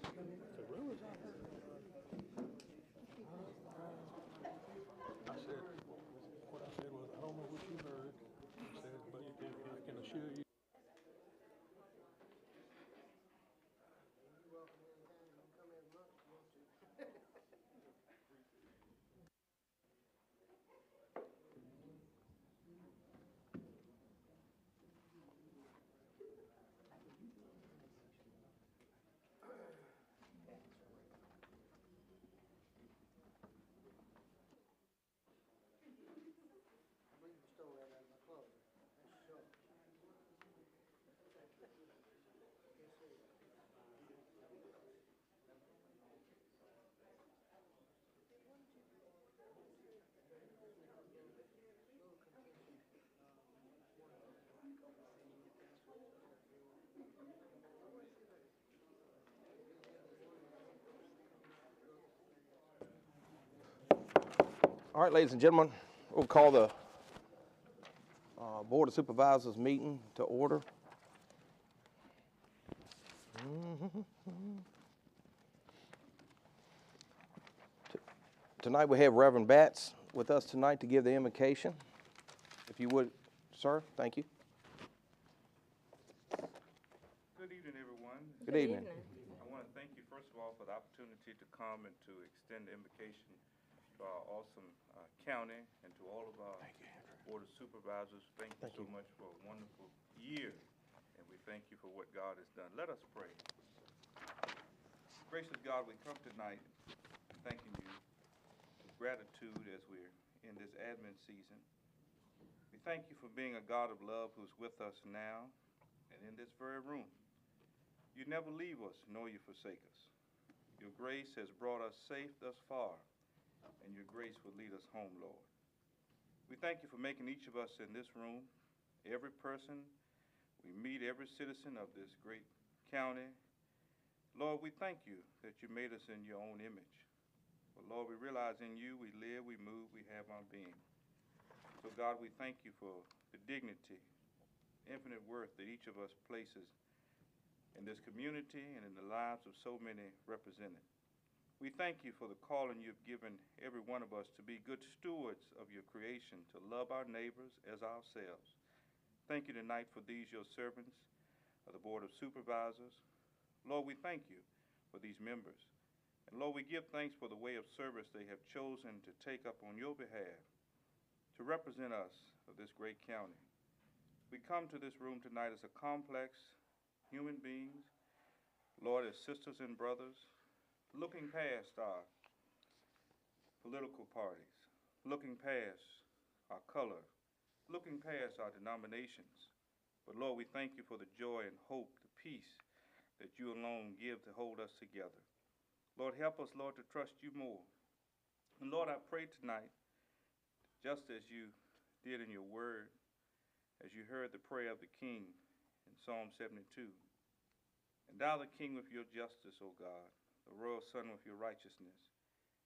The rumors I heard. I said, what I said was, I don't know what you heard. I said, but I can assure you. All right, ladies and gentlemen, we'll call the Board of Supervisors meeting to order. Tonight we have Reverend Batts with us tonight to give the invocation. If you would, sir, thank you. Good evening, everyone. Good evening. I want to thank you, first of all, for the opportunity to come and to extend the invocation to our awesome county and to all of our Board of Supervisors. Thank you so much for a wonderful year, and we thank you for what God has done. Let us pray. Gracious God, we come tonight thanking you with gratitude as we're in this advent season. We thank you for being a God of love who's with us now and in this very room. You never leave us, nor you forsake us. Your grace has brought us safe thus far, and your grace will lead us home, Lord. We thank you for making each of us in this room, every person we meet, every citizen of this great county. Lord, we thank you that you made us in your own image. But Lord, we realize in you we live, we move, we have our being. So God, we thank you for the dignity, infinite worth that each of us places in this community and in the lives of so many represented. We thank you for the calling you've given every one of us to be good stewards of your creation, to love our neighbors as ourselves. Thank you tonight for these, your servants of the Board of Supervisors. Lord, we thank you for these members. And Lord, we give thanks for the way of service they have chosen to take up on your behalf to represent us of this great county. We come to this room tonight as a complex human beings, Lord, as sisters and brothers, looking past our political parties, looking past our color, looking past our denominations. But Lord, we thank you for the joy and hope, the peace that you alone give to hold us together. Lord, help us, Lord, to trust you more. And Lord, I pray tonight, just as you did in your word, as you heard the prayer of the King in Psalm 72. Endow the King with your justice, O God, the royal Son with your righteousness.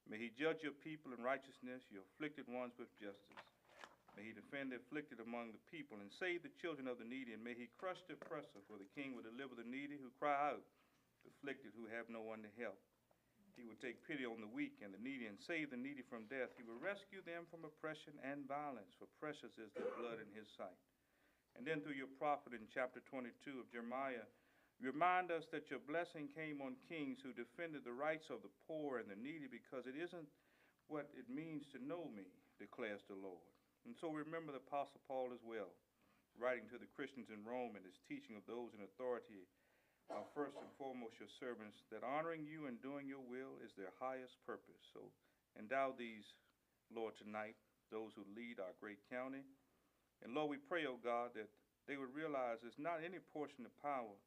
May he judge your people in righteousness, your afflicted ones with justice. May he defend the afflicted among the people and save the children of the needy. And may he crush the oppressor, for the King will deliver the needy who cry out, the afflicted who have no one to help. He will take pity on the weak and the needy and save the needy from death. He will rescue them from oppression and violence, for precious is their blood in his sight. And then through your prophet in chapter 22 of Jeremiah, remind us that your blessing came on kings who defended the rights of the poor and the needy, because it isn't what it means to know me, declares the Lord. And so remember the Apostle Paul as well, writing to the Christians in Rome and his teaching of those in authority are first and foremost your servants, that honoring you and doing your will is their highest purpose. So endow these, Lord, tonight, those who lead our great county. And Lord, we pray, oh God, that they would realize it's not any portion of power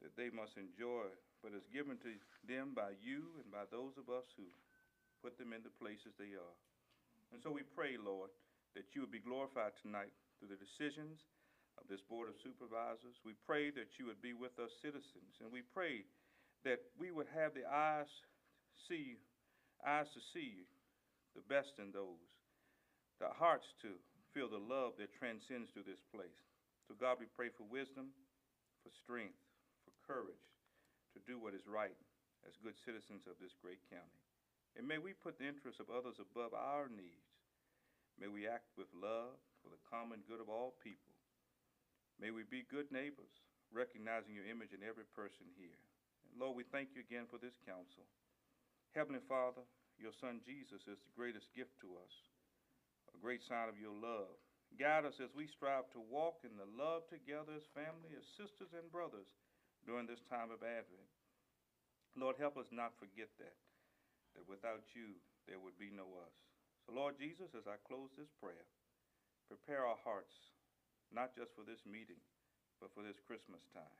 that they must enjoy, but is given to them by you and by those of us who put them in the places they are. And so we pray, Lord, that you would be glorified tonight through the decisions of this Board of Supervisors. We pray that you would be with us citizens, and we pray that we would have the eyes to see the best in those, the hearts to feel the love that transcends through this place. So God, we pray for wisdom, for strength, for courage to do what is right, as good citizens of this great county. And may we put the interests of others above our needs. May we act with love for the common good of all people. May we be good neighbors, recognizing your image in every person here. And Lord, we thank you again for this council. Heavenly Father, your Son Jesus is the greatest gift to us, a great sign of your love. Guide us as we strive to walk in the love together as family, as sisters and brothers during this time of Advent. Lord, help us not forget that without you, there would be no us. So Lord Jesus, as I close this prayer, prepare our hearts, not just for this meeting, but for this Christmas time.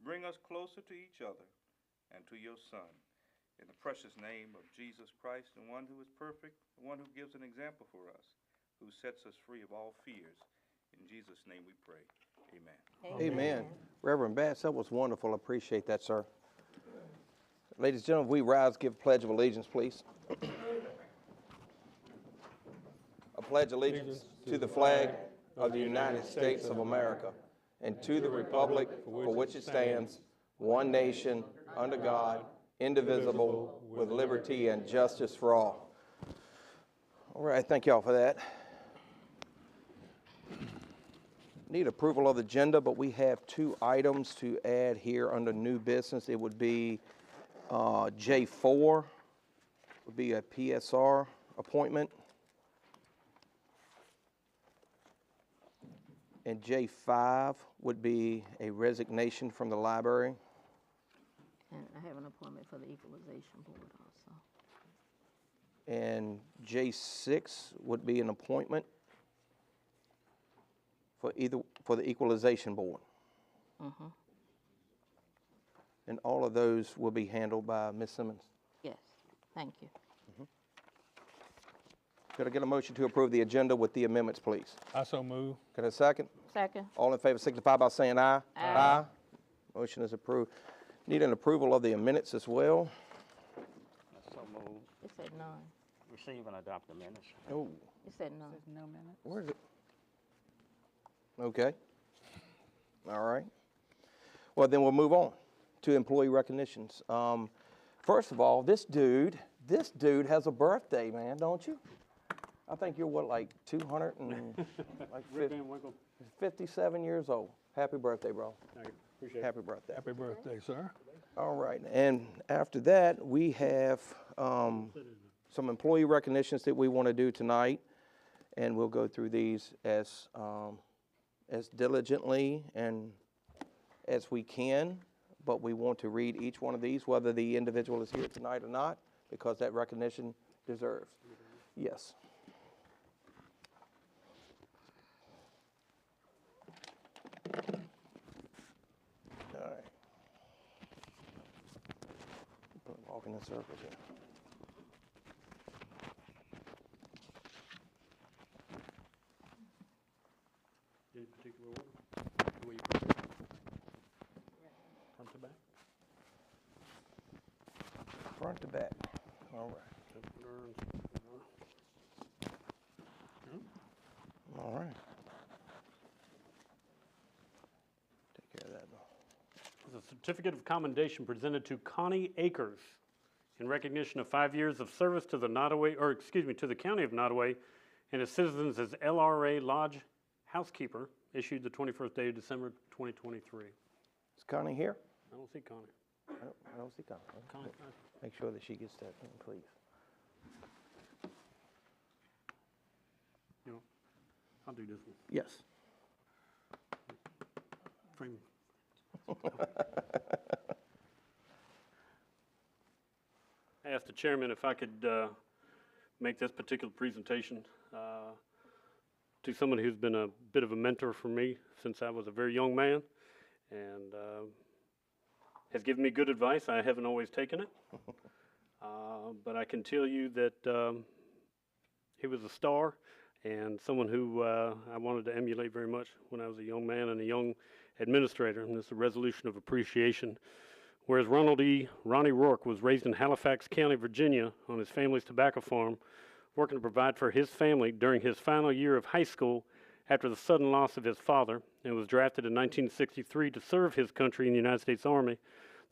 Bring us closer to each other and to your Son. In the precious name of Jesus Christ, the one who is perfect, the one who gives an example for us, who sets us free of all fears. In Jesus' name we pray. Amen. Amen. Reverend Bass, that was wonderful. I appreciate that, sir. Ladies and gentlemen, we rise, give Pledge of Allegiance, please. I pledge allegiance to the flag of the United States of America and to the republic for which it stands, one nation, under God, indivisible, with liberty and justice for all. All right, thank y'all for that. Need approval of the agenda, but we have 2 items to add here under new business. It would be J4 would be a PSR appointment. And J5 would be a resignation from the library. And I have an appointment for the equalization board also. And J6 would be an appointment for the equalization board. And all of those will be handled by Ms. Simmons. Yes, thank you. Could I get a motion to approve the agenda with the amendments, please? I so move. Could I second? Second. All in favor signify by saying aye. Aye. Motion is approved. Need an approval of the minutes as well. So moved. It said none. Receive and adopt the minutes. Oh, It said none. No minutes. where is it? Okay. All right. Well, then we'll move on to employee recognitions. First of all, this dude has a birthday, man, don't you? I think you're what, like 200 and like 57 years old. Happy birthday, bro. Thank you. Appreciate it. Happy birthday. Happy birthday, sir. All right, and after that, we have some employee recognitions that we want to do tonight, and we'll go through these as diligently and as we can, but we want to read each one of these, whether the individual is here tonight or not, because that recognition deserves. Yes. All right. Walking in circles here. Any particular order? The way you put it? Front to back? Front to back. All right. All right. Take care of that. There's a certificate of commendation presented to Connie Akers in recognition of 5 years of service to the to the County of Nottoway and its citizens as LRA Lodge housekeeper, issued the 21st day of December 2023. Is Connie here? I don't see Connie. I don't see Connie. Connie, Make sure that she gets that, please. you know, I'll do this one. Yes. Frame. I asked the chairman if I could make this particular presentation to someone who's been a bit of a mentor for me since I was a very young man, and has given me good advice. I haven't always taken it, but I can tell you that he was a star and someone who I wanted to emulate very much when I was a young man and a young administrator, and this is a resolution of appreciation. Whereas Ronnie Rourke was raised in Halifax County, Virginia, on his family's tobacco farm, working to provide for his family during his final year of high school after the sudden loss of his father, and was drafted in 1963 to serve his country in the United States Army.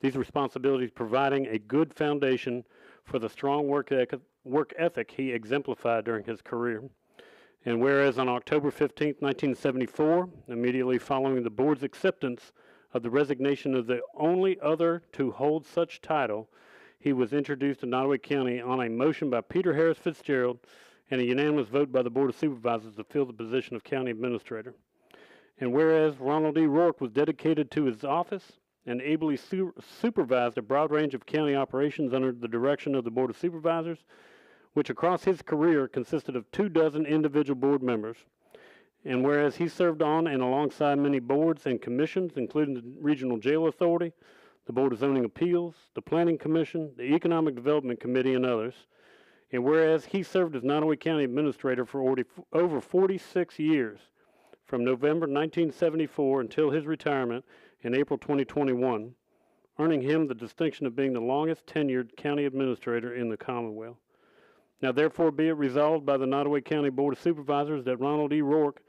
these responsibilities providing a good foundation for the strong work ethic he exemplified during his career. And whereas on October 15, 1974, immediately following the board's acceptance of the resignation of the only other to hold such title, he was introduced to Nottoway County on a motion by Peter Harris Fitzgerald and a unanimous vote by the Board of Supervisors to fill the position of County Administrator. And whereas Ronald E. Rourke was dedicated to his office and ably supervised a broad range of county operations under the direction of the Board of Supervisors, which across his career consisted of 24 individual board members. And whereas he served on and alongside many boards and commissions, including the Regional Jail Authority, the Board of Zoning Appeals, the Planning Commission, the Economic Development Committee, and others. And whereas he served as Nottoway County Administrator for over 46 years, from November 1974 until his retirement in April 2021, earning him the distinction of being the longest tenured county administrator in the Commonwealth. Now therefore be it resolved by the Nottoway County Board of Supervisors that Ronald E. Rourke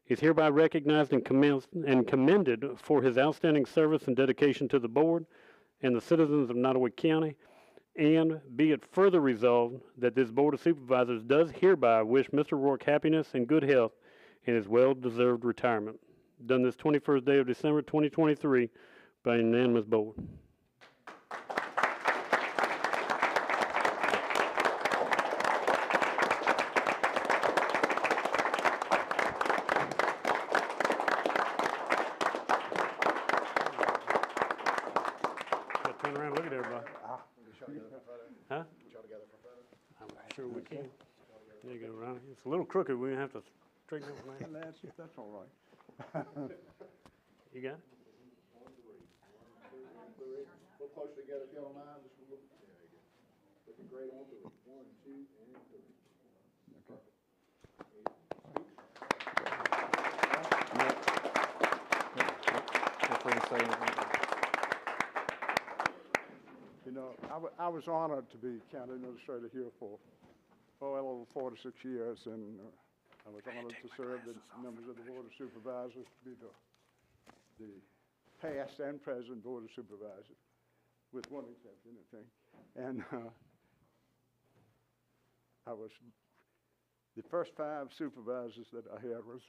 is hereby recognized and commended for his outstanding service and dedication to the board and the citizens of Nottoway County, and be it further resolved that this Board of Supervisors does hereby wish Mr. Rourke happiness and good health in his well-deserved retirement. Done this 21st day of December 2023 by a unanimous board. Turn around and look at everybody. Huh? I'm sure we can. There you go, Ronnie. It's a little crooked. We're going to have to straighten it up, man. That's all right. You got it? A little closer together if you don't mind. Just look. There you go. Looking great on to it. 1, 2, and 3. Okay. You know, I was honored to be county administrator here for over 46 years, and I was honored to serve the members of the Board of Supervisors, to be the past and present Board of Supervisors, with one exception, I think. And I was, the first 5 supervisors that I had was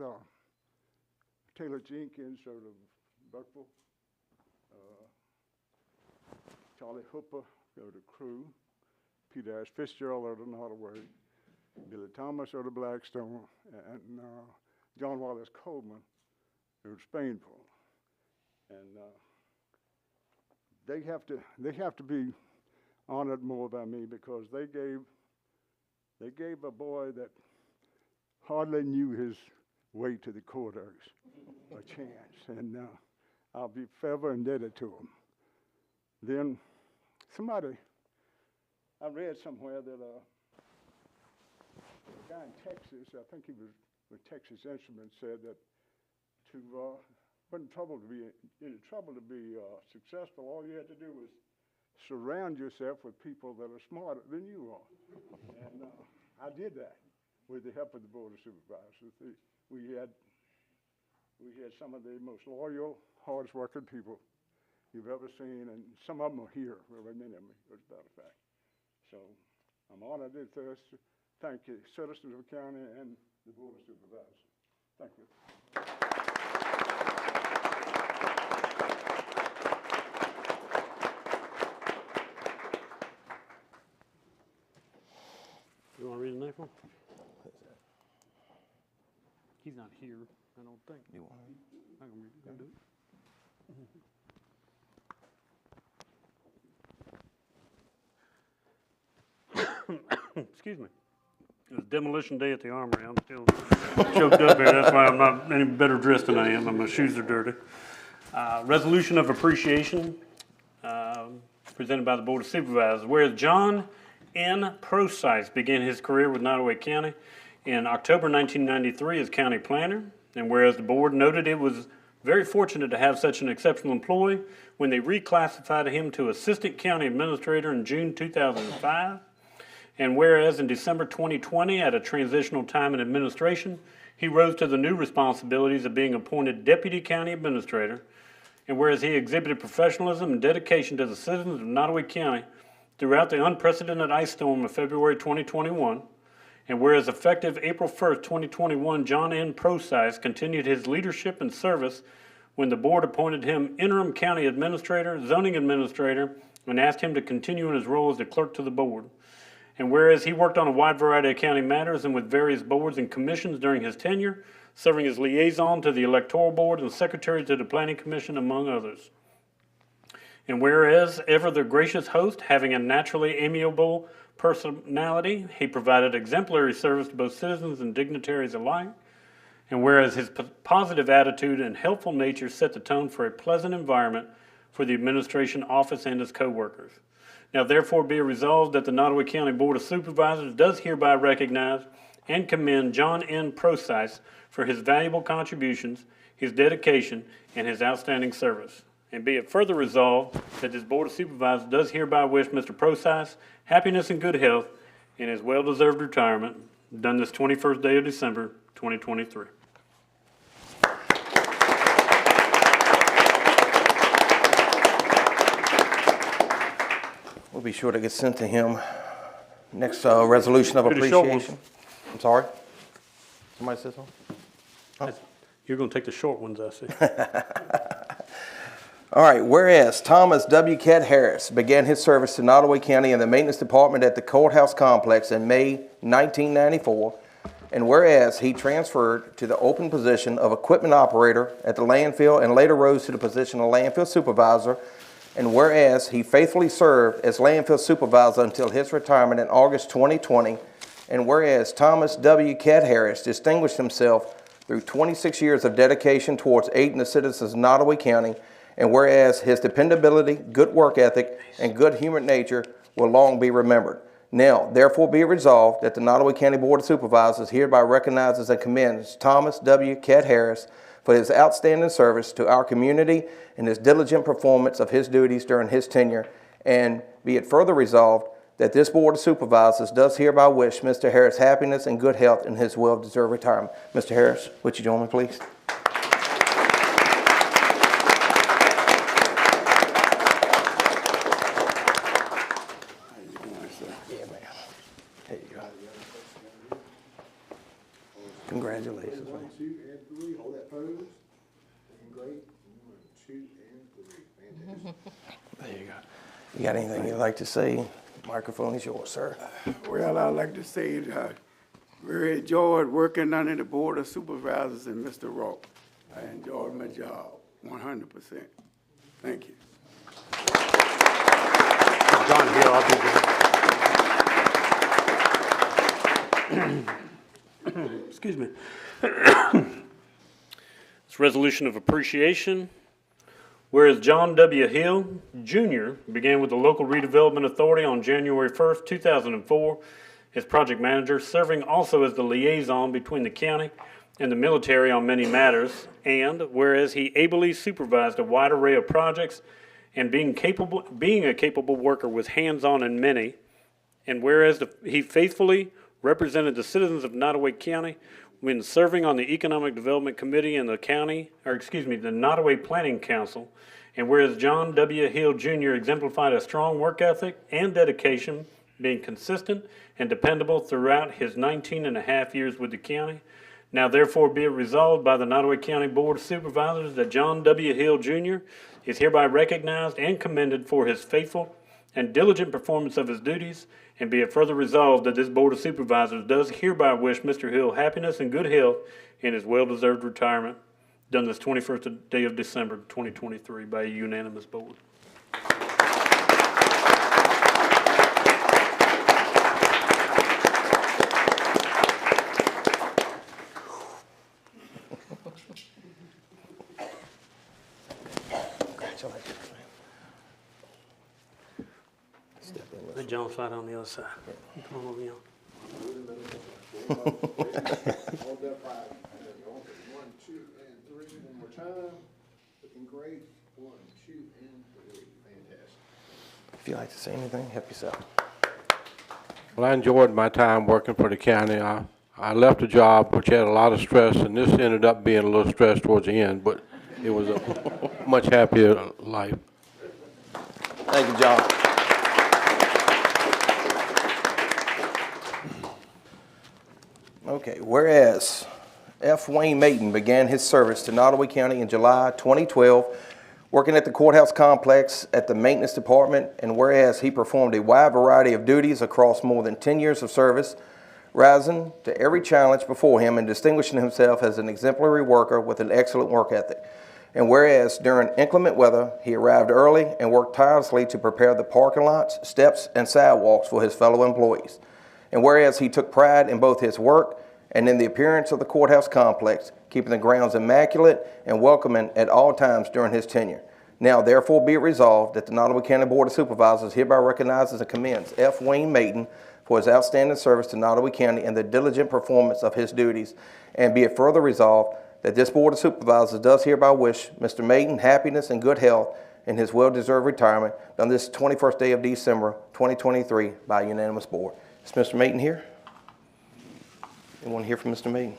Taylor Jenkins out of Buckville, Charlie Hooper out of Crew, Peter Harris Fitzgerald out of Nottoway, Billy Thomas out of Blackstone, and John Wallace Coleman out of Spainville. And they have to be honored more by me, because they gave a boy that hardly knew his way to the courthouse a chance, and I'll be forever indebted to him. Then I read somewhere that a guy in Texas, I think he was with Texas Instruments, said that wasn't any trouble to be successful. All you had to do was surround yourself with people that are smarter than you are. And I did that with the help of the Board of Supervisors. We had some of the most loyal, hardest working people you've ever seen, and some of them are here, very many of them, as a matter of fact. So I'm honored to thank you, citizens of the county and the Board of Supervisors. Thank you. You want to read the next one? He's not here, I don't think. You want to? I can read it. Go do it. Excuse me. It was demolition day at the Armory. I'm still choked up here. That's why I'm not any better dressed than I am, and my shoes are dirty. Resolution of appreciation presented by the Board of Supervisors. Whereas John N. Procyse began his career with Nottoway County in October 1993 as county planner, and whereas the board noted it was very fortunate to have such an exceptional employee when they reclassified him to assistant county administrator in June 2005. And whereas in December 2020, at a transitional time in administration, he rose to the new responsibilities of being appointed deputy county administrator. and whereas he exhibited professionalism and dedication to the citizens of Nottoway County throughout the unprecedented ice storm of February 2021, and whereas effective April 1st, 2021, John N. Procyse continued his leadership and service when the board appointed him interim county administrator, zoning administrator, and asked him to continue in his role as the clerk to the board. And whereas he worked on a wide variety of county matters and with various boards and commissions during his tenure, serving as liaison to the electoral board and secretary to the planning commission, among others. And whereas ever the gracious host, having a naturally amiable personality, he provided exemplary service to both citizens and dignitaries alike. And whereas his positive attitude and helpful nature set the tone for a pleasant environment for the administration office and its co-workers. Now therefore be it resolved that the Nottoway County Board of Supervisors does hereby recognize and commend John N. Procyse for his valuable contributions, his dedication, and his outstanding service. And be it further resolved that this Board of Supervisors does hereby wish Mr. Procyse happiness and good health in his well-deserved retirement, done this 21st day of December, 2023. We'll be sure to get sent to him. Next resolution of Do the short ones. appreciation. I'm sorry? Somebody said something? You're going to take the short ones, I see. All right, whereas Thomas W. Cat Harris began his service to Nottoway County in the maintenance department at the courthouse complex in May 1994, and whereas he transferred to the open position of equipment operator at the landfill and later rose to the position of landfill supervisor, and whereas he faithfully served as landfill supervisor until his retirement in August 2020, and whereas Thomas W. Cat Harris distinguished himself through 26 years of dedication towards aiding the citizens of Nottoway County, and whereas his dependability, good work ethic, and good human nature will long be remembered. Now, therefore be it resolved that the Nottoway County Board of Supervisors hereby recognizes and commends Thomas W. Cat Harris for his outstanding service to our community and his diligent performance of his duties during his tenure, and be it further resolved that this Board of Supervisors does hereby wish Mr. Harris happiness and good health in his well-deserved retirement. Mr. Harris, would you join me, please? Congratulations, man. 1, 2, and 3. Hold that pose. Looking great. 1, 2, and 3. Fantastic. There you go. You got anything you'd like to say? Microphone is yours, sir. Well, I'd like to say that I really enjoyed working under the Board of Supervisors and Mr. Rock. I enjoyed my job 100%. Thank you. John Hill, I'll be good. Excuse me. This resolution of appreciation. Whereas John W. Hill, Jr. began with the Local Redevelopment Authority on January 1st, 2004 as project manager, serving also as the liaison between the county and the military on many matters, and whereas he ably supervised a wide array of projects and being a capable worker with hands-on in many, and whereas he faithfully represented the citizens of Nottoway County when serving on the Economic Development Committee in the the Nottoway Planning Council, and whereas John W. Hill Jr. exemplified a strong work ethic and dedication, being consistent and dependable throughout his 19.5 years with the county. Now therefore be it resolved by the Nottoway County Board of Supervisors that John W. Hill Jr. is hereby recognized and commended for his faithful and diligent performance of his duties, and be it further resolved that this Board of Supervisors does hereby wish Mr. Hill happiness and good health in his well-deserved retirement, done this 21st day of December, 2023 by a unanimous board. Let John slide on the other side. Come on over here. Hold that 5. 1, 2, and 3. One more time. Looking great. 1, 2, and 3. Fantastic. If you'd like to say anything, help yourself. Well, I enjoyed my time working for the county. I left a job which had a lot of stress, and this ended up being a little stress towards the end, but It was a much happier life. Thank you, John. Okay, whereas F. Wayne Mayton began his service to Nottoway County in July 2012, working at the courthouse complex at the maintenance department, and whereas he performed a wide variety of duties across more than 10 years of service, rising to every challenge before him and distinguishing himself as an exemplary worker with an excellent work ethic. And whereas during inclement weather, he arrived early and worked tirelessly to prepare the parking lots, steps, and sidewalks for his fellow employees. And whereas he took pride in both his work and in the appearance of the courthouse complex, keeping the grounds immaculate and welcoming at all times during his tenure. Now, therefore, be it resolved that the Nottoway County Board of Supervisors hereby recognizes and commends F. Wayne Mayton for his outstanding service to Nottoway County and the diligent performance of his duties. And be it further resolved that this Board of Supervisors does hereby wish Mr. Mayton happiness and good health in his well-deserved retirement on this 21st day of December 2023 by unanimous board. Is Mr. Mayton here? Anyone hear from Mr. Mayton?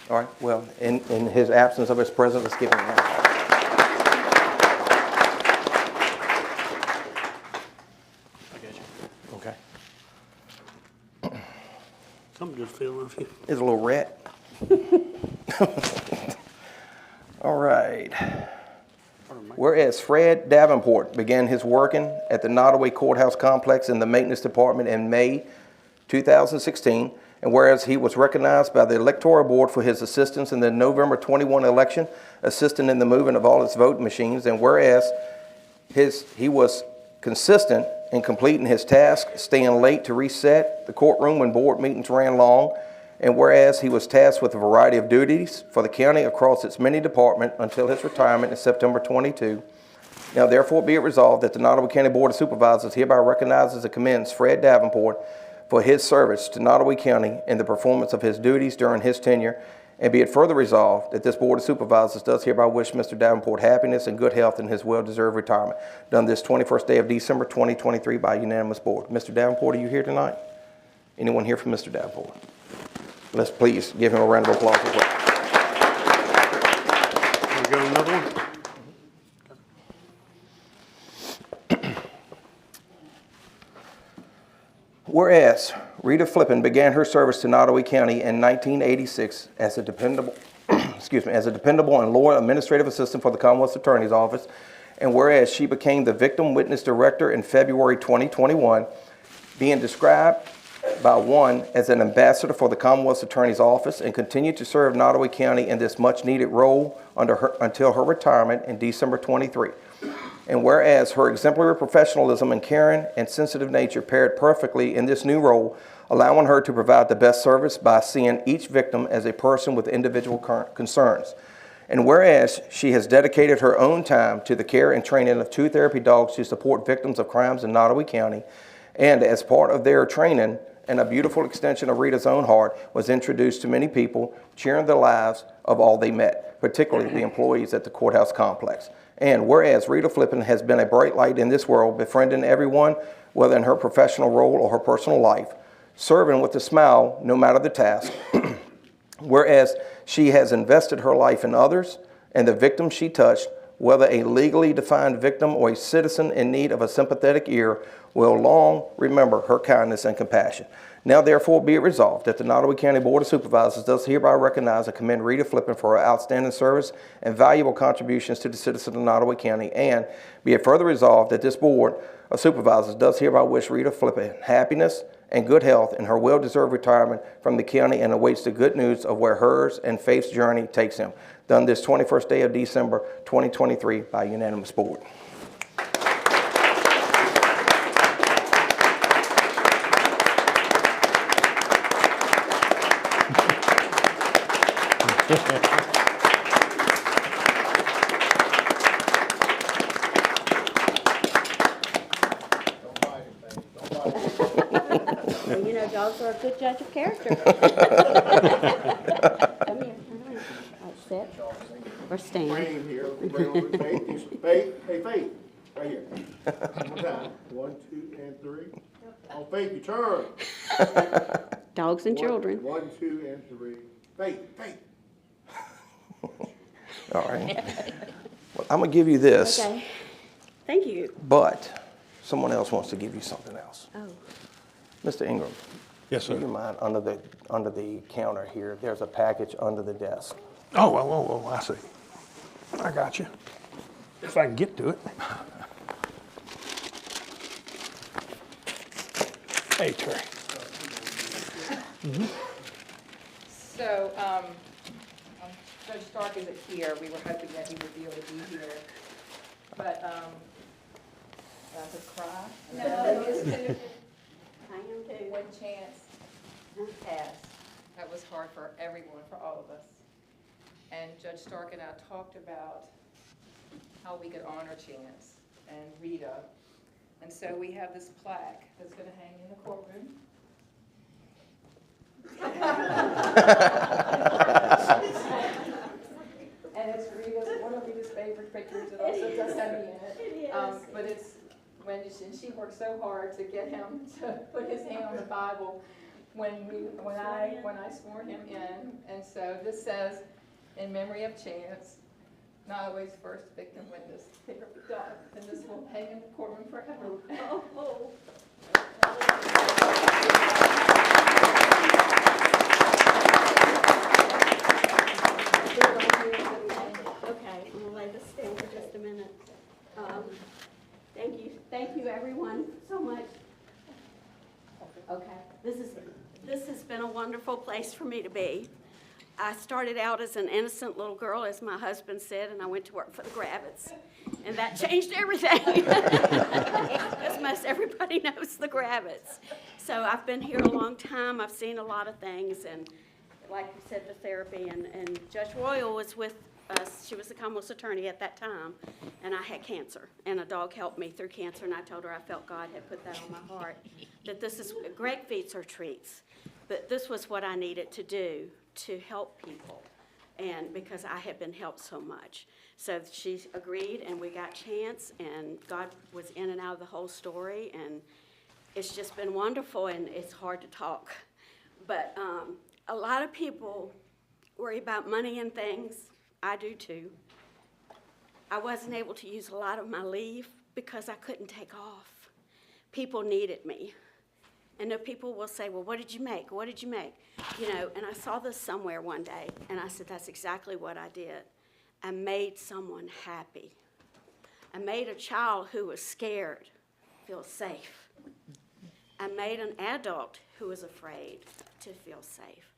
All right, well, in his absence of his presence, let's give him a round. Okay. Something just fell off here. There's a little rat. All right. Whereas Fred Davenport began his working at the Nottoway Courthouse Complex in the Maintenance Department in May 2016, and whereas he was recognized by the Electoral Board for his assistance in the November 21 election, assisting in the moving of all its voting machines, and whereas he was consistent in completing his task, staying late to reset the courtroom when board meetings ran long, and whereas he was tasked with a variety of duties for the county across its many departments until his retirement in September 22. Now, therefore, be it resolved that the Nottoway County Board of Supervisors hereby recognizes and commends Fred Davenport for his service to Nottoway County and the performance of his duties during his tenure, and be it further resolved that this Board of Supervisors does hereby wish Mr. Davenport happiness and good health in his well-deserved retirement, done this 21st day of December 2023 by unanimous board. Mr. Davenport, are you here tonight? Anyone here from Mr. Davenport? Let's please give him a round of applause as well. We got another one? Whereas Rita Flippin began her service to Nottoway County in 1986 as a dependable, as a dependable and loyal administrative assistant for the Commonwealth Attorney's Office, and whereas she became the Victim Witness Director in February 2021, being described by one as an ambassador for the Commonwealth Attorney's Office, and continued to serve Nottoway County in this much-needed role until her retirement in December 23. And whereas her exemplary professionalism and caring and sensitive nature paired perfectly in this new role, allowing her to provide the best service by seeing each victim as a person with individual concerns. And whereas she has dedicated her own time to the care and training of 2 therapy dogs to support victims of crimes in Nottoway County, and as part of their training, and a beautiful extension of Rita's own heart, was introduced to many people, cheering the lives of all they met, particularly the employees at the courthouse complex. And whereas Rita Flippin has been a bright light in this world, befriending everyone, whether in her professional role or her personal life, serving with a smile no matter the task, whereas she has invested her life in others and the victims she touched, whether a legally defined victim or a citizen in need of a sympathetic ear, will long remember her kindness and compassion. Now, therefore, be it resolved that the Nottoway County Board of Supervisors does hereby recognize and commend Rita Flippin for her outstanding service and valuable contributions to the citizens of Nottoway County, and be it further resolved that this Board of Supervisors does hereby wish Rita Flippin happiness and good health in her well-deserved retirement from the county, and awaits the good news of where hers and Faith's journey takes him. Done this 21st day of December 2023 by unanimous board. Well, you know, dogs are a good judge of character. Come here. Sit or stand. Frame here, bring over Faith. Faith, hey Faith, right here. One more time. 1, 2, and 3. Oh, Faith, your turn. Dogs and children. 1, 2, and 3. Faith, Faith. All right. I'm gonna give you this, Okay. Thank you. but someone else wants to give you something else. Oh, Mr. Ingram, Yes, do sir. you mind, under the counter here, there's a package under the desk. Oh, I see. I got you. If I can get to it. Hey, Trey. So, Judge Stark isn't here. We were hoping that he would be able to be here. But, I could cry. No. I am too. One chance passed. That was hard for everyone, for all of us. And Judge Stark and I talked about how we could honor Chance and Rita. And so we have this plaque that's gonna hang in the courtroom. And it's Rita's, one of Rita's favorite pictures. It also does have me in it. It is. But it's when she worked so hard to get him to put his hand on the Bible when I swore him in. And so this says, in memory of Chance, Nottoway's first victim witness, pick up the dog, and this will hang in the courtroom forever. Oh. Okay, I'm gonna lay this down for just a minute. Thank you everyone so much. Okay, this has been a wonderful place for me to be. I started out as an innocent little girl, as my husband said, and I went to work for the Grabbits. And that changed everything. Because most everybody knows the Grabbits. So I've been here a long time. I've seen a lot of things. And like you said, the therapy. And Judge Royal was with us. She was the Commonwealth's attorney at that time. And I had cancer. And a dog helped me through cancer. And I told her I felt God had put that on my heart. That this is, Greg feeds her treats. But this was what I needed to do to help people, and because I had been helped so much. So she agreed, and we got Chance, and God was in and out of the whole story, and it's just been wonderful, and it's hard to talk. But a lot of people worry about money and things. I do too. I wasn't able to use a lot of my leave because I couldn't take off. People needed me. And the people will say, well, what did you make? What did you make? You know, and I saw this somewhere one day, and I said, that's exactly what I did. I made someone happy. I made a child who was scared feel safe. I made an adult who was afraid to feel safe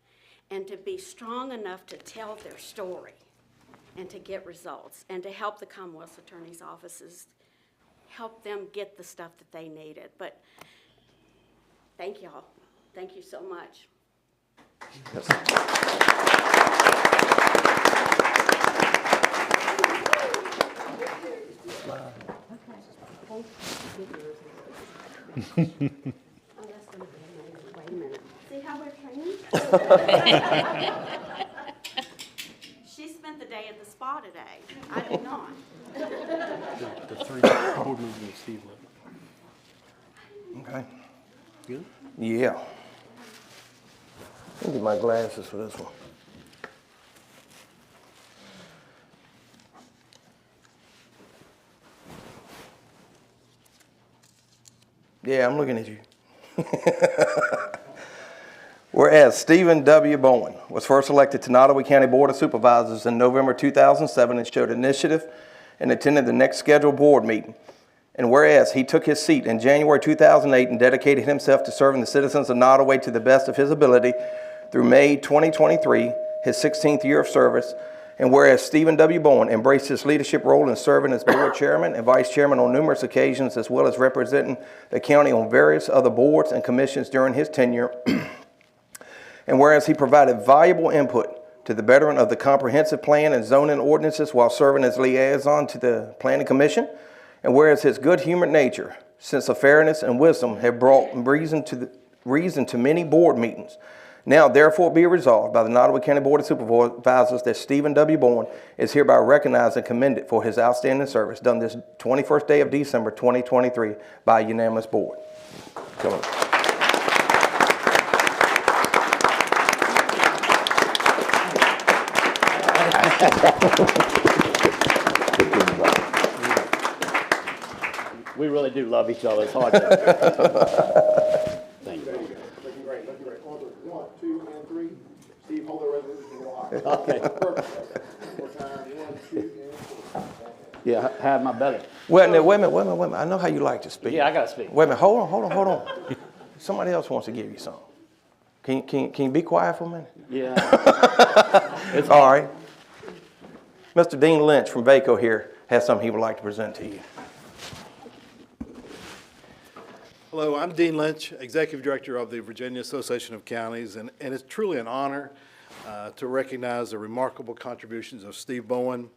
and to be strong enough to tell their story and to get results and to help the Commonwealth's attorney's offices, help them get the stuff that they needed. But thank y'all. Thank you so much. Wait a minute. See how we're training? She spent the day at the spa today. I did not. The three board members and Steve left. Okay. Good? Yeah. Let me get my glasses for this one. Yeah, I'm looking at you. Whereas Stephen W. Bowen was first elected to Nottoway County Board of Supervisors in November 2007 and showed initiative and attended the next scheduled board meeting. And whereas he took his seat in January 2008 and dedicated himself to serving the citizens of Nottoway to the best of his ability through May 2023, his 16th year of service. And whereas Stephen W. Bowen embraced his leadership role in serving as board chairman and vice chairman on numerous occasions, as well as representing the county on various other boards and commissions during his tenure. And whereas he provided valuable input to the betterment of the comprehensive plan and zoning ordinances while serving as liaison to the planning commission. And whereas his good-humored nature, sense of fairness, and wisdom have brought reason to many board meetings. Now, therefore, be resolved by the Nottoway County Board of Supervisors that Stephen W. Bowen is hereby recognized and commended for his outstanding service done this 21st day of December 2023 by a unanimous board. Come on. Good team, brother. We really do love each other. It's hard to. Thank There you. you go. Looking great, looking great. On the 1, 2, and 3. Steve, hold the resolution wide. Okay. Perfect. One more time, 1, 2, and 3. Yeah, have my belly. Wait a minute. I know how you like to speak. Yeah, I gotta speak. Wait a minute, hold on. Somebody else wants to give you something. Can you be quiet for a minute? Yeah. All right. Mr. Dean Lynch from VACO here has something he would like to present to you. Hello, I'm Dean Lynch, Executive Director of the Virginia Association of Counties, and it's truly an honor to recognize the remarkable contributions of Steve Bowen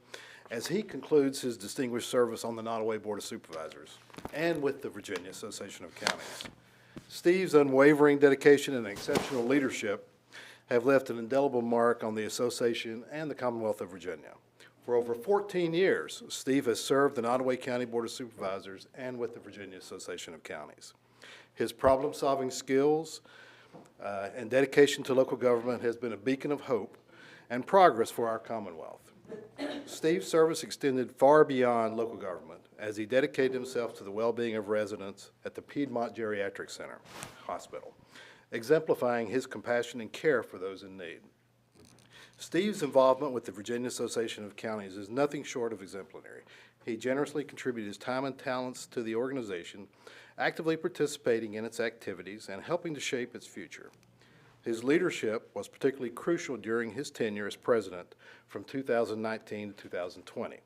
as he concludes his distinguished service on the Nottoway Board of Supervisors and with the Virginia Association of Counties. Steve's unwavering dedication and exceptional leadership have left an indelible mark on the association and the Commonwealth of Virginia. For over 14 years, Steve has served the Nottoway County Board of Supervisors and with the Virginia Association of Counties. His problem-solving skills and dedication to local government has been a beacon of hope and progress for our Commonwealth. Steve's service extended far beyond local government as he dedicated himself to the well-being of residents at the Piedmont Geriatric Center Hospital, exemplifying his compassion and care for those in need. Steve's involvement with the Virginia Association of Counties is nothing short of exemplary. He generously contributed his time and talents to the organization, actively participating in its activities and helping to shape its future. His leadership was particularly crucial during his tenure as president from 2019 to 2020,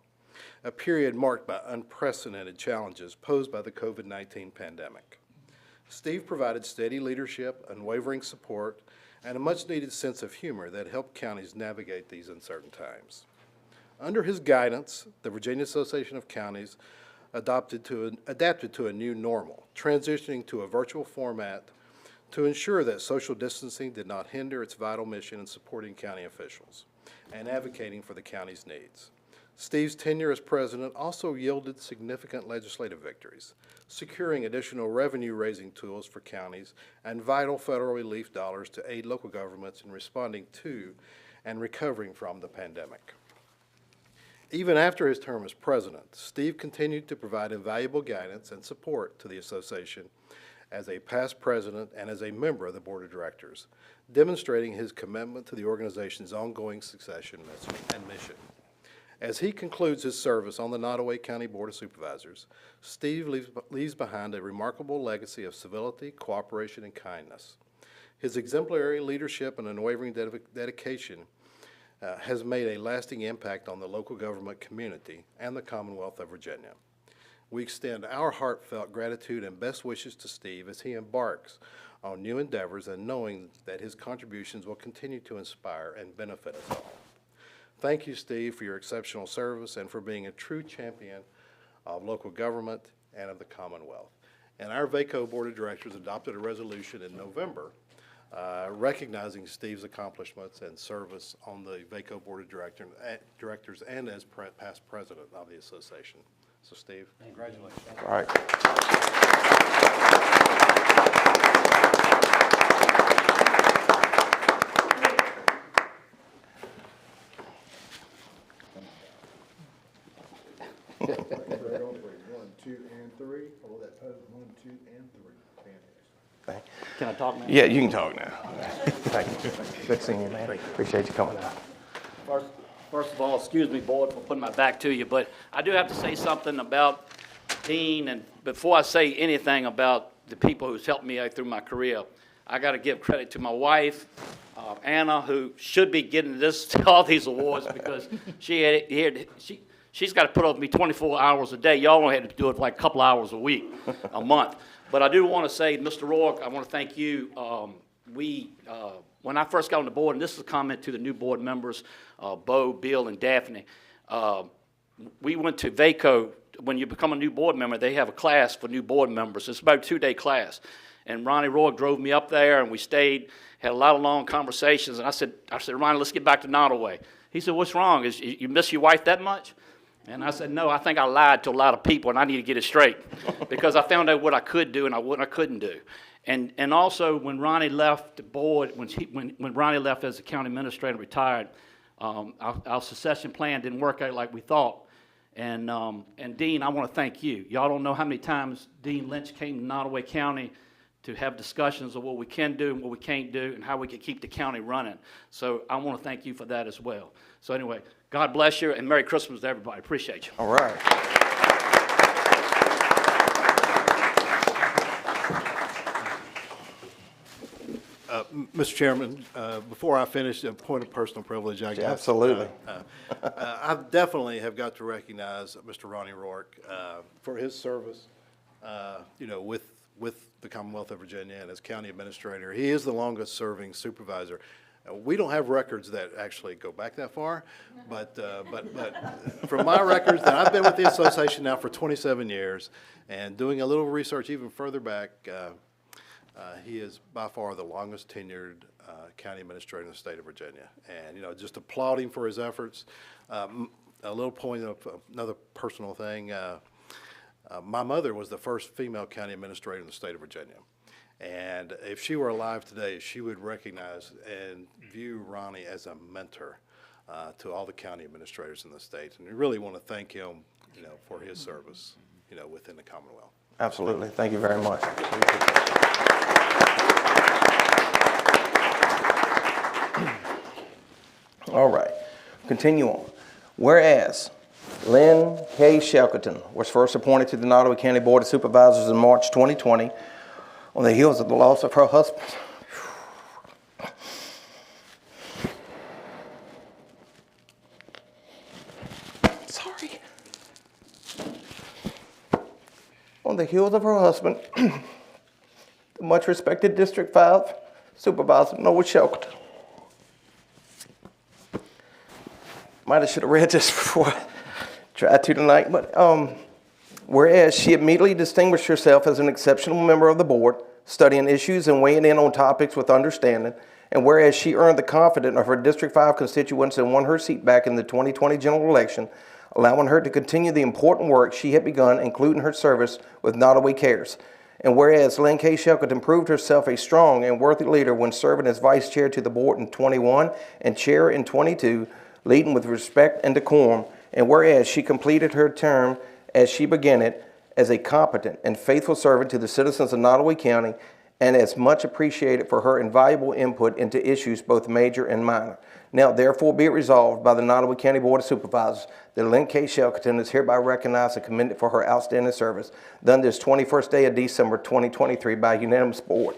a period marked by unprecedented challenges posed by the COVID-19 pandemic. Steve provided steady leadership, unwavering support, and a much-needed sense of humor that helped counties navigate these uncertain times. Under his guidance, the Virginia Association of Counties adapted to a new normal, transitioning to a virtual format to ensure that social distancing did not hinder its vital mission in supporting county officials and advocating for the county's needs. Steve's tenure as president also yielded significant legislative victories, securing additional revenue-raising tools for counties and vital federal relief dollars to aid local governments in responding to and recovering from the pandemic. Even after his term as president, Steve continued to provide invaluable guidance and support to the association as a past president and as a member of the board of directors, demonstrating his commitment to the organization's ongoing succession and mission. As he concludes his service on the Nottoway County Board of Supervisors, Steve leaves behind a remarkable legacy of civility, cooperation, and kindness. His exemplary leadership and unwavering dedication has made a lasting impact on the local government community and the Commonwealth of Virginia. We extend our heartfelt gratitude and best wishes to Steve as he embarks on new endeavors and knowing that his contributions will continue to inspire and benefit us all. Thank you, Steve, for your exceptional service and for being a true champion of local government and of the Commonwealth. And our VACO Board of Directors adopted a resolution in November recognizing Steve's accomplishments and service on the VACO Board of Directors and as past president of the association. So, Steve, congratulations. All right. Right on for 1, 2, and 3. Hold that pose. 1, 2, and 3. Fantastic. Can I talk now? Yeah, you can talk now. Thank you. Good seeing you, man. Appreciate you coming out. First of all, excuse me, board, for putting my back to you, but I do have to say something about Dean, and before I say anything about the people who's helped me through my career, I got to give credit to my wife, Anna, who should be getting all these awards because she's got to put up with me 24 hours a day. Y'all only had to do it like a couple hours a week, a month. But I do want to say, Mr. Rourke, I want to thank you. When I first got on the board, and this is a comment to the new board members, Bo, Bill, and Daphne, we went to VACO. When you become a new board member, they have a class for new board members. It's about a 2-day class. And Ronnie Rourke drove me up there, and we stayed, had a lot of long conversations. And I said, Ronnie, let's get back to Nottoway. He said, what's wrong? You miss your wife that much? And I said, no, I think I lied to a lot of people, and I need to get it straight because I found out what I could do and what I couldn't do. And also, when Ronnie left the board, when Ronnie left as the county administrator and retired, our succession plan didn't work out like we thought. And Dean, I want to thank you. Y'all don't know how many times Dean Lynch came to Nottoway County to have discussions of what we can do and what we can't do and how we can keep the county running. So I want to thank you for that as well. So anyway, God bless you and Merry Christmas to everybody. Appreciate you. All right. Mr. Chairman, before I finish, a point of personal privilege, I guess. Absolutely. I definitely have got to recognize Mr. Ronnie Rourke for his service, with the Commonwealth of Virginia and as county administrator. He is the longest-serving supervisor. We don't have records that actually go back that far, but from my records, that I've been with the association now for 27 years, and doing a little research even further back, he is by far the longest tenured county administrator in the state of Virginia. And, just applaud him for his efforts. A little point of another personal thing. My mother was the first female county administrator in the state of Virginia. And if she were alive today, she would recognize and view Ronnie as a mentor to all the county administrators in the state. And we really want to thank him, for his service, within the Commonwealth. Absolutely. Thank you very much. All right. Continue on. Whereas Lynn K. Shelkerton was first appointed to the Nottoway County Board of Supervisors in March 2020 on the heels of the loss of her husband. Sorry. On the heels of her husband, the much respected District 5 Supervisor Noah Shelkerton. Might have should have read this before I tried to tonight, but whereas she immediately distinguished herself as an exceptional member of the board, studying issues and weighing in on topics with understanding, and whereas she earned the confidence of her District 5 constituents and won her seat back in the 2020 general election, allowing her to continue the important work she had begun, including her service with Nottoway Cares. And whereas Lynn K. Shelkerton proved herself a strong and worthy leader when serving as vice chair to the board in 21 and chair in 22, leading with respect and decorum, and whereas she completed her term as she began it as a competent and faithful servant to the citizens of Nottoway County, and as much appreciated for her invaluable input into issues both major and minor. Now, therefore, be it resolved by the Nottoway County Board of Supervisors that Lynn K. Shelkerton is hereby recognized and commended for her outstanding service, done this 21st day of December 2023 by unanimous board.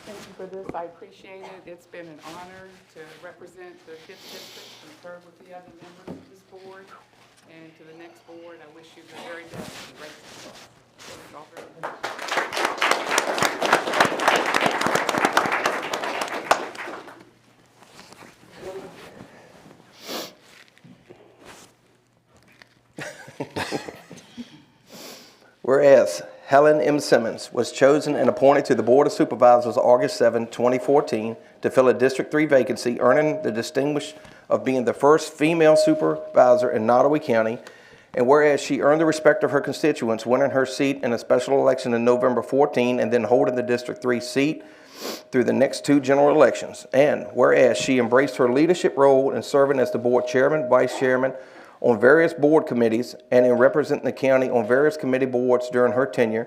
Thank you for this. I appreciate it. It's been an honor to represent the 5th District and serve with the other members of this board. And to the next board, I wish you the very best and great success. Thank you all very much. Whereas Helen M. Simmons was chosen and appointed to the Board of Supervisors August 7, 2014 to fill a District 3 vacancy, earning the distinction of being the first female supervisor in Nottoway County, and whereas she earned the respect of her constituents, winning her seat in a special election in November 14 and then holding the District 3 seat through the next 2 general elections, and whereas she embraced her leadership role in serving as the board chairman, vice chairman, on various board committees and in representing the county on various committee boards during her tenure,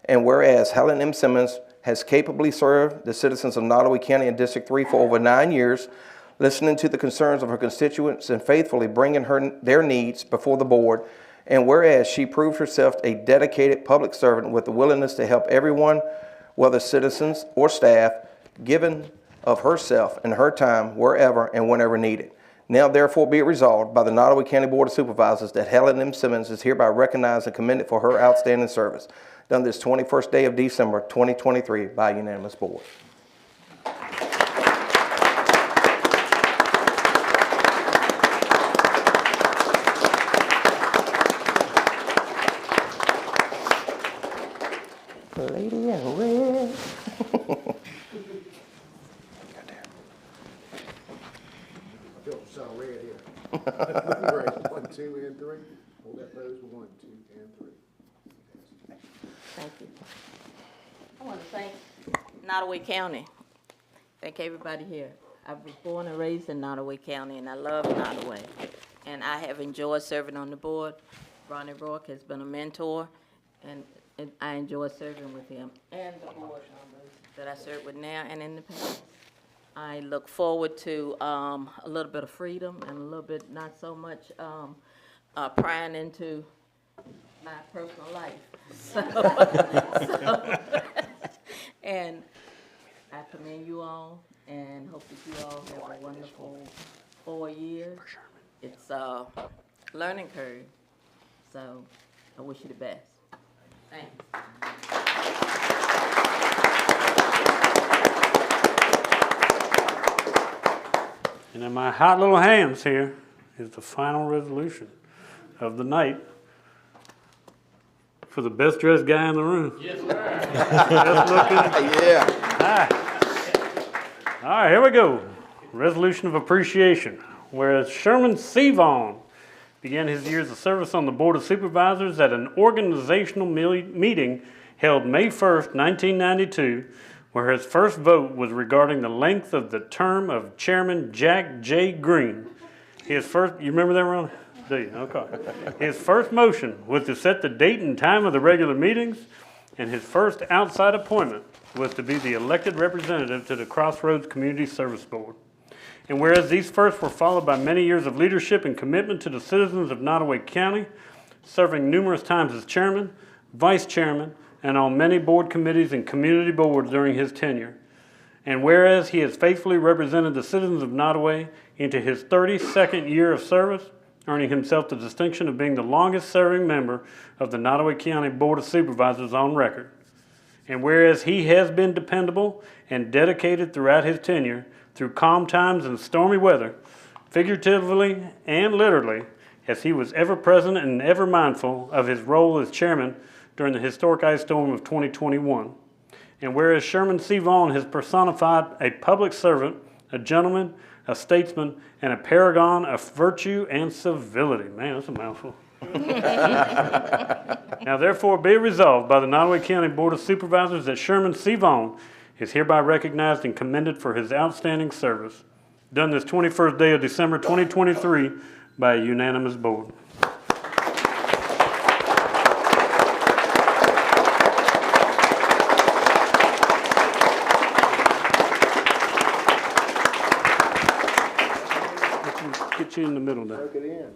and whereas Helen M. Simmons has capably served the citizens of Nottoway County and District 3 for over 9 years, listening to the concerns of her constituents and faithfully bringing their needs before the board, and whereas she proved herself a dedicated public servant with the willingness to help everyone, whether citizens or staff, given of herself and her time wherever and whenever needed. Now, therefore, be it resolved by the Nottoway County Board of Supervisors that Helen M. Simmons is hereby recognized and commended for her outstanding service, done this 21st day of December 2023 by unanimous board. Lady in red. I feel some red here. Great. 1, 2, and 3. Hold that pose. 1, 2, and 3. Thank you. I want to thank Nottoway County. Thank everybody here. I was born and raised in Nottoway County, and I love Nottoway. And I have enjoyed serving on the board. Ronnie Rourke has been a mentor, and I enjoy serving with him and the board members that I serve with now and in the past. I look forward to a little bit of freedom and a little bit, not so much prying into my personal life. And I commend you all and hope that you all have a wonderful 4 years. It's a learning curve, so I wish you the best. Thanks. And in my hot little hands here is the final resolution of the night for the best dressed guy in the room. Yes, sir. Best looking. Yeah. All right, here we go. Resolution of appreciation. Whereas Sherman C. Vaughn began his years of service on the Board of Supervisors at an organizational meeting held May 1st, 1992, where his first vote was regarding the length of the term of Chairman Jack J. Green. His first, you remember that, Ron? Do you? Okay. His first motion was to set the date and time of the regular meetings, and his first outside appointment was to be the elected representative to the Crossroads Community Service Board. And whereas these firsts were followed by many years of leadership and commitment to the citizens of Nottoway County, serving numerous times as chairman, vice chairman, and on many board committees and community boards during his tenure. And whereas he has faithfully represented the citizens of Nottoway into his 32nd year of service, earning himself the distinction of being the longest serving member of the Nottoway County Board of Supervisors on record. And whereas he has been dependable and dedicated throughout his tenure, through calm times and stormy weather, figuratively and literally, as he was ever present and ever mindful of his role as chairman during the historic ice storm of 2021. And whereas Sherman C. Vaughn has personified a public servant, a gentleman, a statesman, and a paragon of virtue and civility. Man, that's a mouthful. Now therefore be it resolved by the Nottoway County Board of Supervisors that Sherman C. Vaughn is hereby recognized and commended for his outstanding service. Done this 21st day of December 2023 by a unanimous board. Get you in the middle now. Work it in.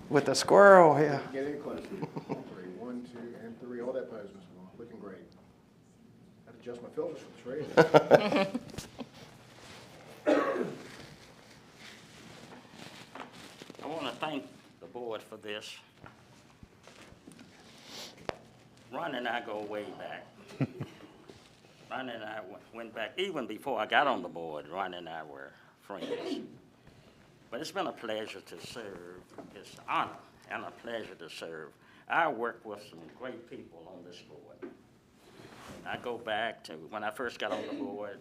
With the squirrel here. Get in close. 3, 1, 2, and 3. All that pose, Mr. Vaughn. Looking great. I had to adjust my filters for the trade. I want to thank the board for this. Ron and I go way back. Ron and I went back, even before I got on the board, Ron and I were friends. But it's been a pleasure to serve. It's an honor and a pleasure to serve. I work with some great people on this board. And I go back to when I first got on the board,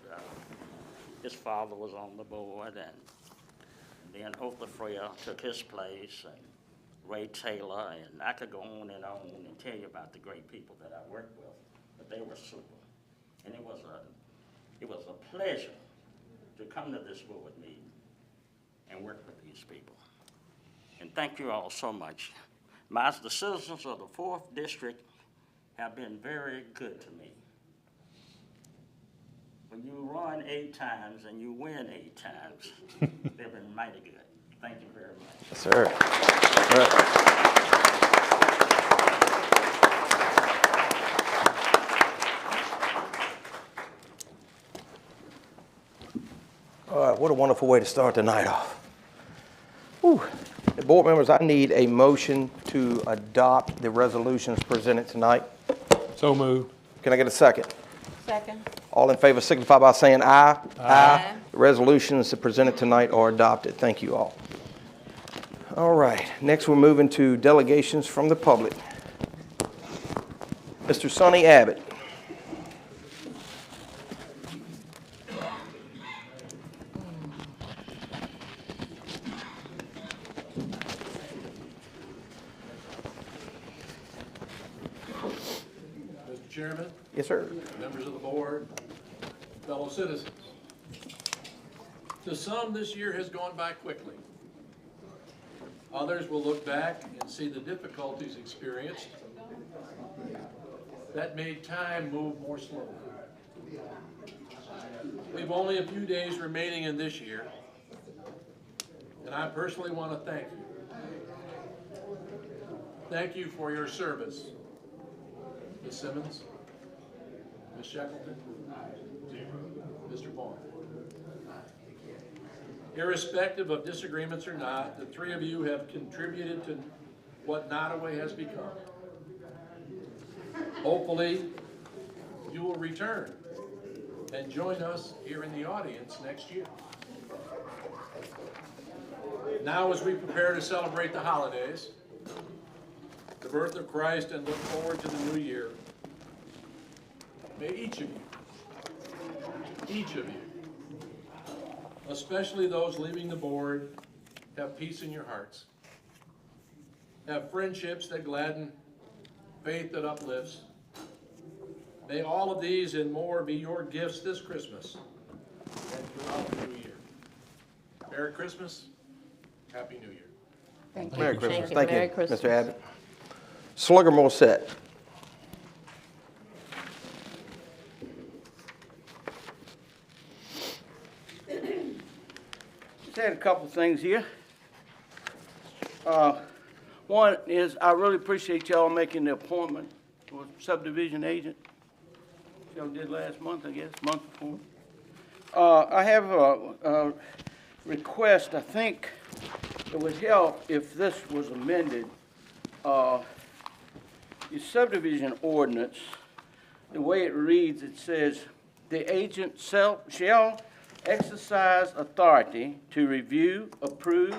his father was on the board, and then Otha Freya took his place, and Ray Taylor, and I could go on and tell you about the great people that I worked with, but they were super. And it was a pleasure to come to this board meeting and work with these people. And thank you all so much. The citizens of the 4th District have been very good to me. When you run 8 times and you win 8 times, they've been mighty good. Thank you very much. Yes, sir. All right, what a wonderful way to start the night off. Whew. Board members, I need a motion to adopt the resolutions presented tonight. So moved. Can I get a second? Second. All in favor signify by saying aye. Aye. The resolutions presented tonight are adopted. Thank you all. All right, next we're moving to delegations from the public. Mr. Sonny Abbott. Mr. Chairman, Yes, sir. members of the board, fellow citizens. To some, this year has gone by quickly. Others will look back and see the difficulties experienced that made time move more slowly. We've only a few days remaining in this year, and I personally want to thank you. Thank you for your service, Ms. Simmons, Ms. Shackleton, Mr. Vaughn. Irrespective of disagreements or not, the three of you have contributed to what Nottoway has become. Hopefully, you will return and join us here in the audience next year. Now, as we prepare to celebrate the holidays, the birth of Christ, and look forward to the new year, may each of you, especially those leaving the board, have peace in your hearts, have friendships that gladden, faith that uplifts. May all of these and more be your gifts this Christmas and throughout the new year. Merry Christmas, Happy New Year. Thank you. Merry Christmas. Thank you. Thank Merry you, Christmas. Mr. Abbott. Slugger Morset. Just had a couple things here. One is I really appreciate y'all making the appointment for subdivision agent. Y'all did last month, I guess, month before. I have a request. I think it would help if this was amended. The subdivision ordinance, the way it reads, it says, the agent shall exercise authority to review, approve,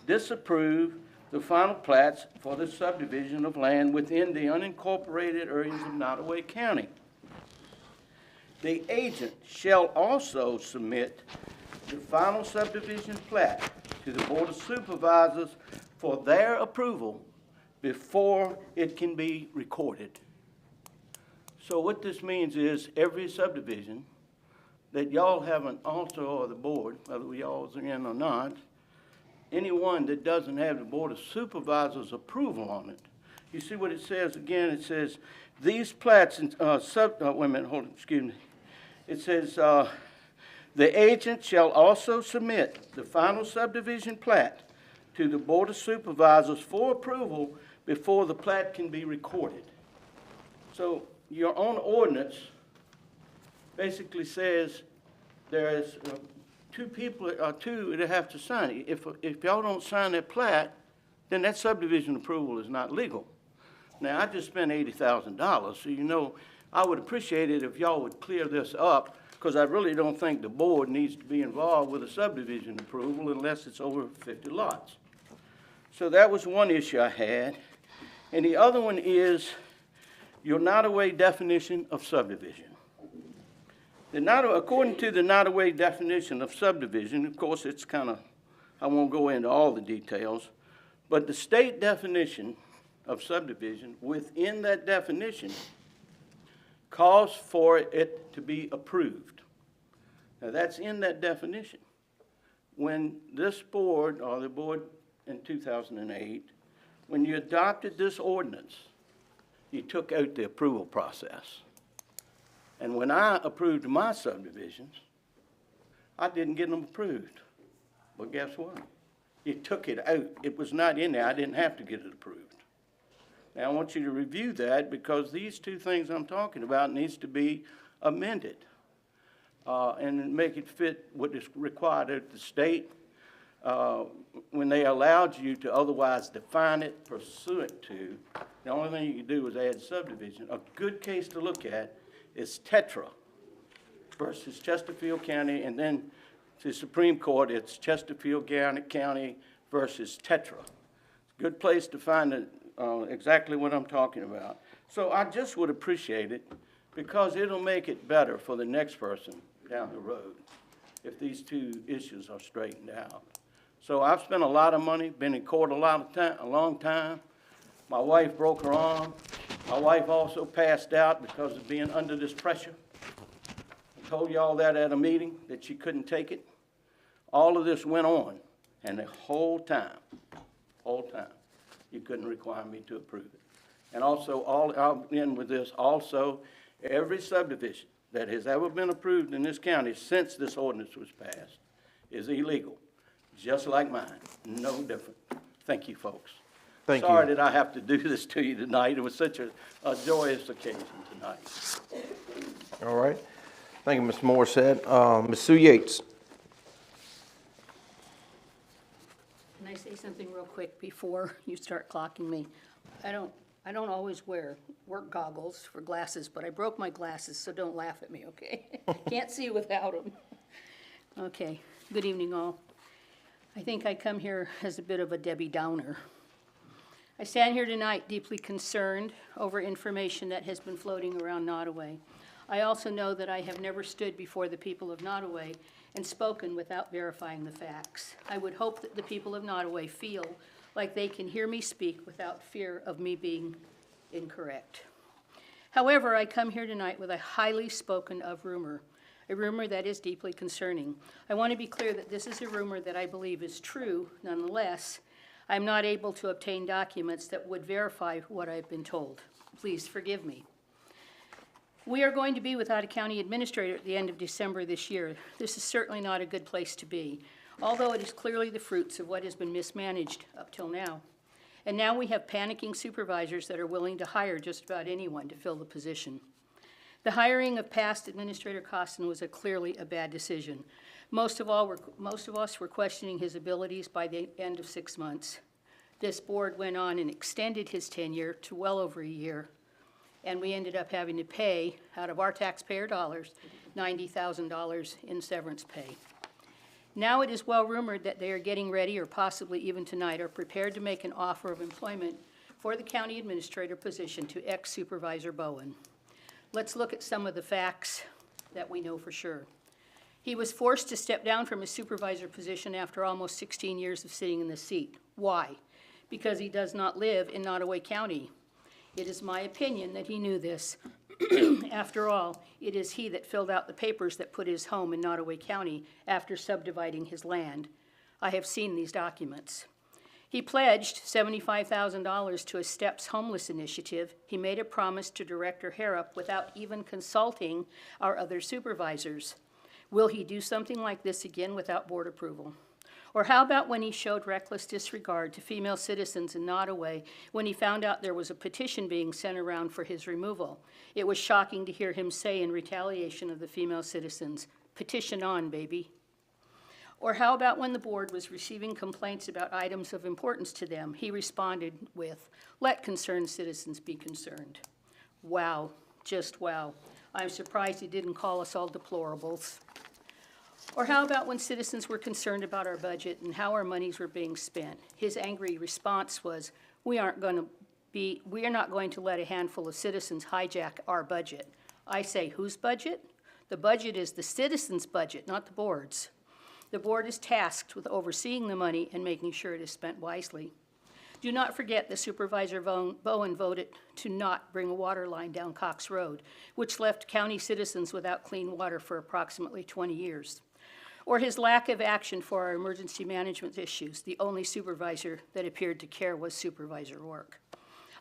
disapprove the final plats for the subdivision of land within the unincorporated areas of Nottoway County. The agent shall also submit the final subdivision plat to the Board of Supervisors for their approval before it can be recorded. So what this means is every subdivision that y'all haven't also, or the board, whether y'all are in or not, anyone that doesn't have the Board of Supervisors approval on it. You see what it says again? It says these plats, wait a minute, hold on, excuse me. It says the agent shall also submit the final subdivision plat to the Board of Supervisors for approval before the plat can be recorded. So your own ordinance basically says there's two that have to sign it. If y'all don't sign that plat, then that subdivision approval is not legal. Now, I just spent $80,000, so you know, I would appreciate it if y'all would clear this up, because I really don't think the board needs to be involved with a subdivision approval unless it's over 50 lots. So that was one issue I had. And the other one is your Nottoway definition of subdivision. According to the Nottoway definition of subdivision, of course, it's kind of, I won't go into all the details, but the state definition of subdivision, within that definition, calls for it to be approved. Now, that's in that definition. When this board, or the board in 2008, when you adopted this ordinance, you took out the approval process. And when I approved my subdivisions, I didn't get them approved. But guess what? You took it out. It was not in there. I didn't have to get it approved. Now, I want you to review that, because these two things I'm talking about needs to be amended and make it fit what is required of the state when they allowed you to otherwise define it pursuant to. The only thing you can do is add subdivision. A good case to look at is Tetra versus Chesterfield County, and then to the Supreme Court, it's Chesterfield County versus Tetra. Good place to find exactly what I'm talking about. So I just would appreciate it, because it'll make it better for the next person down the road if these two issues are straightened out. So I've spent a lot of money, been in court a long time. My wife broke her arm. My wife also passed out because of being under this pressure. I told y'all that at a meeting, that she couldn't take it. All of this went on, and the whole time, you couldn't require me to approve it. And also, I'll end with this, also, every subdivision that has ever been approved in this county since this ordinance was passed is illegal, just like mine, no different. Thank you, folks. Thank you. Sorry that I have to do this to you tonight. It was such a joyous occasion tonight. All right. Thank you, Mr. Morissette. Ms. Sue Yates. Can I say something real quick before you start clocking me? I don't always wear work goggles for glasses, but I broke my glasses, so don't laugh at me, okay? Can't see without them. Okay, good evening all. I think I come here as a bit of a Debbie Downer. I stand here tonight deeply concerned over information that has been floating around Nottoway. I also know that I have never stood before the people of Nottoway and spoken without verifying the facts. I would hope that the people of Nottoway feel like they can hear me speak without fear of me being incorrect. However, I come here tonight with a highly spoken of rumor, a rumor that is deeply concerning. I want to be clear that this is a rumor that I believe is true. Nonetheless, I'm not able to obtain documents that would verify what I've been told. Please forgive me. We are going to be without a county administrator at the end of December this year. This is certainly not a good place to be, although it is clearly the fruits of what has been mismanaged up till now. And now we have panicking supervisors that are willing to hire just about anyone to fill the position. The hiring of past Administrator Costin was clearly a bad decision. Most of us were questioning his abilities by the end of 6 months. This board went on and extended his tenure to well over a year, and we ended up having to pay, out of our taxpayer dollars, $90,000 in severance pay. Now it is well rumored that they are getting ready, or possibly even tonight, are prepared to make an offer of employment for the county administrator position to ex-Supervisor Bowen. Let's look at some of the facts that we know for sure. He was forced to step down from his supervisor position after almost 16 years of sitting in the seat. Why? Because he does not live in Nottoway County. It is my opinion that he knew this. After all, it is he that filled out the papers that put his home in Nottoway County after subdividing his land. I have seen these documents. He pledged $75,000 to a STEPS homeless initiative. He made a promise to Director Harrop without even consulting our other supervisors. Will he do something like this again without board approval? Or how about when he showed reckless disregard to female citizens in Nottoway when he found out there was a petition being sent around for his removal? It was shocking to hear him say in retaliation of the female citizens, "Petition on, baby." Or how about when the board was receiving complaints about items of importance to them, he responded with, "Let concerned citizens be concerned." Wow, just wow. I'm surprised he didn't call us all deplorables. Or how about when citizens were concerned about our budget and how our monies were being spent? His angry response was, we are not going to let a handful of citizens hijack our budget. I say, whose budget? The budget is the citizens' budget, not the board's. The board is tasked with overseeing the money and making sure it is spent wisely. Do not forget that Supervisor Bowen voted to not bring a water line down Cox Road, which left county citizens without clean water for approximately 20 years. Or his lack of action for our emergency management issues. The only supervisor that appeared to care was Supervisor Rourke.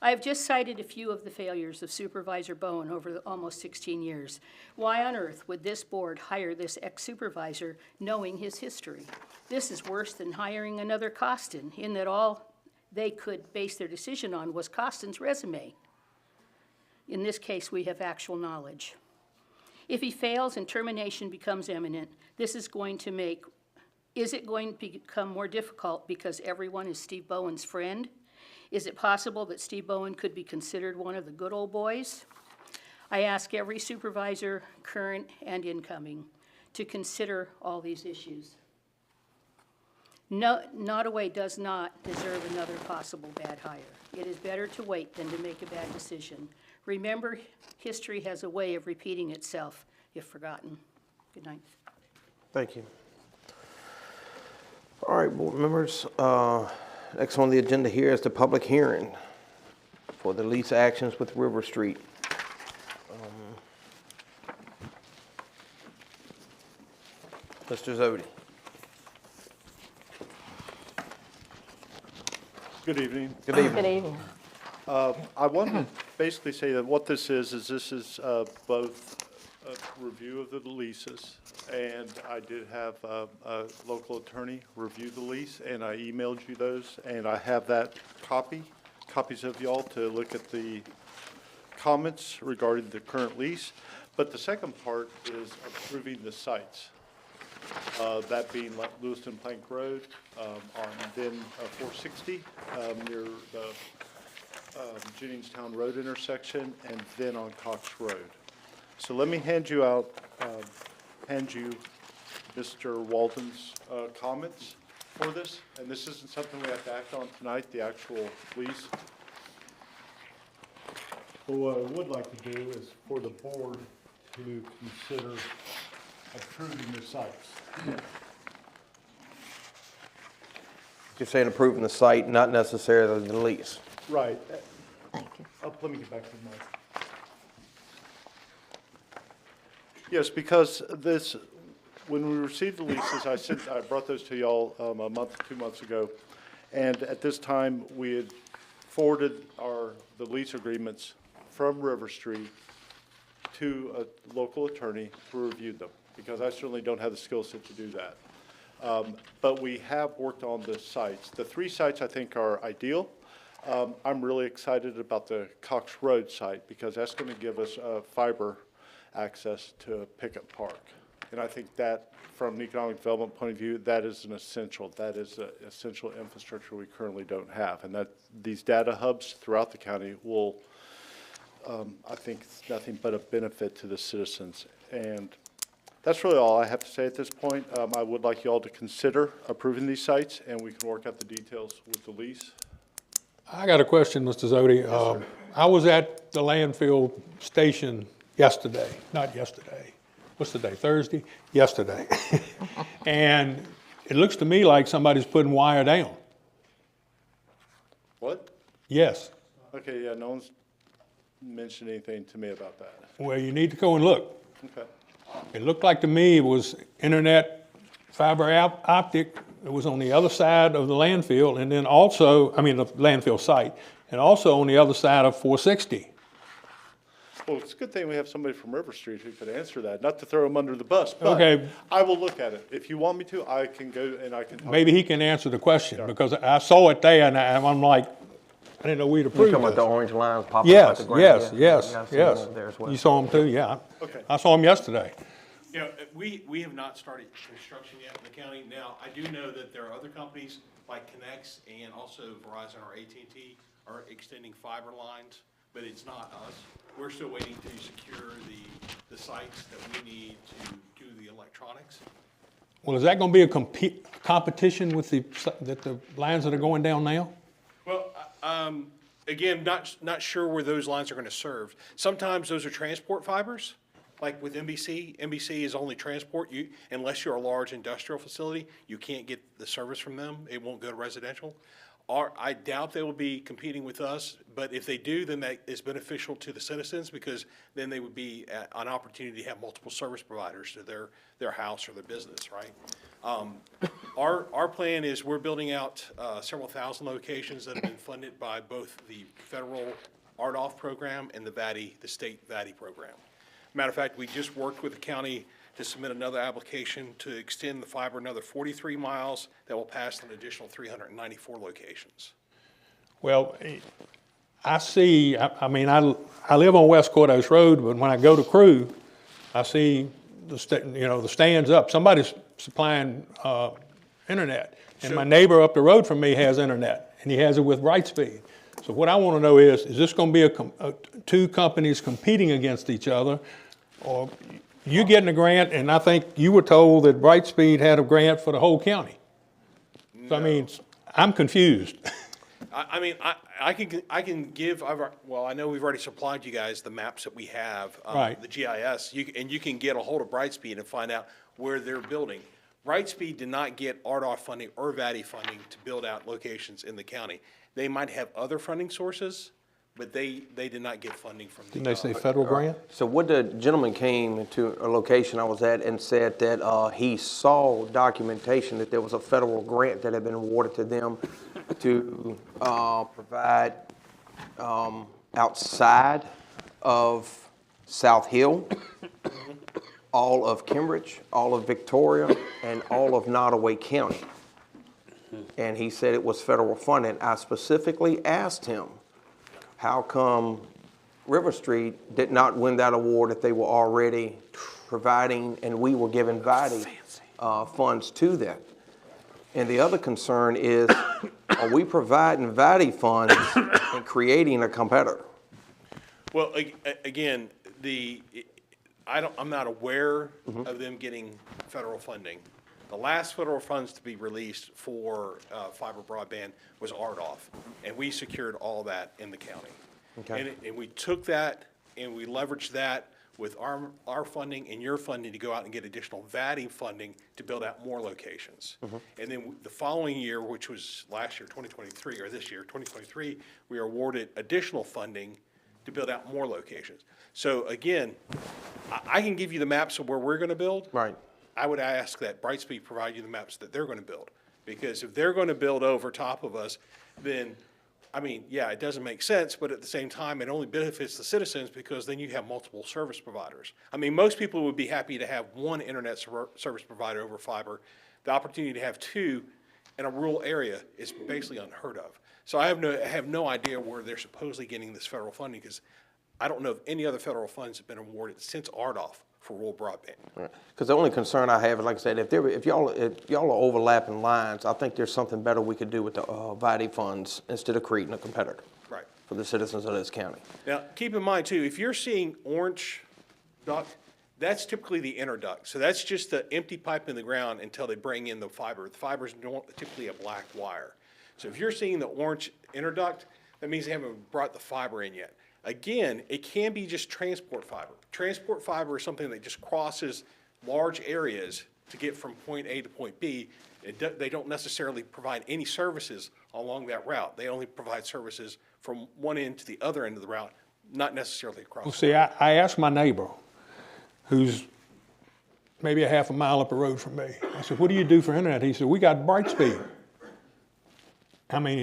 I have just cited a few of the failures of Supervisor Bowen over the almost 16 years. Why on earth would this board hire this ex-supervisor knowing his history? This is worse than hiring another Costin, in that all they could base their decision on was Costin's resume. In this case, we have actual knowledge. If he fails and termination becomes imminent, is it going to become more difficult because everyone is Steve Bowen's friend? Is it possible that Steve Bowen could be considered one of the good old boys? I ask every supervisor, current and incoming, to consider all these issues. No, Nottoway does not deserve another possible bad hire. It is better to wait than to make a bad decision. Remember, history has a way of repeating itself if forgotten. Good night. Thank you. All right, board members, next on the agenda here is the public hearing for the lease actions with River Street. Mr. Zodi. Good evening. Good evening. Good evening. I want to basically say that what this is both a review of the leases, and I did have a local attorney review the lease, and I emailed you those, and I have that copies of y'all to look at the comments regarding the current lease. But the second part is approving the sites. That being Lewiston Plank Road, on then 460, near the Jenningstown Road intersection, and then on Cox Road. So let me hand you Mr. Walton's comments for this, and this isn't something we have to act on tonight, the actual lease. But what I would like to do is for the board to consider approving the sites. You're saying approving the site, not necessarily the lease. Right. Thank you. Let me get back to the mic. Yes, because this, when we received the leases, I brought those to y'all a month, 2 months ago, and at this time we had forwarded the lease agreements from River Street to a local attorney who reviewed them, because I certainly don't have the skill set to do that. But we have worked on the sites. The 3 sites I think are ideal. I'm really excited about the Cox Road site because that's going to give us fiber access to Pickett Park. And I think that, from an economic development point of view, that is an essential. That is an essential infrastructure we currently don't have. And that these data hubs throughout the county will, I think, it's nothing but a benefit to the citizens. And that's really all I have to say at this point. I would like you all to consider approving these sites, and we can work out the details with the lease. I got a question, Mr. Zodi. I was at the landfill station yesterday, not yesterday. What's the day, Thursday? Yesterday. And it looks to me like somebody's putting wire down. What? Yes. Okay, yeah, no one's mentioned anything to me about that. Well, you need to go and look. Okay. It looked like to me it was internet fiber optic. It was on the other side of the landfill, and then also, the landfill site, and also on the other side of 460. Well, it's a good thing we have somebody from River Street who could answer that, not to throw him under the bus, but Okay. I will look at it. If you want me to, I can go and I can talk. Maybe he can answer the question, because I saw it there, and I'm like, I didn't know we'd You're approve talking about the this. orange lines popping up at the ground? Yes, Yeah, yes, I see yes. them there as well. You saw them too, yeah. Okay. I saw them yesterday. You know, we have not started construction yet in the county. Now, I do know that there are other companies like Connex and also Verizon or AT&T are extending fiber lines, but it's not us. We're still waiting to secure the sites that we need to do the electronics. Well, is that gonna be a competition with the lines that are going down now? Well, again, not sure where those lines are gonna serve. Sometimes those are transport fibers. Like with NBC is only transport. Unless you're a large industrial facility, you can't get the service from them. It won't go to residential. I doubt they will be competing with us, but if they do, then that is beneficial to the citizens because then they would be an opportunity to have multiple service providers to their house or their business, right? Our plan is we're building out several thousand locations that have been funded by both the federal RDOF program and the state VATI program. Matter of fact, we just worked with the county to submit another application to extend the fiber another 43 miles that will pass an additional 394 locations. Well, I see, I live on West Courthouse Road, but when I go to Crew, I see the stands up. Somebody's supplying internet. And my neighbor up the road from me has internet, and he has it with Brightspeed. So what I want to know is this going to be two companies competing against each other, or you getting a grant, and I think you were told that Brightspeed had a grant for the whole county? So, I mean, I'm confused. I mean, I can give, well, I know we've already supplied you guys the maps that we have. Right. The GIS, and you can get a hold of Brightspeed and find out where they're building. Brightspeed did not get RDOF funding or VATI funding to build out locations in the county. They might have other funding sources, but they did not get funding from the. Didn't they say federal grant? So what the gentleman came to a location I was at and said that he saw documentation that there was a federal grant that had been awarded to them to provide outside of South Hill, all of Cambridge, all of Victoria, and all of Nottoway County. And he said it was federal funding. I specifically asked him, how come River Street did not win that award if they were already providing and we were giving VATI funds to them? And the other concern is, are we providing VATI funds and creating a competitor? Well, again, I'm not aware of them getting federal funding. The last federal funds to be released for fiber broadband was RDOF, and we secured all that in the county. Okay. And we took that and we leveraged that with our funding and your funding to go out and get additional VATI funding to build out more locations. And then the following year, which was last year, 2023, or this year, 2023, we are awarded additional funding to build out more locations. So again, I can give you the maps of where we're going to build. Right. I would ask that Brightspeed provide you the maps that they're going to build. Because if they're going to build over top of us, then, I mean, yeah, it doesn't make sense, but at the same time, it only benefits the citizens because then you have multiple service providers. I mean, most people would be happy to have one internet service provider over fiber. The opportunity to have two in a rural area is basically unheard of. So I have no idea where they're supposedly getting this federal funding, because I don't know if any other federal funds have been awarded since RDOF for rural broadband. Because the only concern I have is, like I said, if y'all are overlapping lines, I think there's something better we could do with the VATI funds instead of creating a competitor. Right. For the citizens of this county. Now, keep in mind too, if you're seeing orange duct, that's typically the inner duct. So that's just the empty pipe in the ground until they bring in the fiber. The fiber is typically a black wire. So if you're seeing the orange inner duct, that means they haven't brought the fiber in yet. Again, it can be just transport fiber. Transport fiber is something that just crosses large areas to get from point A to point B. They don't necessarily provide any services along that route. They only provide services from one end to the other end of the route, not necessarily across. Well, see, I asked my neighbor, who's maybe a half a mile up the road from me. I said, what do you do for internet? He said, we got Brightspeed. I mean,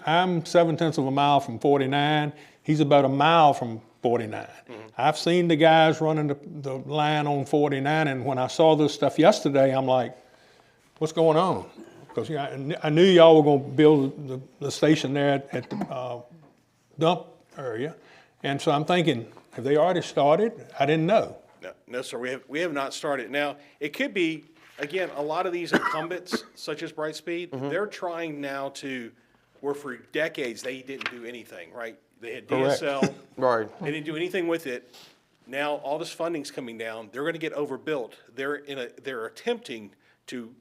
I'm 7/10 of a mile from 49. He's about a mile from 49. I've seen the guys running the line on 49, and when I saw this stuff yesterday, I'm like, what's going on? Because I knew y'all were going to build the station there at the dump area, and so I'm thinking, have they already started? I didn't know. No, sir, we have not started. Now, it could be, again, a lot of these incumbents, such as Brightspeed, they're trying now where for decades they didn't do anything, right? They had DSL. Right. They didn't do anything with it. Now all this funding's coming down. They're going to get overbuilt. They're attempting to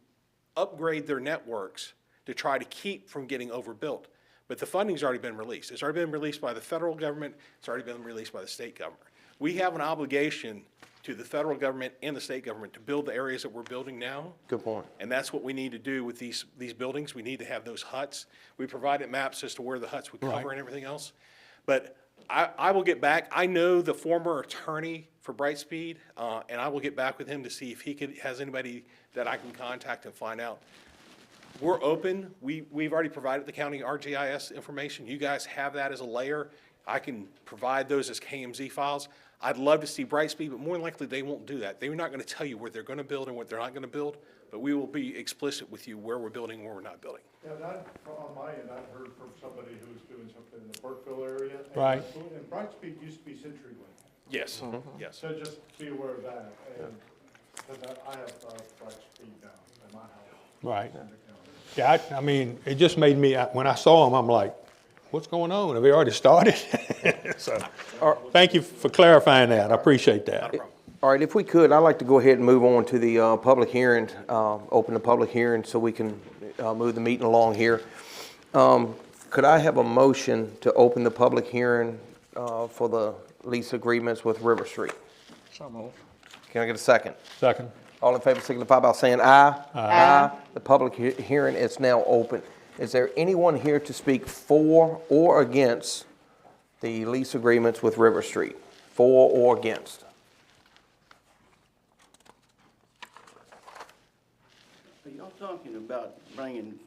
upgrade their networks to try to keep from getting overbuilt. But the funding's already been released. It's already been released by the federal government. It's already been released by the state government. We have an obligation to the federal government and the state government to build the areas that we're building now. Good point. And that's what we need to do with these buildings. We need to have those huts. We provided maps as to where the huts would cover and everything else. But I will get back. I know the former attorney for Brightspeed, and I will get back with him to see if he has anybody that I can contact and find out. We're open. We've already provided the county RGIS information. You guys have that as a layer. I can provide those as KMZ files. I'd love to see Brightspeed, but more than likely they won't do that. They're not going to tell you where they're going to build and what they're not going to build, but we will be explicit with you where we're building and where we're not building. Yeah, on my end, I've heard from somebody who's doing something in the Burkeville area. Right. And Brightspeed used to be CenturyLink. Yes, yes. So just be aware of that. And because I have Brightspeed down at my house. Right. Yeah, I mean, it just made me, when I saw them, I'm like, what's going on? Have they already started? So, thank you for clarifying that. I appreciate that. All right, if we could, I'd like to go ahead and move on to the public hearing, open the public hearing so we can move the meeting along here. Could I have a motion to open the public hearing for the lease agreements with River Street? So moved. Can I get a second? Second. All in favor signify by saying aye. Aye. The public hearing is now open. Is there anyone here to speak for or against the lease agreements with River Street? For or against? Are y'all talking about bringing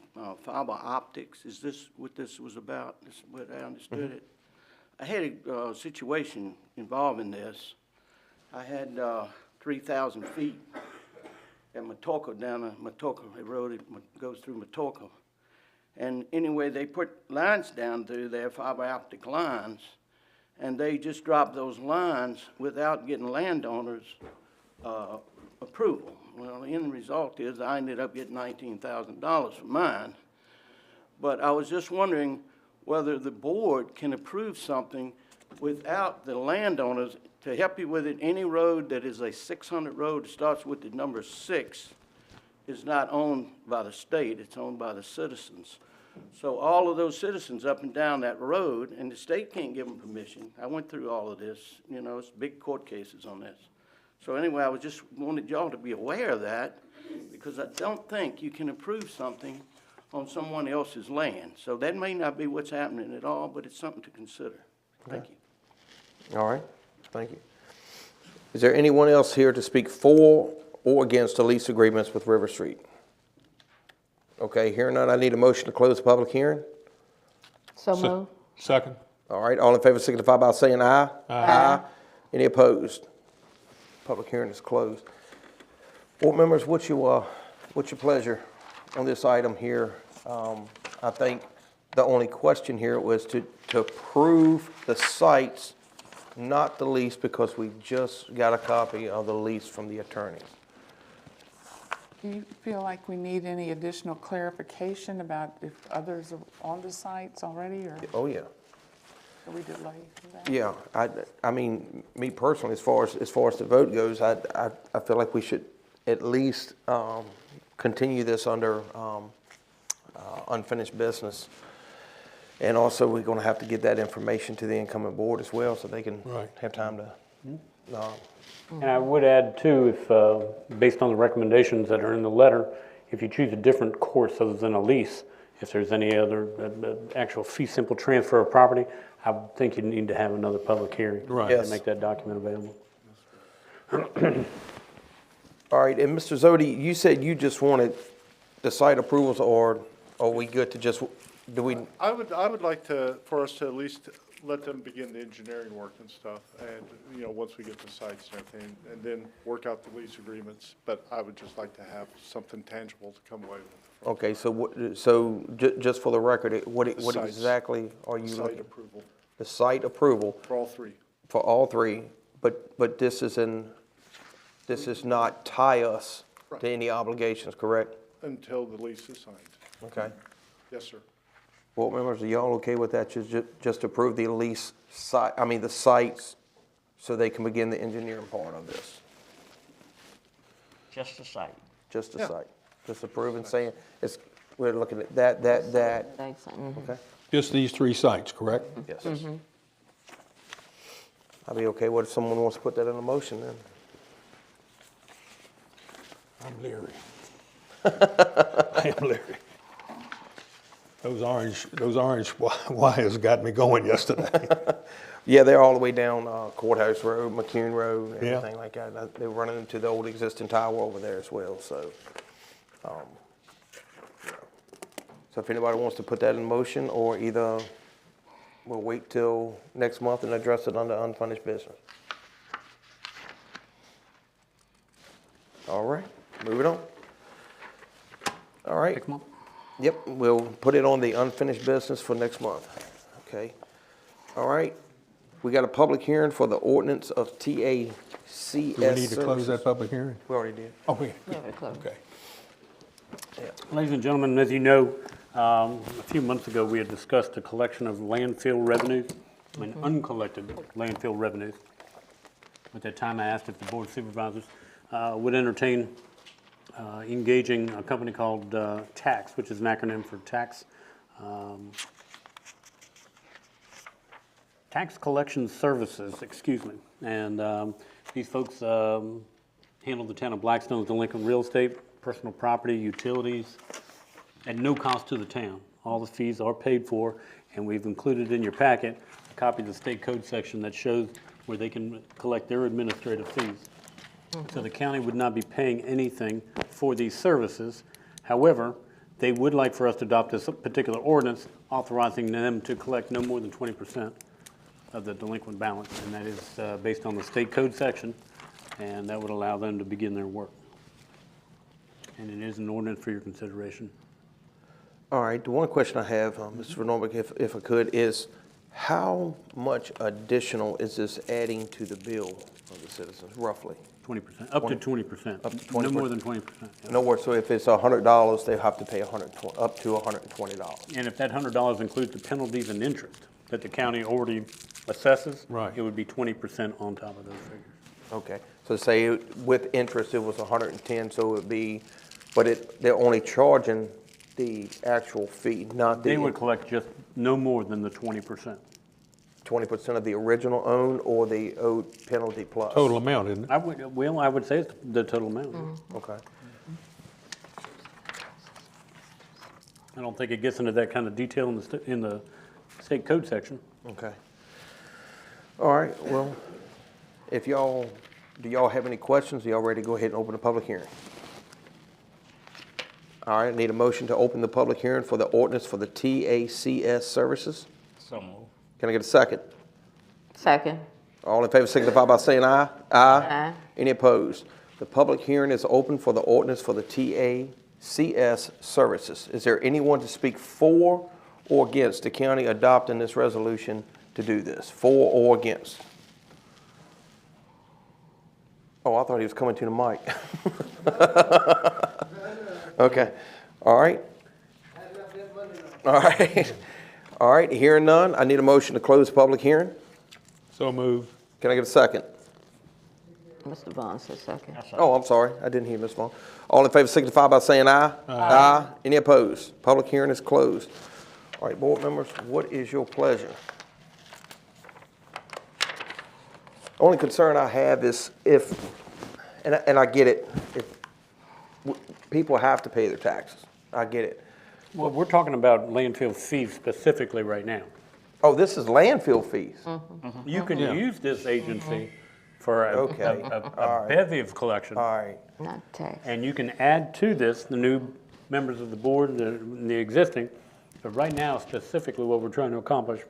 fiber optics? Is this what this was about? This is what I understood it. I had a situation involving this. I had 3,000 feet at Matoka, down the Matoka Road. It goes through Matoka. And anyway, they put lines down through there, fiber optic lines, and they just dropped those lines without getting landowners' approval. Well, the end result is I ended up getting $19,000 for mine. But I was just wondering whether the board can approve something without the landowners to help you with it. Any road that is a 600 road that starts with the number 6 is not owned by the state, it's owned by the citizens. So all of those citizens up and down that road, and the state can't give them permission. I went through all of this, you know, it's big court cases on this. So anyway, I was just wanted y'all to be aware of that, because I don't think you can approve something on someone else's land. So that may not be what's happening at all, but it's something to consider. Thank you. All right, thank you. Is there anyone else here to speak for or against the lease agreements with River Street? Okay, hearing none, I need a motion to close the public hearing. So moved. Second. All right, all in favor signify by saying aye. Aye. Any opposed? Public hearing is closed. Board members, what's your pleasure on this item here? I think the only question here was to approve the sites, not the lease, because we just got a copy of the lease from the attorney. Do you feel like we need any additional clarification about if others are on the sites already, or Oh, yeah. are we delayed for that? Yeah, I mean, me personally, as far as the vote goes, I feel like we should at least continue this under unfinished business. And also, we're going to have to get that information to the incoming board as well, so they can have time to. And I would add too, if, based on the recommendations that are in the letter, if you choose a different course other than a lease, if there's any other actual fee simple transfer of property, I would think you need to have another public hearing to make that document available. All right, and Mr. Zodi, you said you just wanted the site approvals, or are we good to just, do we? I would like for us to at least let them begin the engineering work and stuff, and, you know, once we get the sites and everything, and then work out the lease agreements. But I would just like to have something tangible to come away with. Okay, so just for the record, what exactly are you looking? Site approval. The site approval. For all three. For all three, but this is not tie us to any obligations, correct? Until the lease is signed. Okay. Yes, sir. Board members, are y'all okay with that? Just approve the lease site, the sites, so they can begin the engineering part of this? Just the site. Just the site. Just approve and saying, we're looking at that. Okay. Just these 3 sites, correct? Yes. I'll be okay with if someone wants to put that in a motion then. I'm leery. I am leery. Those orange wires got me going yesterday. Yeah, they're all the way down Courthouse Road, McCune Road, everything like that. They're running into the old existing tower over there as well, so. So if anybody wants to put that in motion, or either we'll wait till next month and address it under unfinished business. All right, moving on. All right. Next month? Yep, we'll put it on the unfinished business for next month. Okay. All right. We got a public hearing for the ordinance of TACS. Do we need to close that public hearing? We already did. Oh, we closed. Okay. Ladies and gentlemen, as you know, a few months ago, we had discussed the collection of landfill revenues and uncollected landfill revenues. At that time, I asked if the Board of Supervisors would entertain engaging a company called TAX, which is an acronym for Tax Collection Services, excuse me. And these folks handle the town of Blackstone's delinquent real estate, personal property, utilities, at no cost to the town. All the fees are paid for, and we've included in your packet a copy of the state code section that shows where they can collect their administrative fees. So the county would not be paying anything for these services. However, they would like for us to adopt this particular ordinance authorizing them to collect no more than 20% of the delinquent balance, and that is based on the state code section, and that would allow them to begin their work. And it is an ordinance for your consideration. All right, the one question I have, Mr. Norbeck, if I could, is how much additional is this adding to the bill of the citizens, roughly? 20%, up to 20%. Up to 20%. No more than 20%. Yeah. No more, so if it's $100, they have to pay up to $120. And if that $100 includes the penalties and interest that the county already assesses, Right. it would be 20% on top of those figures. Okay, so say with interest, it was 110, so it would be, but they're only charging the actual fee, not the... They would collect just no more than the 20%. 20% of the original own or the owed penalty plus? Total amount, isn't it? I would say it's the total amount. Okay. I don't think it gets into that kind of detail in the state code section. Okay. All right, well, do y'all have any questions? Are y'all ready to go ahead and open the public hearing? All right, I need a motion to open the public hearing for the ordinance for the TACS services. So moved. Can I get a second? Second. All in favor signify by saying aye. Aye. Any opposed? The public hearing is open for the ordinance for the TACS services. Is there anyone to speak for or against the county adopting this resolution to do this? For or against? Oh, I thought he was coming to the mic. Okay. All right. All right. All right. Hearing none, I need a motion to close the public hearing. So moved. Can I get a second? Mr. Vaughn says second. Oh, I'm sorry. I didn't hear Ms. Vaughn. All in favor signify by saying aye. Aye. Any opposed? Public hearing is closed. All right, board members, what is your pleasure? Only concern I have is if, and I get it, if people have to pay their taxes. I get it. Well, we're talking about landfill fees specifically right now. Oh, this is landfill fees? You can use this agency for a bevy of collection. All right. Not tax. And you can add to this the new members of the board, the existing. But right now, specifically, what we're trying to accomplish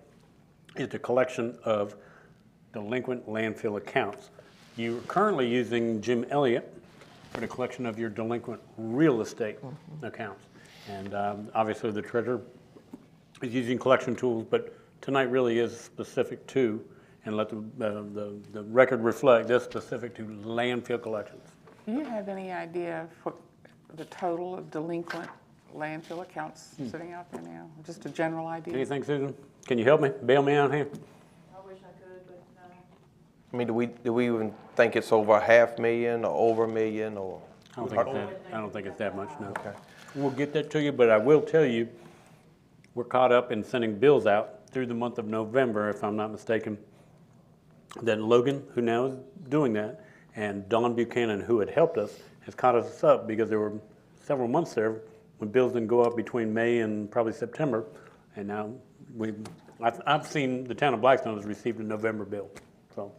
is the collection of delinquent landfill accounts. You're currently using Jim Elliott for the collection of your delinquent real estate accounts. And obviously, the treasurer is using collection tools, but tonight really is specific to, and let the record reflect, this specific to landfill collections. Do you have any idea for the total of delinquent landfill accounts sitting out there now? Just a general idea? Anything, Susan? Can you help me? Bail me out here? I wish I could, but no. I mean, do we even think it's over $500,000 or over $1 million or? I don't think it's that much, no. Okay. We'll get that to you, but I will tell you, we're caught up in sending bills out through the month of November, if I'm not mistaken, that Logan, who now is doing that, and Don Buchanan, who had helped us, has caught us up because there were several months there when bills didn't go up between May and probably September, and now I've seen the town of Blackstone has received a November bill, so.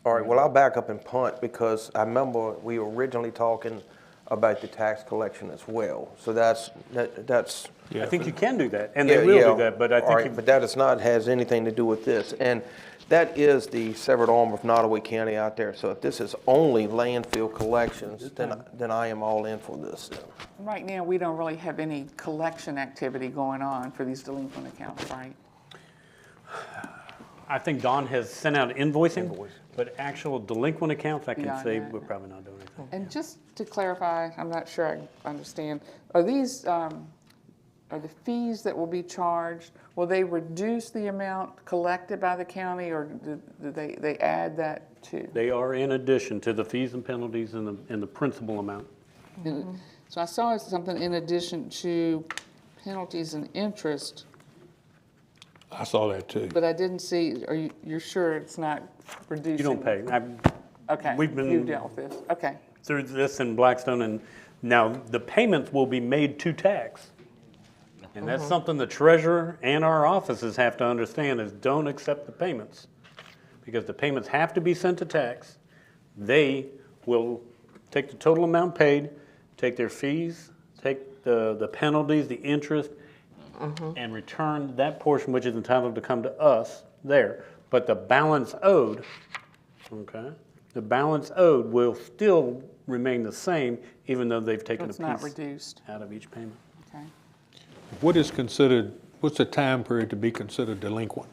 All right, well, I'll back up and punt because I remember we were originally talking about the tax collection as well. So that's. I think you can do that, and they will do that, but I think. All right, but that has anything to do with this. And that is the severed arm of Nottoway County out there. So if this is only landfill collections, then I am all in for this. Right now, we don't really have any collection activity going on for these delinquent accounts, right? I think Don has sent out invoicing, but actual delinquent accounts, I can say we're probably not doing anything. And just to clarify, I'm not sure I understand, are these, are the fees that will be charged, will they reduce the amount collected by the county, or do they add that to? They are in addition to the fees and penalties and the principal amount. And so I saw something in addition to penalties and interest, I saw that too. but I didn't see, you're sure it's not reducing? You don't pay. Okay, We've been- you dealt with this, okay. Through this in Blackstone, and now the payments will be made to tax. And that's something the treasurer and our offices have to understand is don't accept the payments. Because the payments have to be sent to tax. They will take the total amount paid, take their fees, take the penalties, the interest, and return that portion which is entitled to come to us there. But the balance owed, okay, the balance owed will still remain the same even though they've taken a It's not piece reduced, out of each payment. okay. What's the time period to be considered delinquent?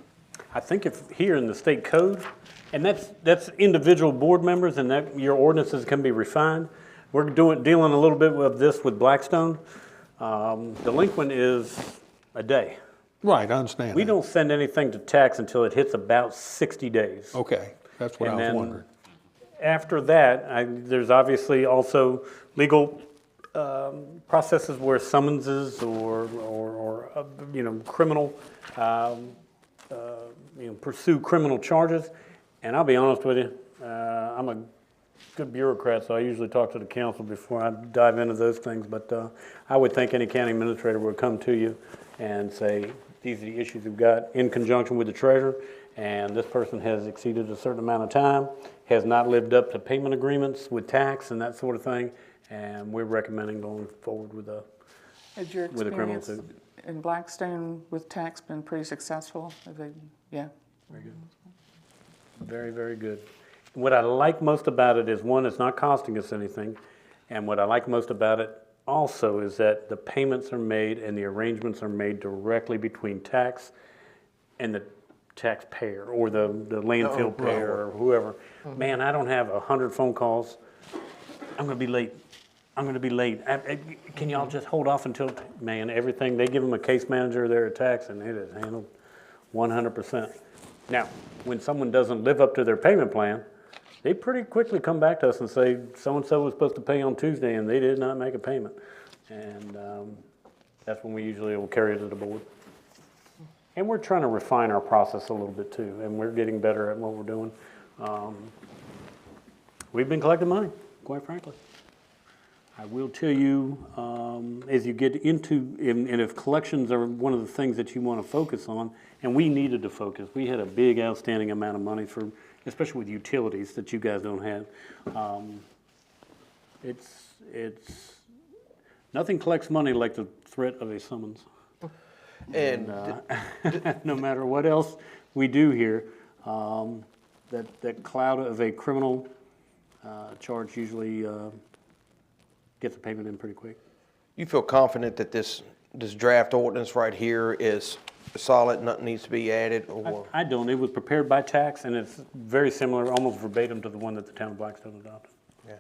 I think if here in the state code, and that's individual board members and that your ordinances can be refined. We're dealing a little bit with this with Blackstone. Delinquent is a day. Right, I understand We that. don't send anything to tax until it hits about 60 days. Okay, that's what I And was then wondering. After that, there's obviously also legal processes where summonses or criminal, pursue criminal charges. And I'll be honest with you, I'm a good bureaucrat, so I usually talk to the council before I dive into those things. But I would think any county administrator would come to you and say, these are the issues we've got in conjunction with the treasurer, and this person has exceeded a certain amount of time, has not lived up to payment agreements with tax and that sort of thing, and we're recommending going forward with a criminal Experience suit. in Blackstone with tax been pretty successful? Yeah. Very good. Very, very good. What I like most about it is, one, it's not costing us anything, and what I like most about it also is that the payments are made and the arrangements are made directly between tax and the taxpayer or the landfill payer or whoever. Man, I don't have 100 phone calls. I'm going to be late. I'm going to be late. Can y'all just hold off until, man, everything, they give them a case manager there at tax and it is handled 100%. Now, when someone doesn't live up to their payment plan, they pretty quickly come back to us and say, so-and-so was supposed to pay on Tuesday and they did not make a payment. And that's when we usually will carry it to the board. And we're trying to refine our process a little bit too, and we're getting better at what we're doing. We've been collecting money, quite frankly. I will tell you, as you get into, and if collections are one of the things that you want to focus on, and we needed to focus, we had a big outstanding amount of money for, especially with utilities that you guys don't have. It's nothing collects money like the threat of a summons. And no matter what else we do here, that cloud of a criminal charge usually gets the payment in pretty quick. You feel confident that this draft ordinance right here is solid, nothing needs to be added, or? I don't. It was prepared by tax, and it's very similar, almost verbatim to the one that the town of Blackstone adopted. Yeah.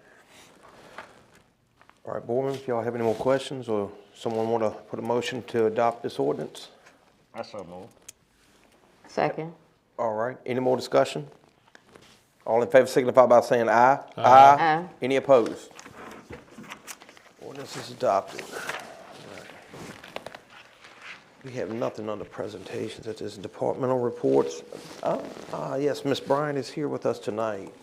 All right, board members, y'all have any more questions, or someone want to put a motion to adopt this ordinance? I so move. Second. All right, any more discussion? All in favor signify by saying aye. Aye. Aye. Any opposed? Ordinance is adopted. All right. We have nothing under presentations. That is departmental reports. Yes, Ms. Bryant is here with us tonight.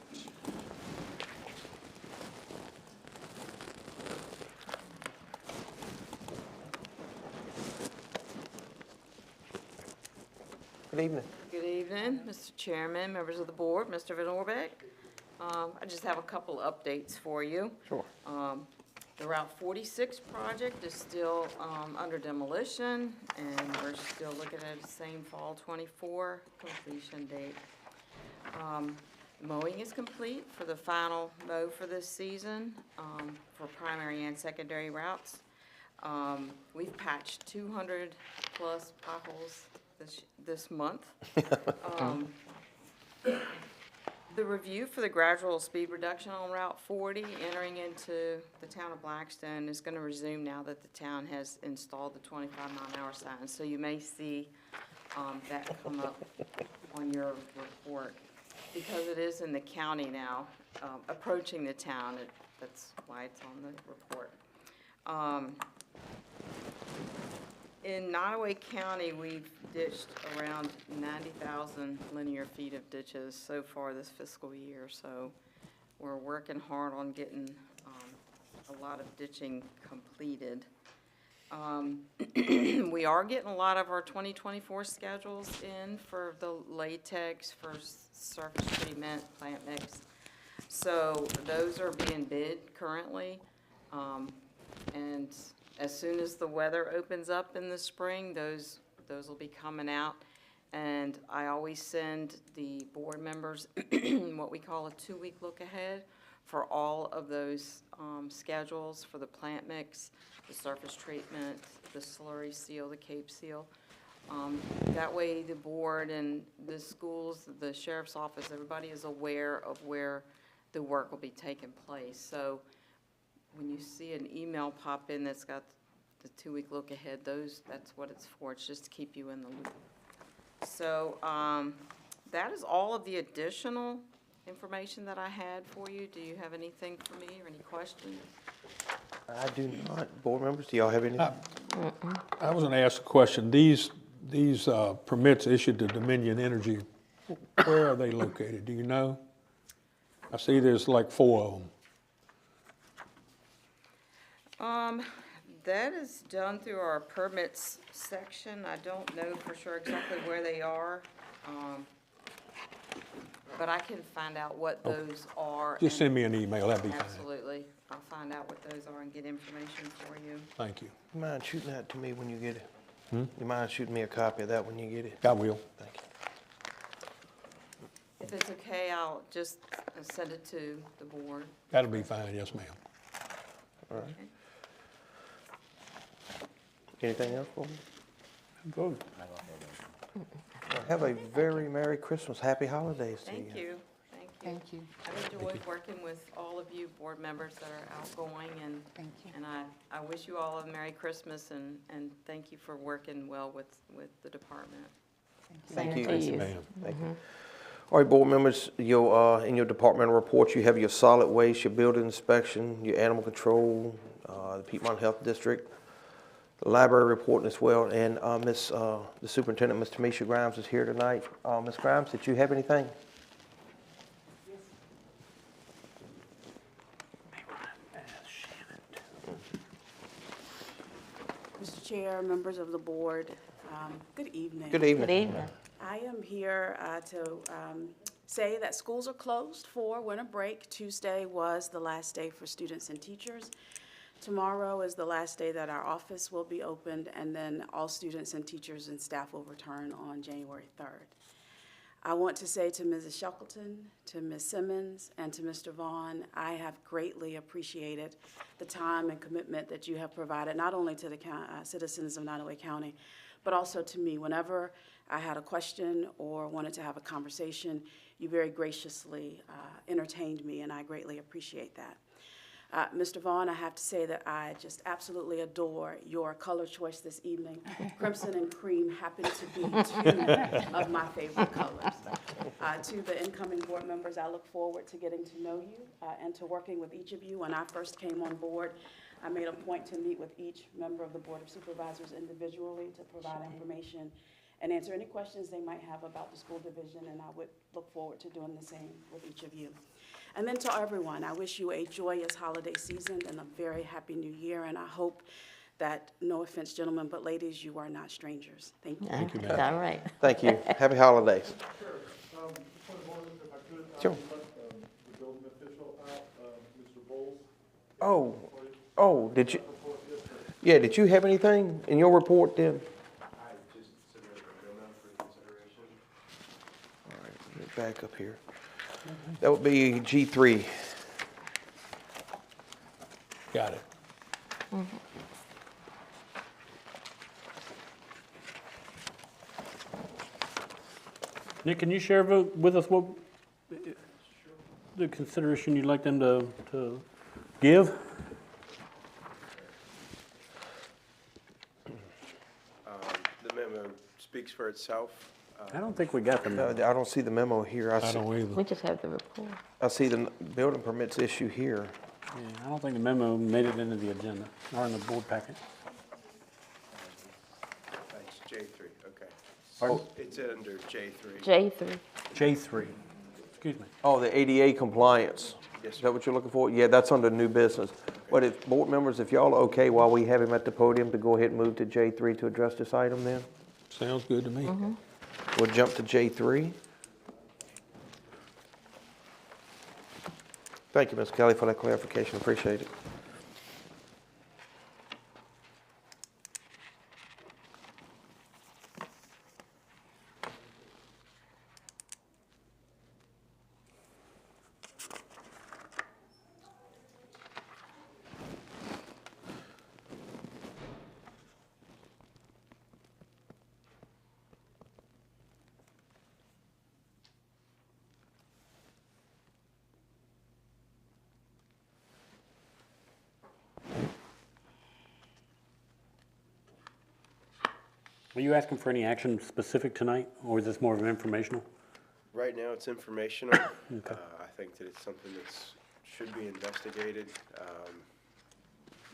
Good evening. Good evening, Mr. Chairman, members of the board, Mr. Van Orbeck. I just have a couple updates for you. Sure. The Route 46 project is still under demolition, and we're still looking at the same fall 24 completion date. Mowing is complete for the final mow for this season for primary and secondary routes. We've patched 200 plus potholes this month. The review for the gradual speed reduction on Route 40 entering into the town of Blackstone is going to resume now that the town has installed the 25-mile-an-hour sign. So you may see that come up on your report. Because it is in the county now, approaching the town, That's why it's on the report. In Nottoway County, we've ditched around 90,000 linear feet of ditches so far this fiscal year. So we're working hard on getting a lot of ditching completed. We are getting a lot of our 2024 schedules in for the latex, for surface treatment, plant mix. So those are being bid currently. And as soon as the weather opens up in the spring, those will be coming out. And I always send the board members what we call a 2-week look ahead for all of those schedules for the plant mix, the surface treatment, the slurry seal, the cape seal. That way the board and the schools, the sheriff's office, everybody is aware of where the work will be taking place. So when you see an email pop in that's got the 2-week look ahead, that's what it's for. It's just to keep you in the loop. So that is all of the additional information that I had for you. Do you have anything for me or any questions? I do not. Board members, do y'all have anything? I was gonna ask a question. These permits issued to Dominion Energy, where are they located? Do you know? I see there's like 4 of them. That is done through our permits section. I don't know for sure exactly where they are. But I can find out what those are. Just send me an email, that'd be fine. Absolutely. I'll find out what those are and get information for you. Thank you. You mind shooting that to me when you get it? You mind shooting me a copy of that when you get it? I will. Thank you. If it's okay, I'll just send it to the board. That'll be fine, yes, ma'am. All right. Anything else for me? Good. Have a very Merry Christmas. Happy holidays to you. Thank you. Thank you. I've enjoyed working with all of you board members that are outgoing, and I wish you all a Merry Christmas, and thank you for working well with the department. Thank you. Thank you, ma'am. Thank you. All right, board members, in your departmental reports, you have your solid waste, your building inspection, your animal control, the Piedmont Health District, the library report as well, and the superintendent, Ms. Tamisha Grimes, is here tonight. Ms. Grimes, did you have anything? Mr. Chair, members of the board, good evening. Good evening. Good evening. I am here to say that schools are closed for winter break. Tuesday was the last day for students and teachers. Tomorrow is the last day that our office will be opened, and then all students and teachers and staff will return on January 3rd. I want to say to Mrs. Shackleton, to Ms. Simmons, and to Mr. Vaughn, I have greatly appreciated the time and commitment that you have provided, not only to the citizens of Nottoway County, but also to me. Whenever I had a question or wanted to have a conversation, you very graciously entertained me, and I greatly appreciate that. Mr. Vaughn, I have to say that I just absolutely adore your color choice this evening. Crimson and cream happen to be 2 of my favorite colors. To the incoming board members, I look forward to getting to know you and to working with each of you. When I first came on board, I made a point to meet with each member of the Board of Supervisors individually to provide information and answer any questions they might have about the school division, and I would look forward to doing the same with each of you. And then to everyone, I wish you a joyous holiday season and a very happy new year, and I hope that, no offense, gentlemen, but ladies, you are not strangers. Thank you. Thank you, ma'am. All right. Thank you. Happy holidays. Sure. Point of order, if I could, Sure. let the building official out, Mr. Bowles. Oh, did you? Yeah, did you have anything in your report then? I just submitted a memo for consideration. All right, let me back up here. That would be G3. Got it. Nick, can you share with us what the consideration you'd like them to give? The memo speaks for itself. I don't think we got the memo. I don't see the memo here. I don't either. We just have the report. I see the building permits issue here. I don't think the memo made it into the agenda or in the board packet. It's J3, okay. Pardon? It's under J3. J3. J3, excuse me. Oh, the ADA compliance. Yes, Is that what you're looking for? Yeah, that's under new business. But if, board members, if y'all are okay while we have him at the podium to go ahead and move to J3 to address this item then? Sounds good to me. We'll jump to J3. Thank you, Ms. Kelly, for that clarification. Appreciate it. Are you asking for any action specific tonight, or is this more of an informational? Right now, it's informational. Okay. I think that it's something that should be investigated.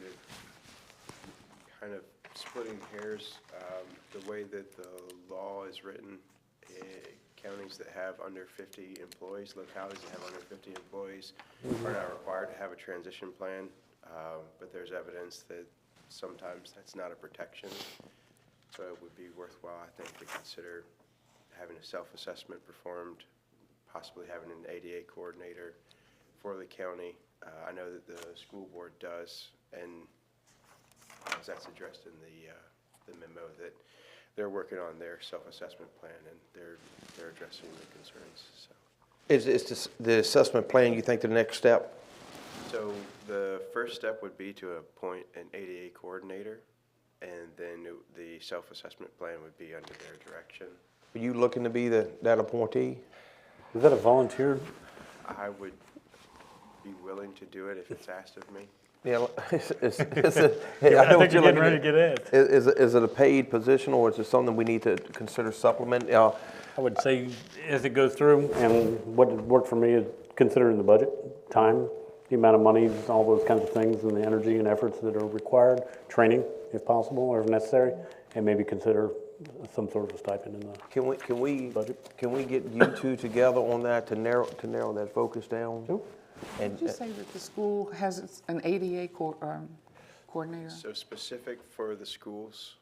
The kind of splitting hairs, the way that the law is written, counties that have under 50 employees, localities that have under 50 employees are not required to have a transition plan, but there's evidence that sometimes that's not a protection. So it would be worthwhile, I think, to consider having a self-assessment performed, possibly having an ADA coordinator for the county. I know that the school board does, and as that's addressed in the memo, that they're working on their self-assessment plan and they're addressing the concerns. So. Is this, the assessment plan, you think, the next step? So the first step would be to appoint an ADA coordinator, and then the self-assessment plan would be under their direction. Are you looking to be that appointee? Is that a volunteer? I would be willing to do it if it's asked of me. Yeah, I think you're getting ready to get it. Is it a paid position, or is it something we need to consider supplement? I would say as it goes through, and what worked for me is considering the budget, time, the amount of money, all those kinds of things, and the energy and efforts that are required, training if possible or if necessary, and maybe consider some sort of a stipend in the budget. Can we get you two together on that to narrow that focus down? Sure. Did you say that the school has an ADA coordinator? So specific for the schools,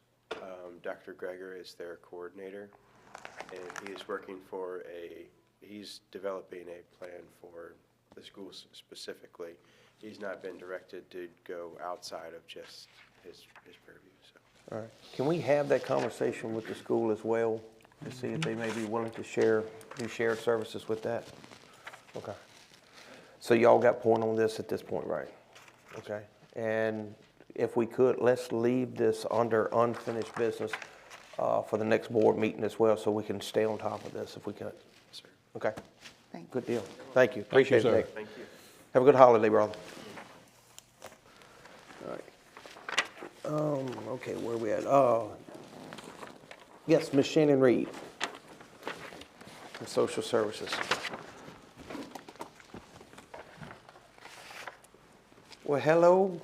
Dr. Greger is their coordinator, and he is working for he's developing a plan for the schools specifically. He's not been directed to go outside of just his purview. So. All right. Can we have that conversation with the school as well to see if they may be willing to do shared services with that? Okay. So y'all got point on this at this point, right? Okay. And if we could, let's leave this under unfinished business for the next board meeting as well, so we can stay on top of this if we could. Sir. Okay. Thank you. Good deal. Thank you. Appreciate it, Nick. Thank you. Have a good holiday, brother. All right. Okay, where are we at? Yes, Ms. Shannon Reed from Social Services. Well, hello.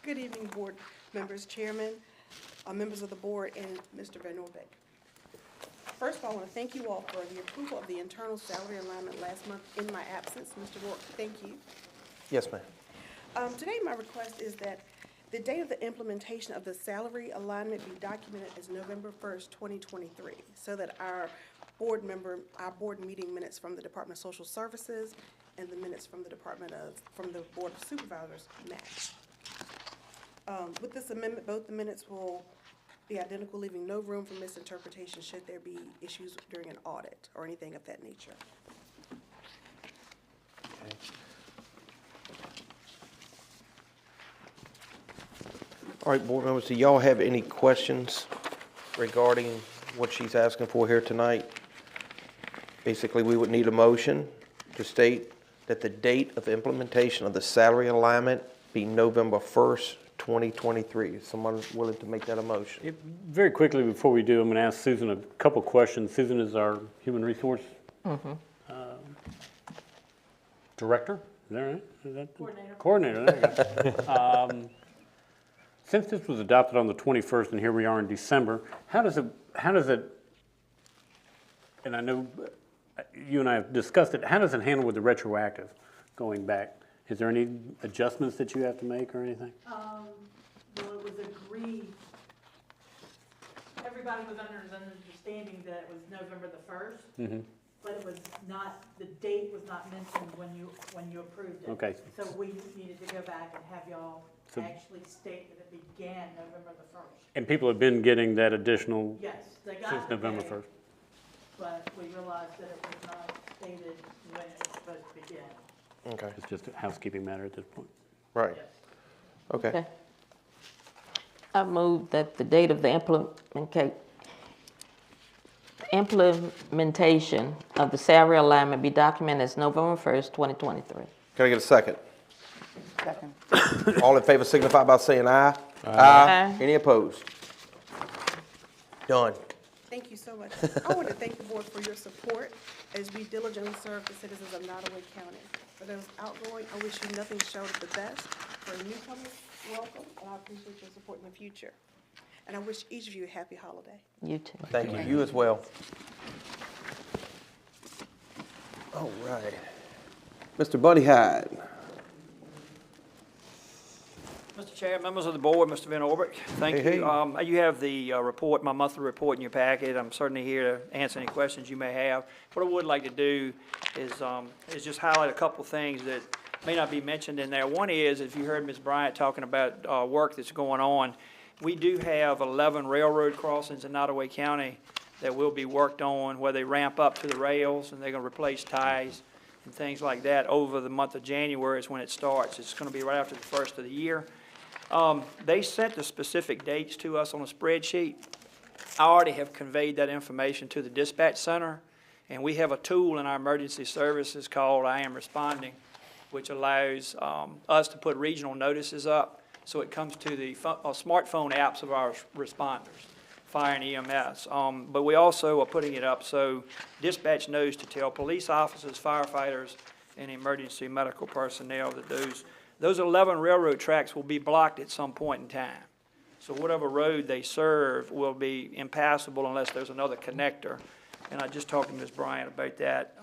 Good evening, board members, chairman, members of the board, and Mr. Van Orbeck. First of all, I want to thank you all for the approval of the internal salary alignment last month in my absence. Mr. Rourke, thank you. Yes, ma'am. Today, my request is that the date of the implementation of the salary alignment be documented as November 1st, 2023, so that our board meeting minutes from the Department of Social Services and the minutes from the Board of Supervisors match. With this amendment, both the minutes will be identical, leaving no room for misinterpretation should there be issues during an audit or anything of that nature. Okay. All right, board members, do y'all have any questions regarding what she's asking for here tonight? Basically, we would need a motion to state that the date of implementation of the salary alignment be November 1st, 2023. Is someone willing to make that a motion? Very quickly before we do, I'm going to ask Susan a couple questions. Susan is our human resource Director, is that right? Is that Coordinator, there you go. Since this was adopted on the 21st and here we are in December, how does it, and I know you and I have discussed it, how does it handle with the retroactive going back? Is there any adjustments that you have to make or anything? Well, it was agreed, everybody was under the understanding that it was November the 1st. Mm-hmm. But it was not, the date was not mentioned when you approved it. Okay. So we needed to go back and have y'all So- actually state that it began November the 1st. And people have been getting that additional Yes, they got since the November date, 1st? But we realized that it was not stated when it was supposed to begin. Okay, It's just a housekeeping matter at this point. right. Okay. Okay. I move that the date of the implementation of the salary alignment be documented as November 1st, 2023. Can I get a second? Second. All in favor signify by saying aye. Aye. Any opposed? Done. Thank you so much. I want to thank the board for your support as we diligently serve the citizens of Nottoway County. For those outgoing, I wish you nothing short of the best. For newcomers, welcome, and I appreciate your support in the future. And I wish each of you a happy holiday. You too. Thank you. You as well. All right. Mr. Buddy Hyde. Mr. Chair, members of the board, Mr. Van Orbeck, thank Hey, you. You have the report, my monthly report in your packet. I'm certainly here to answer any questions you may have. What I would like to do is just highlight a couple things that may not be mentioned in there. One is, if you heard Ms. Bryant talking about work that's going on, we do have 11 railroad crossings in Nottoway County that will be worked on where they ramp up to the rails and they're going to replace ties and things like that over the month of January is when it starts. It's going to be right after the first of the year. They sent the specific dates to us on a spreadsheet. I already have conveyed that information to the dispatch center, and we have a tool in our emergency services called I Am Responding, which allows us to put regional notices up. So it comes to the smartphone apps of our responders, fire and EMS. But we also are putting it up so dispatch knows to tell police officers, firefighters, and emergency medical personnel that those 11 railroad tracks will be blocked at some point in time. So whatever road they serve will be impassable unless there's another connector. And I just talked to Ms. Bryant about that.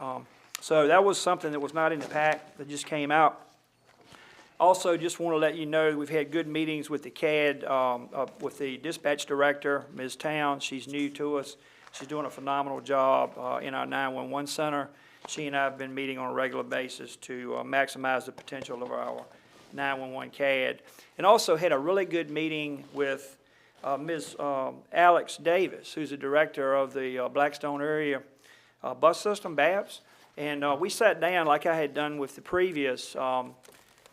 So that was something that was not in the pack that just came out. Also, just want to let you know we've had good meetings with the CAD, with the dispatch director, Ms. Towns. She's new to us. She's doing a phenomenal job in our 911 center. She and I have been meeting on a regular basis to maximize the potential of our 911 CAD. And also had a really good meeting with Ms. Alex Davis, who's the director of the Blackstone area bus system, BABS. And we sat down like I had done with the previous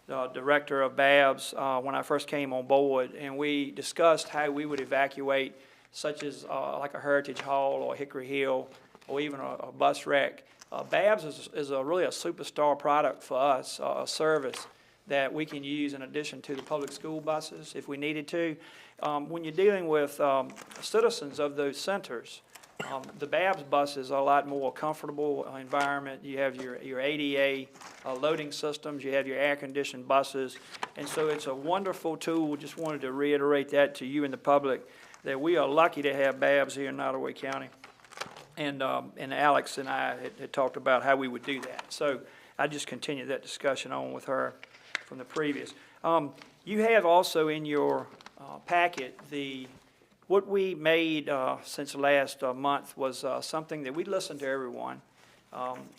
director of BABS when I first came on board, and we discussed how we would evacuate, such as like a Heritage Hall or Hickory Hill or even a bus wreck. BABS is really a superstar product for us, a service that we can use in addition to the public school buses if we needed to. When you're dealing with citizens of those centers, the BABS buses are a lot more comfortable environment. You have your ADA loading systems, you have your air-conditioned buses, and so it's a wonderful tool. Just wanted to reiterate that to you and the public, that we are lucky to have BABS here in Nottoway County. And Alex and I had talked about how we would do that. So I just continued that discussion on with her from the previous. You have also in your packet what we made since last month was something that we listened to everyone.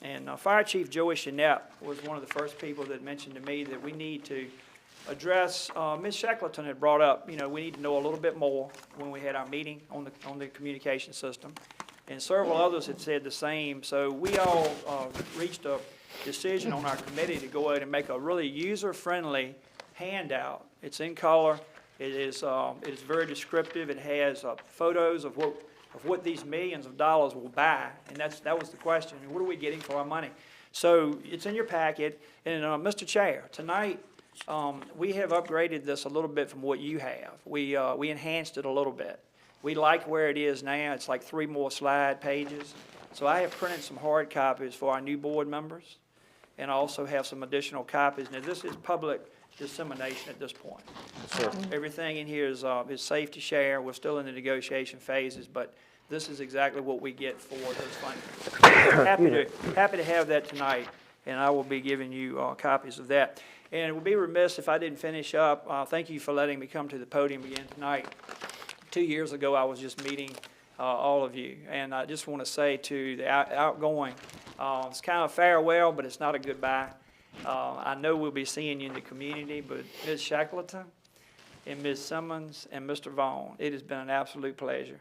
And Fire Chief Joey Chenette was one of the first people that mentioned to me that we need to address, Ms. Shackleton had brought up, we need to know a little bit more when we had our meeting on the communication system. And several others had said the same. So we all reached a decision on our committee to go out and make a really user-friendly handout. It's in color. It is very descriptive. It has photos of what these millions of dollars will buy, and that was the question. What are we getting for our money? So it's in your packet. And Mr. Chair, tonight we have upgraded this a little bit from what you have. We enhanced it a little bit. We like where it is now. It's like 3 more slide pages. So I have printed some hard copies for our new board members. and also have some additional copies. Now, this is public dissemination at this point. Sure. Everything in here is safe to share. We're still in the negotiation phases, but this is exactly what we get for those funding. Happy to have that tonight, and I will be giving you copies of that. And it would be remiss if I didn't finish up. Thank you for letting me come to the podium again tonight. 2 years ago, I was just meeting all of you, and I just want to say to the outgoing, it's kind of farewell, but it's not a goodbye. I know we'll be seeing you in the community, but Ms. Shackleton and Ms. Simmons and Mr. Vaughn, it has been an absolute pleasure.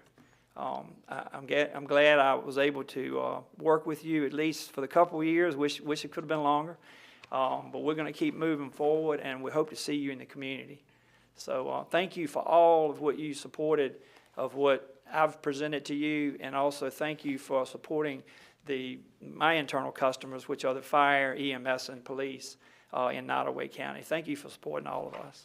I'm glad I was able to work with you at least for the couple of years. Wish it could have been longer, but we're going to keep moving forward, and we hope to see you in the community. So thank you for all of what you supported of what I've presented to you, and also thank you for supporting my internal customers, which are the fire, EMS, and police in Nottoway County. Thank you for supporting all of us.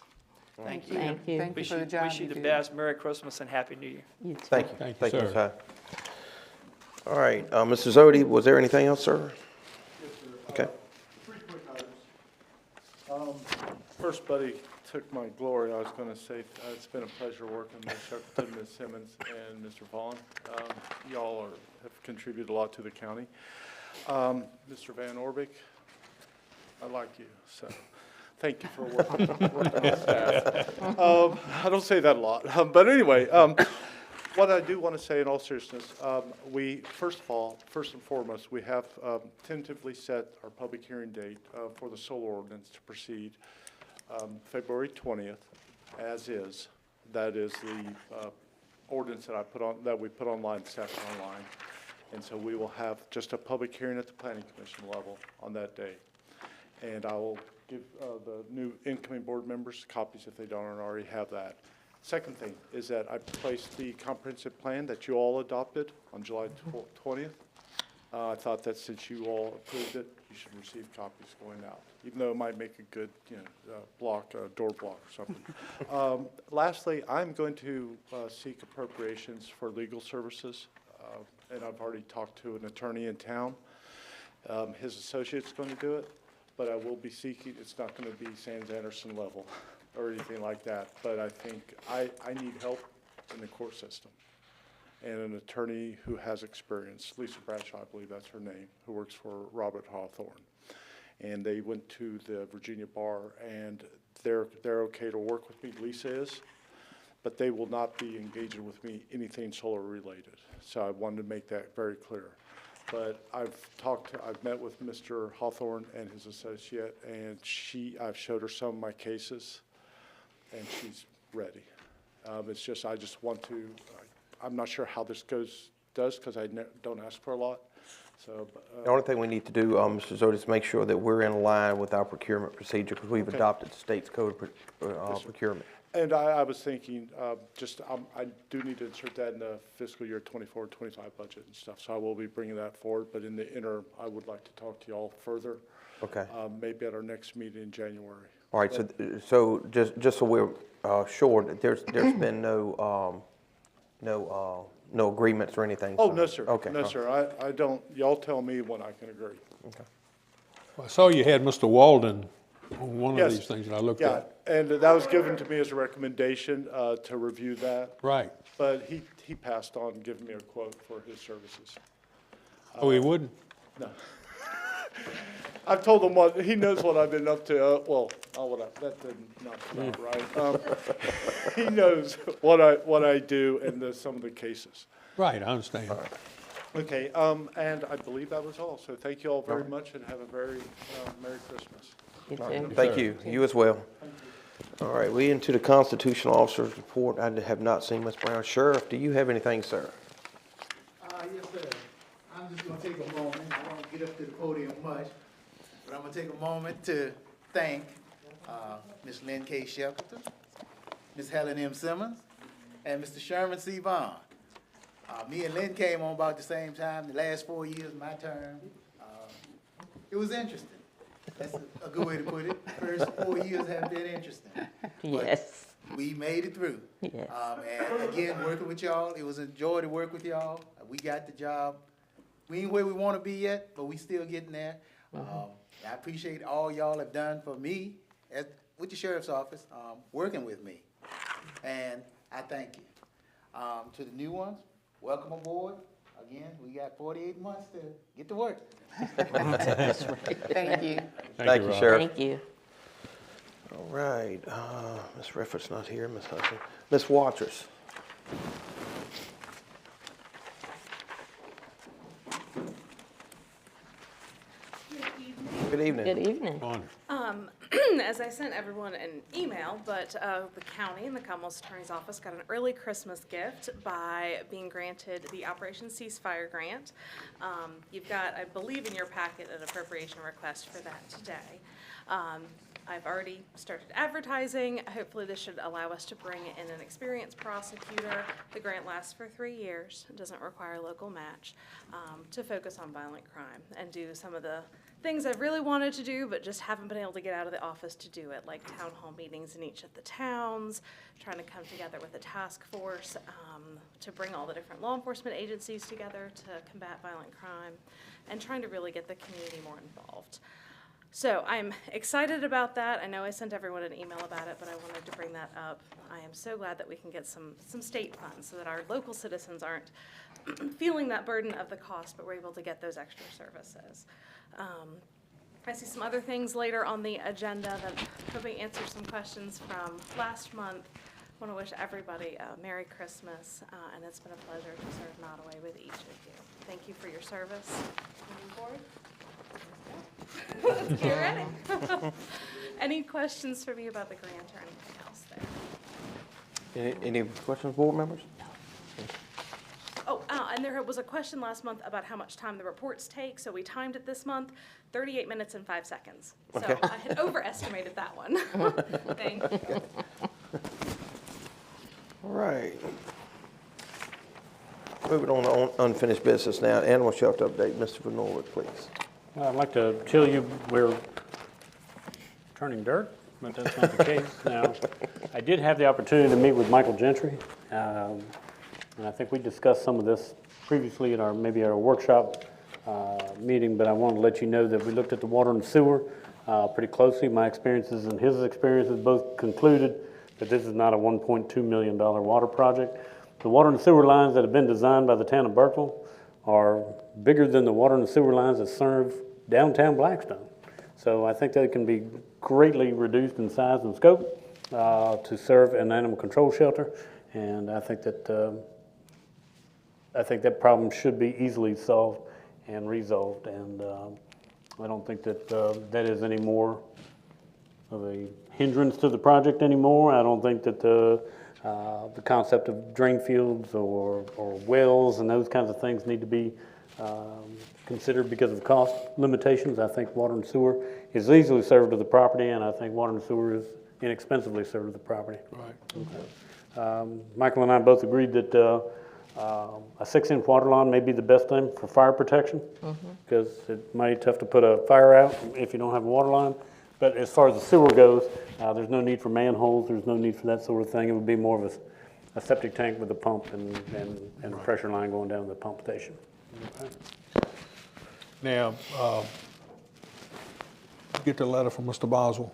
Thank you. Thank you. Thank you for the job Wish you you the do. best. Merry Christmas and Happy New Year. You too. Thank you. Thank you, Thank you, sir. Ms. Hyde. All right, Mr. Zodi, was there anything else, sir? Yes, sir. Okay. 3 quick items. First, Buddy took my glory. I was going to say it's been a pleasure working with Shackleton, Ms. Simmons, and Mr. Vaughn. Y'all have contributed a lot to the county. Mr. Van Orbeek, I like you, so thank you for working on staff. I don't say that a lot, but anyway, what I do want to say in all seriousness, first and foremost, we have tentatively set our public hearing date for the solar ordinance to proceed February 20th, as is. That is the ordinance that we put online, set online. And so we will have just a public hearing at the Planning Commission level on that day. And I will give the new incoming board members copies if they don't already have that. Second thing is that I placed the comprehensive plan that you all adopted on July 20th. I thought that since you all approved it, you should receive copies going out, even though it might make a good, door block or something. Lastly, I'm going to seek appropriations for legal services, and I've already talked to an attorney in town. His associate's going to do it, but I will be seeking, it's not going to be Sands Anderson level or anything like that, but I think I need help in the court system. And an attorney who has experience, Lisa Bradshaw, I believe that's her name, who works for Robert Hawthorne. And they went to the Virginia bar, and they're okay to work with me, Lisa is, but they will not be engaging with me anything solar related. So I wanted to make that very clear. But I've met with Mr. Hawthorne and his associate, and I've showed her some of my cases, and she's ready. It's just, I just want to, I'm not sure how this does, because I don't ask for a lot. So The only thing we need to do, Mr. Zodi, is make sure that we're in line with our procurement procedure, because we've adopted the state's code procurement. And I was thinking, I do need to insert that in the fiscal year 24-25 budget and stuff, so I will be bringing that forward. But in the interim, I would like to talk to you all further. Okay. Maybe at our next meeting in January. All right, so just so we're sure, that there's been no agreements or anything? Oh, no, sir. Okay. No, sir. I don't, y'all tell me when I can agree. Okay. Well, I saw you had Mr. Walden on one of Yes. these things that I looked Yeah, at. and that was given to me as a recommendation to review that. Right. But he passed on giving me a quote for his services. Oh, he wouldn't? No. I've told him he knows what I've been up to. That did not come out right. He knows what I do and some of the cases. Right, I understand. Okay, and I believe that was all. So thank you all very much, and have a very Merry Christmas. You All right, too. thank you. You as well. All right, we into the constitutional officer's report. I have not seen Ms. Brown. Sheriff, do you have anything, sir? Yes, sir. I'm just gonna take a moment. I won't get up to the podium much, but I'm gonna take a moment to thank Ms. Lynn K. Shackleton, Ms. Helen M. Simmons, and Mr. Sherman C. Vaughn. Me and Lynn came on about the same time, the last 4 years of my term. It was interesting. That's a good way to put it. First 4 years have been interesting. Yes. But we made it through. Yes. And again, working with y'all, it was a joy to work with y'all. We got the job. We ain't where we want to be yet, but we still getting there. I appreciate all y'all have done for me with the sheriff's office, working with me. And I thank you. To the new ones, welcome aboard. Again, we got 48 months to get to work. Thank you. Thank you, Rob. Sheriff. Thank you. All right, Ms. Riffert's not here, Ms. Hudson. Ms. Waters. Good evening. Good evening. As I sent everyone an email, but the county and the Commonwealth Attorney's Office got an early Christmas gift by being granted the Operation Ceasefire Grant. You've got, I believe in your packet, an appropriation request for that today. I've already started advertising. Hopefully this should allow us to bring in an experienced prosecutor. The grant lasts for 3 years. It doesn't require a local match, to focus on violent crime and do some of the things I've really wanted to do, but just haven't been able to get out of the office to do it, like town hall meetings in each of the towns, trying to come together with a task force to bring all the different law enforcement agencies together to combat violent crime, and trying to really get the community more involved. So I'm excited about that. I know I sent everyone an email about it, but I wanted to bring that up. I am so glad that we can get some state funds so that our local citizens aren't feeling that burden of the cost, but we're able to get those extra services. I see some other things later on the agenda that hoping answer some questions from last month. I want to wish everybody a Merry Christmas, and it's been a pleasure to serve Nottoway with each of you. Thank you for your service. Moving forward. Let's get ready. Any questions for me about the grant or anything else there? Any questions, board members? Oh, and there was a question last month about how much time the reports take, so we timed it this month, 38 minutes and 5 seconds. So Okay. I had overestimated that one. Thank you. All right. Moving on to unfinished business now. Animal shelter update. Mr. Van Norwood, please. I'd like to tell you we're turning dirt, but that's not the case. Now, I did have the opportunity to meet with Michael Gentry, and I think we discussed some of this previously at maybe our workshop meeting, but I wanted to let you know that we looked at the water and sewer pretty closely. My experiences and his experiences both concluded that this is not a $1.2 million water project. The water and sewer lines that have been designed by the town of Burkeville are bigger than the water and sewer lines that serve downtown Blackstone. So I think they can be greatly reduced in size and scope to serve an animal control shelter, and I think that problem should be easily solved and resolved, and I don't think that that is any more of a hindrance to the project anymore. I don't think that the concept of drain fields or wells and those kinds of things need to be considered because of cost limitations. I think water and sewer is easily served to the property, and I think water and sewer is inexpensively served to the property. Right. Okay. Michael and I both agreed that a 6-inch water line may be the best thing for fire protection, because it might be tough to put a fire out if you don't have a water line. But as far as the sewer goes, there's no need for manholes, there's no need for that sort of thing. It would be more of a septic tank with a pump and a pressure line going down to the pump station. Okay. Now, get the letter from Mr. Boswell.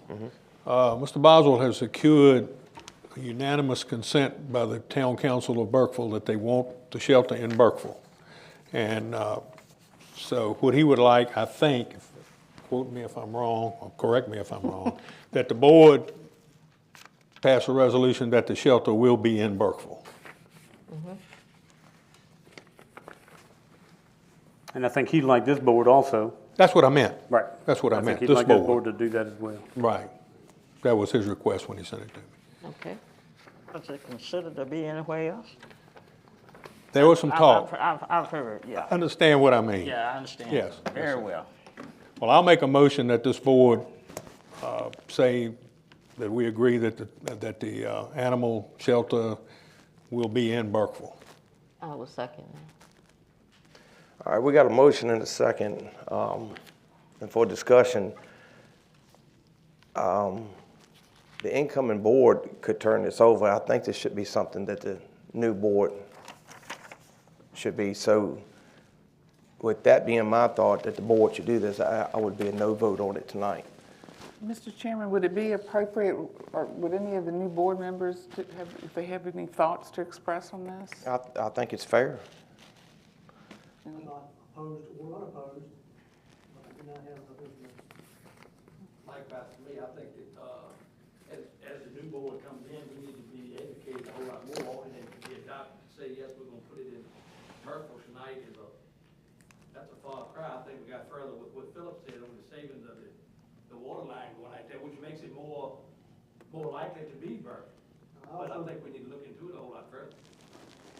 Mr. Boswell has secured unanimous consent by the Town Council of Burkeville that they want the shelter in Burkeville. And so what he would like, I think, quote me if I'm wrong, or correct me if I'm wrong, that the board pass a resolution that the shelter will be in Burkeville. And I think he'd like this board also. That's what I meant. Right. That's what I meant, He'd this like this board. board to do that as well. Right. That was his request when he sent it to me. Okay. Was it considered to be anywhere else? There was some talk. I've heard, yeah. Understand what I mean? Yeah, I understand. Yes. Very well. Well, I'll make a motion that this board say that we agree that the animal shelter will be in Burkeville. I will second that. All right, we got a motion and a second, and for discussion, the incoming board could turn this over. I think this should be something that the new board should be so with that being my thought that the board should do this, I would be a no vote on it tonight. Mr. Chairman, would it be appropriate, or would any of the new board members, if they have any thoughts to express on this? I think it's fair. I'm not opposed or unopposed, but I do not have enough information. Likewise, for me, I think that, as the new board comes in, we need to be educated a whole lot more, and then to be adopted, to say, yes, we're gonna put it in Merkle tonight that's a far cry. I think we got further with what Philip said on the savings of the water line going like that, which makes it more likely to be Burke. But I think we need to look into it a whole lot further.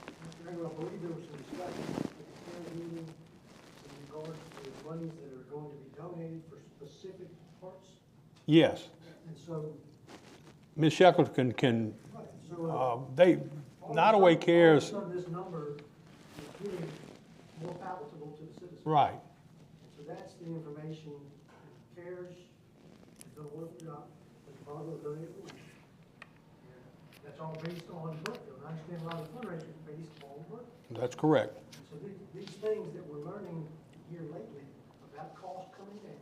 Mr. Ingram, I believe there was some discussion at the county meeting in regards to the monies that are going to be donated for specific parts. Yes. And so, Ms. Shackleton can, so, Nottoway Cares, all of a sudden this number is getting more palatable to the citizens. right. So that's the information that CARES is going to work it out, but the bottom of the that's all based on Brookfield. I understand a lot of the fundraising is based on Brookfield. That's correct. So these things that we're learning here lately about cost coming down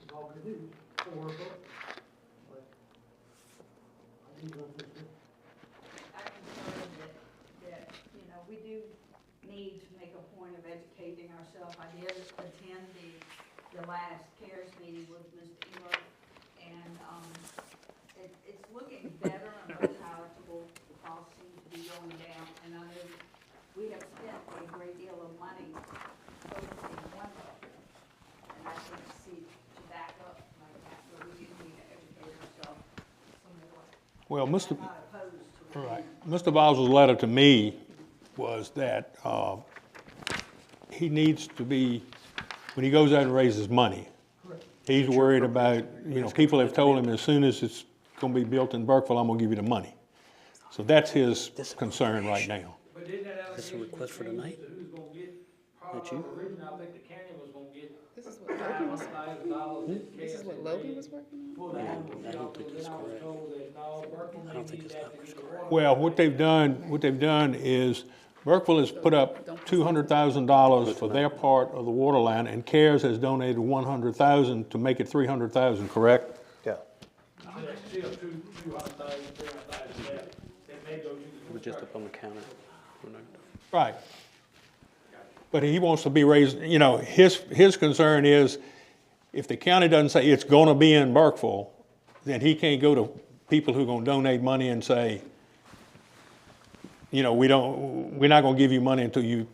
is all good news for Brookfield. But I need to understand. I'm concerned that, we do need to make a point of educating ourselves. I did attend the last CARES meeting with Mr. Emo, and it's looking better and more palatable. The cost seems to be going down, and I know we have spent a great deal of money focusing on Brookfield, and I can't see to back up like that, but we do need to educate ourselves some more. Well, I'm not opposed to it. Right. Mr. Bowser's letter to me was that he needs to be, when he goes out and raises money, he's worried about, people have told him as soon as it's going to be built in Burkeville, I'm going to give you the money. So that's his concern right now. But didn't that That's a request for tonight? who's gonna get part That of you? the original, I think the county was gonna get This is what Logan was, $500,000. this is what Logan was working on? For the animal I don't think shelter, that's then I was correct. told that, no, Burke I may don't think need this that number's to get the correct. water. Well, what they've done is Burkeville has put up $200,000 for their part of the water line, and CARES has donated $100,000 to make it $300,000, correct? Yeah. So that's still 200,000, 300,000 left, that may go to the We're just up on the counter. Right. But he wants to be raised, his concern is if the county doesn't say it's going to be in Burkeville, then he can't go to people who are going to donate money and say, we're not going to give you money until you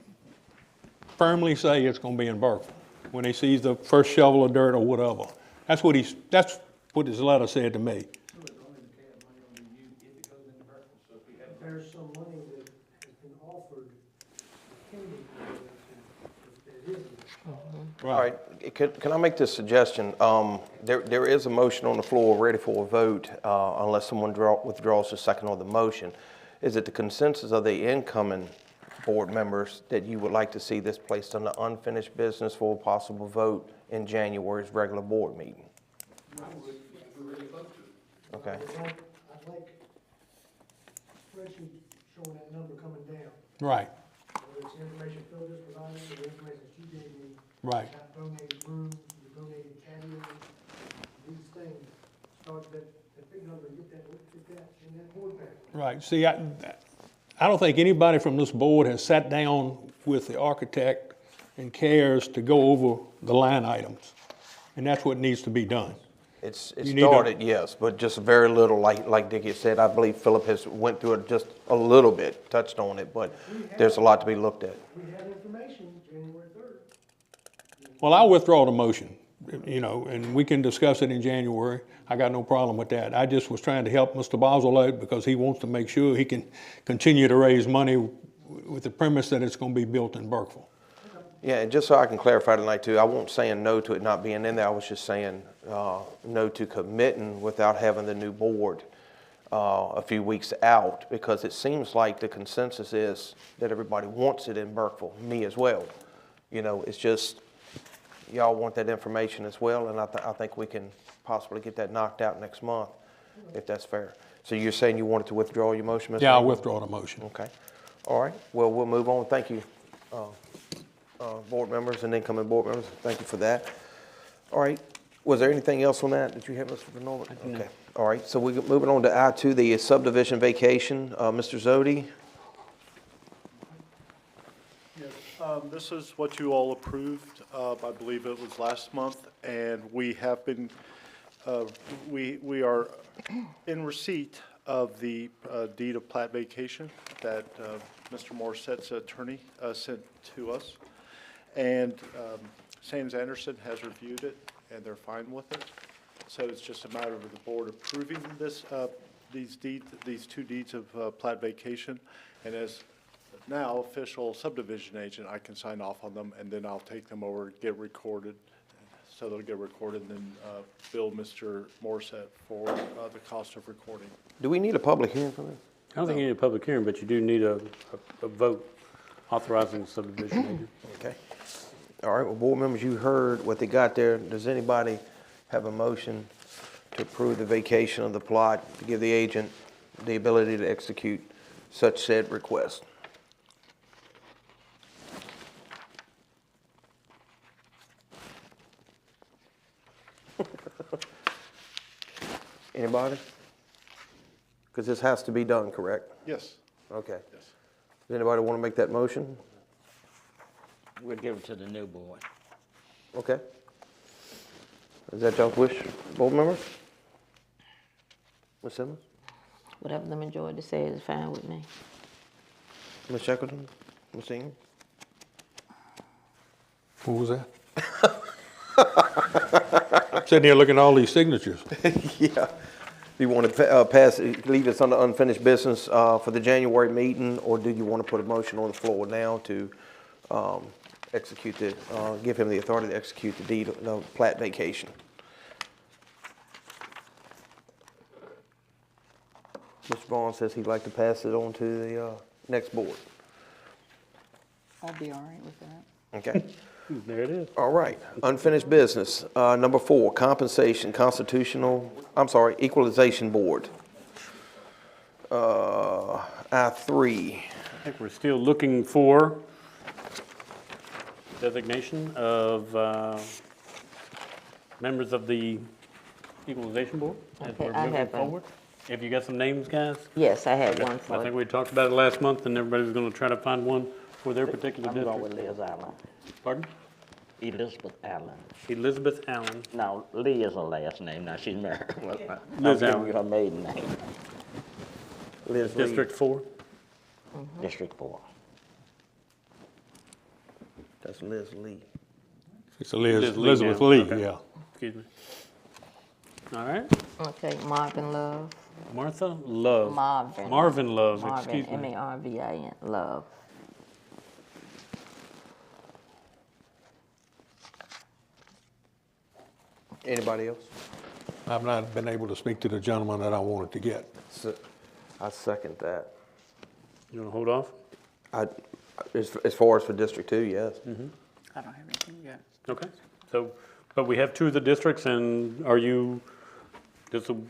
firmly say it's going to be in Burkeville, when he sees the first shovel of dirt or whatever. That's what his letter said to me. There's some money that has been offered, pending, that it isn't. All right, can I make this suggestion? There is a motion on the floor ready for a vote, unless someone withdraws the second on the motion. Is it the consensus of the incoming board members that you would like to see this placed under unfinished business for a possible vote in January's regular board meeting? Okay. I'd like spreadsheet showing that number coming down. Right, Whether it's information Phil just provided, or the information she gave me. right. Got donated rooms, the donated patios, these things, start that big number, get that in that board pack. Right. See, I don't think anybody from this board has sat down with the architect and CARES to go over the line items. And that's what needs to be done. It You need to- started, yes, but just very little, like Dickie said. I believe Philip has went through it just a little bit, touched on it, but there's a lot to be looked at. We have information January 3rd. Well, I'll withdraw the motion, and we can discuss it in January. I got no problem with that. I just was trying to help Mr. Boswell out because he wants to make sure he can continue to raise money with the premise that it's going to be built in Burkeville. Yeah, and just so I can clarify tonight too, I wasn't saying no to it not being in there. I was just saying no to committing without having the new board a few weeks out, because it seems like the consensus is that everybody wants it in Burkeville, me as well. It's just y'all want that information as well, and I think we can possibly get that knocked out next month, if that's fair. So you're saying you wanted to withdraw your motion, Mr. Yeah, I'll Ingram? withdraw the motion. Okay. All right. Well, we'll move on. Thank you, board members and incoming board members. Thank you for that. All right. Was there anything else on that you have, Mr. Vinola? Okay. All right. So we're moving on to I2, the subdivision vacation. Mr. Zodi? Yes, this is what you all approved, I believe it was last month, and we have been, we are in receipt of the deed of plat vacation that Mr. Morissette's attorney sent to us. And Sands Anderson has reviewed it, and they're fine with it. So it's just a matter of the board approving this, these two deeds of plat vacation. And as now official subdivision agent, I can sign off on them, and then I'll take them over, get recorded. So they'll get recorded, and then bill Mr. Morissette for the cost of recording. Do we need a public hearing for this? I don't think you need a public hearing, but you do need a vote authorizing the subdivision agent. Okay. All right, well, board members, you heard what they got there. Does anybody have a motion to approve the vacation of the plot to give the agent the ability to execute such said request? Anybody? Because this has to be done, correct? Yes. Okay. Yes. Does anybody want to make that motion? We'll give it to the new board. Okay. Is that y'all's wish, board members? Ms. Simmons? Whatever the majority says is fine with me. Ms. Shackleton? Ms. Ingram? What was that? I'm sitting here looking at all these signatures. Yeah. Do you want to pass, leave this under unfinished business for the January meeting, or do you want to put a motion on the floor now to execute the, give him the authority to execute the deed of plat vacation? Mr. Vaughn says he'd like to pass it on to the next board. I'll be all right with that. Okay. There it is. All right, unfinished business. Number 4, compensation, equalization board. I3. I think we're still looking for designation of members of the equalization board as Okay, we're I moving have forward. Have you got some names, guys? Yes, I have Okay. one for I think we talked about it last month, and everybody's going to try to find one for their particular I'm district. going with Liz Allen. Pardon? Elizabeth Allen. Elizabeth Allen. Now, Lee is her last name. Now, she's married. I'm Liz giving Allen. you her maiden name. Liz Lee. District 4? District 4. That's Liz Lee. It's Liz Lee Elizabeth now. Lee, Okay. yeah. Excuse me. All right. Okay, Marvin Love. Martha Love. Marvin. Marvin Love, Marvin, excuse me. M-A-R-V-I-N, Love. Anybody else? I've not been able to speak to the gentleman that I wanted to get. I second that. You want to hold off? As far as for District 2, yes. I don't have anything yet. Okay. So, but we have 2 of the districts, and are you, this will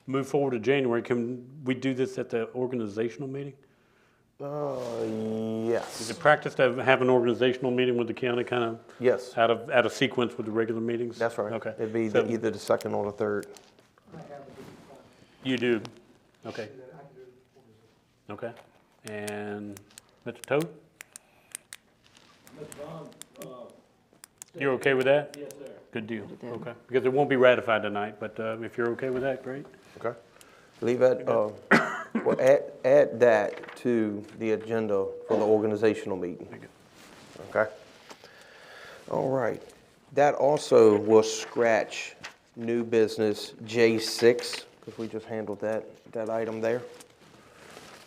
move forward to January. Can we do this at the organizational meeting? Is Yes. it practice to have an organizational meeting with the county, kind of Yes, out of sequence with the regular meetings? that's right. Okay. It'd be So either the second or the third. You do? Okay. Okay. And Mr. Toad? You're okay with that? Yes, sir. Good deal. Okay. Because it won't be ratified tonight, but if you're okay with that, great. Okay. Leave that, well, add that to the agenda for the organizational meeting. Okay? All right. That also will scratch new business J6, because we just handled that item there.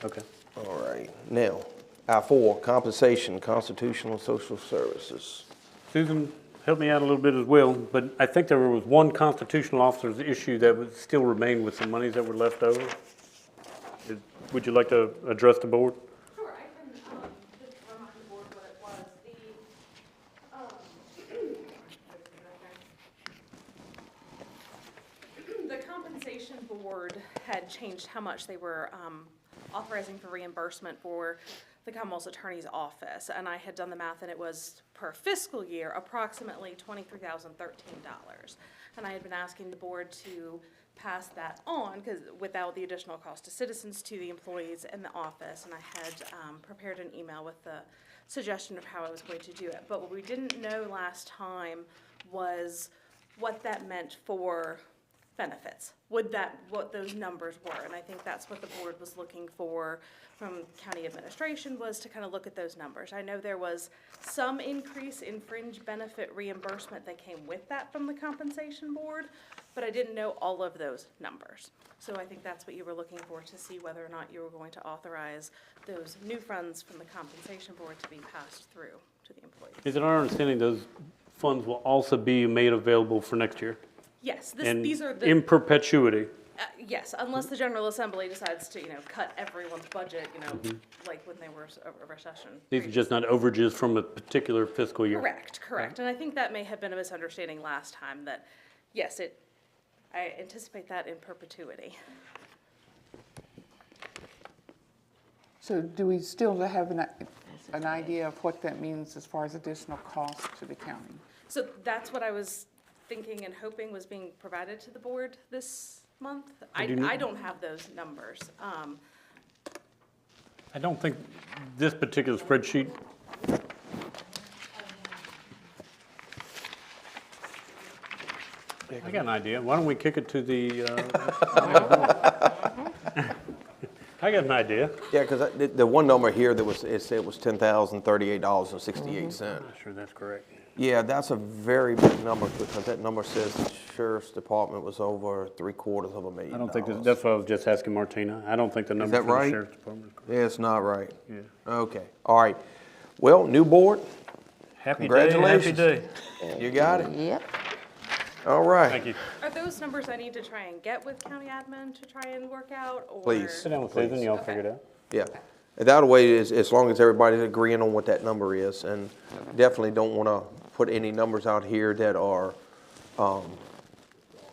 Okay. All right. Now, I4, compensation, constitutional and social services. Susan, help me out a little bit as well, but I think there was one constitutional officer's issue that would still remain with some monies that were left over. Would you like to address the board? Sure, I can just remind the board what it was. The compensation board had changed how much they were authorizing for reimbursement for the the Commonwealth's Attorney's Office, and I had done the math, and it was per fiscal year approximately $23,013. And I had been asking the board to pass that on, because without the additional cost to citizens, to the employees in the office, and I had prepared an email with the suggestion of how I was going to do it. But what we didn't know last time was what that meant for benefits. What those numbers were, and I think that's what the board was looking for from county administration, was to kind of look at those numbers. I know there was some increase in fringe benefit reimbursement that came with that from the compensation board, but I didn't know all of those numbers. So I think that's what you were looking for, to see whether or not you were going to authorize those new funds from the compensation board to be passed through to the employees. Is it our understanding those funds will also be made available for next year? Yes, And these are the. in perpetuity? Yes, unless the General Assembly decides to, cut everyone's budget, like when they were a recession. These are just not overages from a particular fiscal year? Correct. And I think that may have been a misunderstanding last time, that, yes, I anticipate that in perpetuity. So do we still have an idea of what that means as far as additional cost to the county? So that's what I was thinking and hoping was being provided to the board this month. I don't have those numbers. I don't think this particular spreadsheet. I got an idea. Why don't we kick it to the, I got an idea. Yeah, because the one number here that it said was $10,038.68. I'm not sure that's correct. Yeah, that's a very big number, because that number says the sheriff's department was over $750,000. I don't think that's what I was just asking Martina. I don't think the number that for the right? sheriff's department is correct. Yeah, it's not right. Yeah. Okay, all right. Well, new board, Happy congratulations. day. You got it? Yep. All right. Thank you. Are those numbers I need to try and get with county admin to try and work out, or? Please. Sit down with Susan, y'all figure it out. Yeah. That way, is as long as everybody's agreeing on what that number is, and definitely don't want to put any numbers out here that are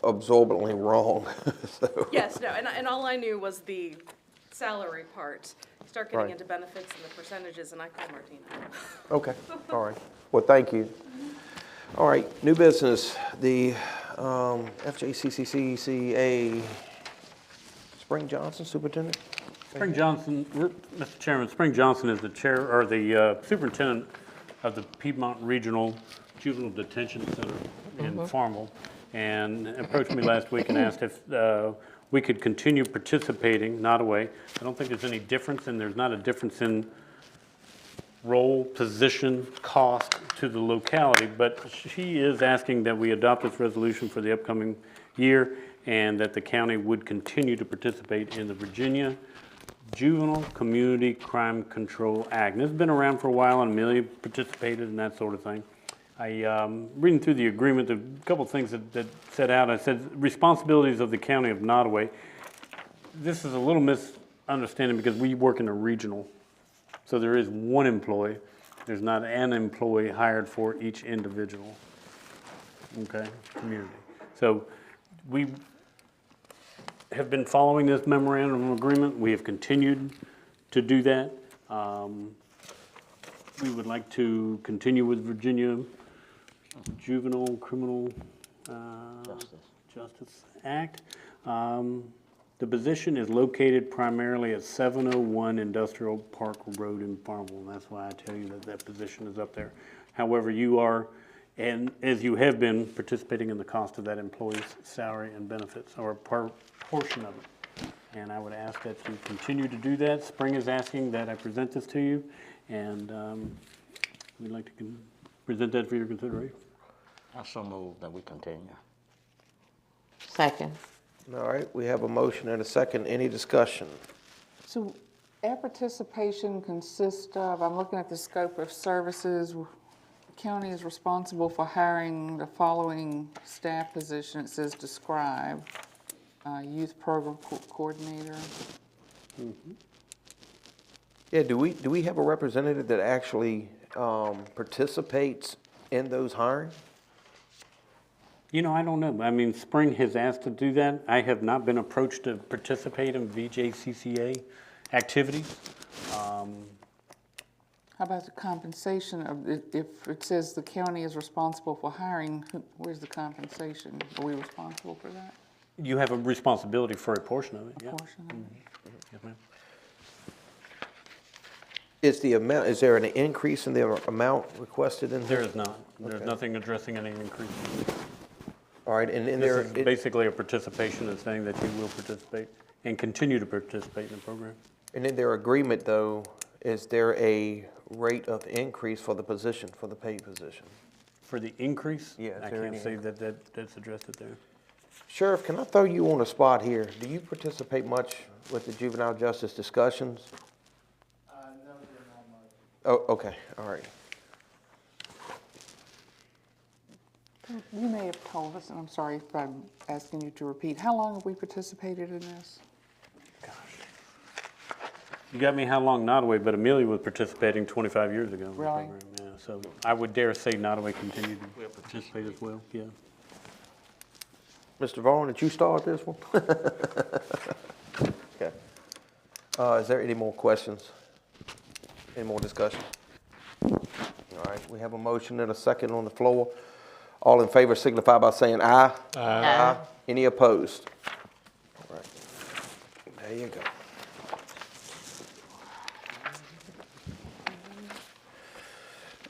absorbently wrong. So. Yes, no, and all I knew was the salary part. You start getting Right. into benefits and the percentages, and I call Martina. Okay, all right. Well, thank you. All right, new business, the FJCCCCA, Spring Johnson, Superintendent? Spring Johnson, Mr. Chairman, Spring Johnson is the chair, or the superintendent of the Piedmont Regional Juvenile Detention Center in Farmville, and approached me last week and asked if we could continue participating, Nottoway. I don't think there's any difference, and there's not a difference in role, position, cost to the locality, but she is asking that we adopt this resolution for the upcoming year, and that the county would continue to participate in the Virginia Juvenile Community Crime Control Act. And this has been around for a while, and Amelia participated and that sort of thing. Reading through the agreement, a couple of things that set out, I said, responsibilities of the county of Nottoway. This is a little misunderstanding because we work in a regional. So there is one employee. There's not an employee hired for each individual, okay, community. So we have been following this memorandum of agreement. We have continued to do that. We would like to continue with Virginia Juvenile Criminal Justice Act. The position is located primarily at 701 Industrial Park Road in Farmville, and that's why I tell you that that position is up there. However, you are, and as you have been, participating in the cost of that employee's salary and benefits, or a portion of it. And I would ask that you continue to do that. Spring is asking that I present this to you, and we'd like to present that for your consideration. I so move that we continue. Second. All right, we have a motion and a second. Any discussion? So our participation consists of, I'm looking at the scope of services. The county is responsible for hiring the following staff position. It says describe, youth program coordinator. Mm-hmm. Yeah, do we have a representative that actually participates in those hiring? You know, I don't know. I mean, Spring has asked to do that. I have not been approached to participate in VJCCA activities. How about the compensation of, if it says the county is responsible for hiring, where's the compensation? Are we responsible for that? You have a responsibility for a portion of it, yeah. Portion of it? Yes, ma'am. Is the amount, is there an increase in the amount requested in here? There is not. There's nothing addressing any increase. All right, and in This there, is basically a participation, it's saying that you will participate and continue to participate in the program. and in their agreement though, is there a rate of increase for the position, for the paid position? For the increase? Yeah, is I there can't any say that's addressed it there. Sheriff, can I throw you on the spot here? Do you participate much with the juvenile justice discussions? No, they're not much. Oh, okay, all right. You may have told us, and I'm sorry if I'm asking you to repeat, how long have we participated in this? You got me how long Nottoway, but Amelia was participating 25 years ago in the Really? program. Yeah, so I would dare say Nottoway continued to participate as well, yeah. Mr. Vaughn, did you start this one? Okay. Is there any more questions? Any more discussion? All right, we have a motion and a second on the floor. All in favor signify by saying aye. Aye. Any opposed? All right, there you go.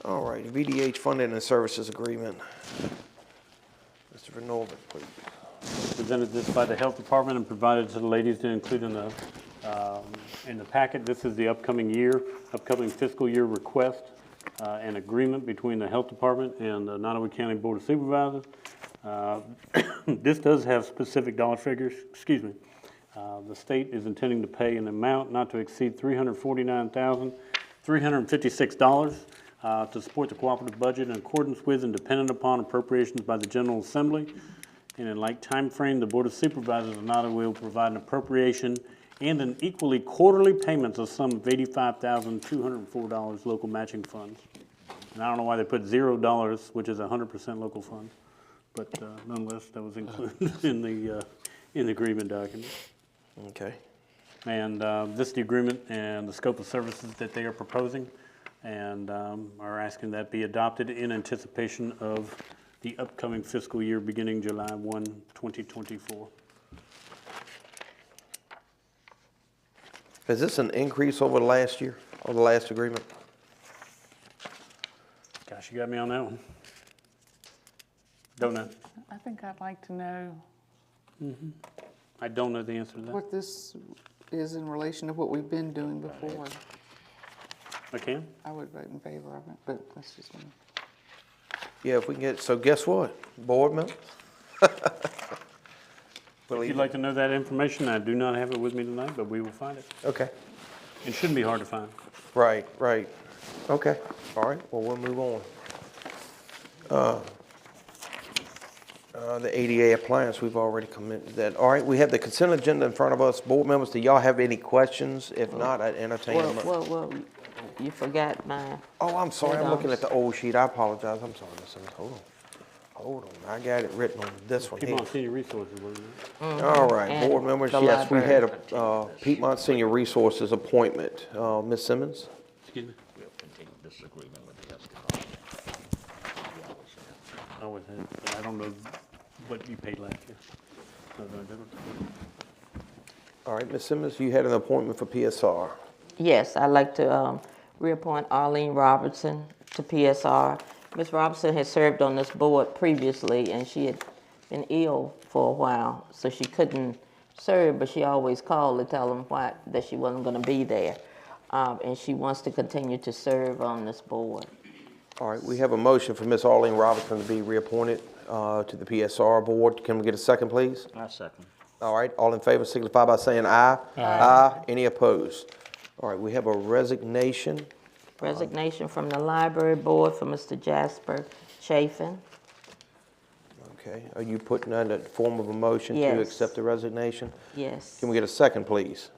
All right, VDH funding and services agreement. Mr. Van Norman, please. Presented this by the Health Department and provided to the ladies to include in the packet. This is the upcoming fiscal year request and agreement between the Health Department and the Nottoway County Board of Supervisors. This does have specific dollar figures, excuse me. The state is intending to pay an amount not to exceed $349,356 to support the cooperative budget in accordance with and dependent upon appropriations by the General Assembly. And in like time frame, the Board of Supervisors of Nottoway will provide an appropriation and an equally quarterly payments of sum of $85,204 local matching funds. And I don't know why they put $0, which is 100% local funds, but nonetheless, that was included in the agreement document. Okay. And this is the agreement and the scope of services that they are proposing, and are asking that be adopted in anticipation of the upcoming fiscal year beginning July 1, 2024. Is this an increase over the last year, or the last agreement? Gosh, you got me on that one. Don't know. I think I'd like to know I don't know the answer to that. what this is in relation to what we've been doing before. I can? I would vote in favor of it, but that's just me. Yeah, if we can get, so guess what, board members? If you'd like to know that information, I do not have it with me tonight, but we will find it. Okay. It shouldn't be hard to find. Right, right. Okay, all right, well, we'll move on. The ADA appliance, we've already committed that. All right, we have the consent agenda in front of us. Board members, do y'all have any questions? If not, I'd entertain them. Well, you forgot mine. Oh, I'm sorry, I'm looking at the old sheet. I apologize. I'm sorry, Miss Simmons. Hold on. I got it written on this one here. Piedmont Senior Resources, wasn't it? All right, And board members, the yes, we had library. a Piedmont Senior Resources appointment. Ms. Simmons? Excuse me? We'll continue this agreement with the I always had, but I don't know what you paid last year. So no difference. All right, Ms. Simmons, you had an appointment for PSR. Yes, I'd like to reappoint Arlene Robertson to PSR. Ms. Robertson had served on this board previously, and she had been ill for a while, so she couldn't serve, but she always called to tell them that she wasn't going to be there. And she wants to continue to serve on this board. All right, we have a motion for Ms. Arlene Robinson to be reappointed to the PSR board. Can we get a second, please? I second. All right, all in favor signify by saying aye. Aye. Any opposed? All right, we have a resignation. Resignation from the library board for Mr. Jasper Chafin. Okay, are you putting that in the form of a motion to Yes. accept the resignation? Yes. Can we get a second, please?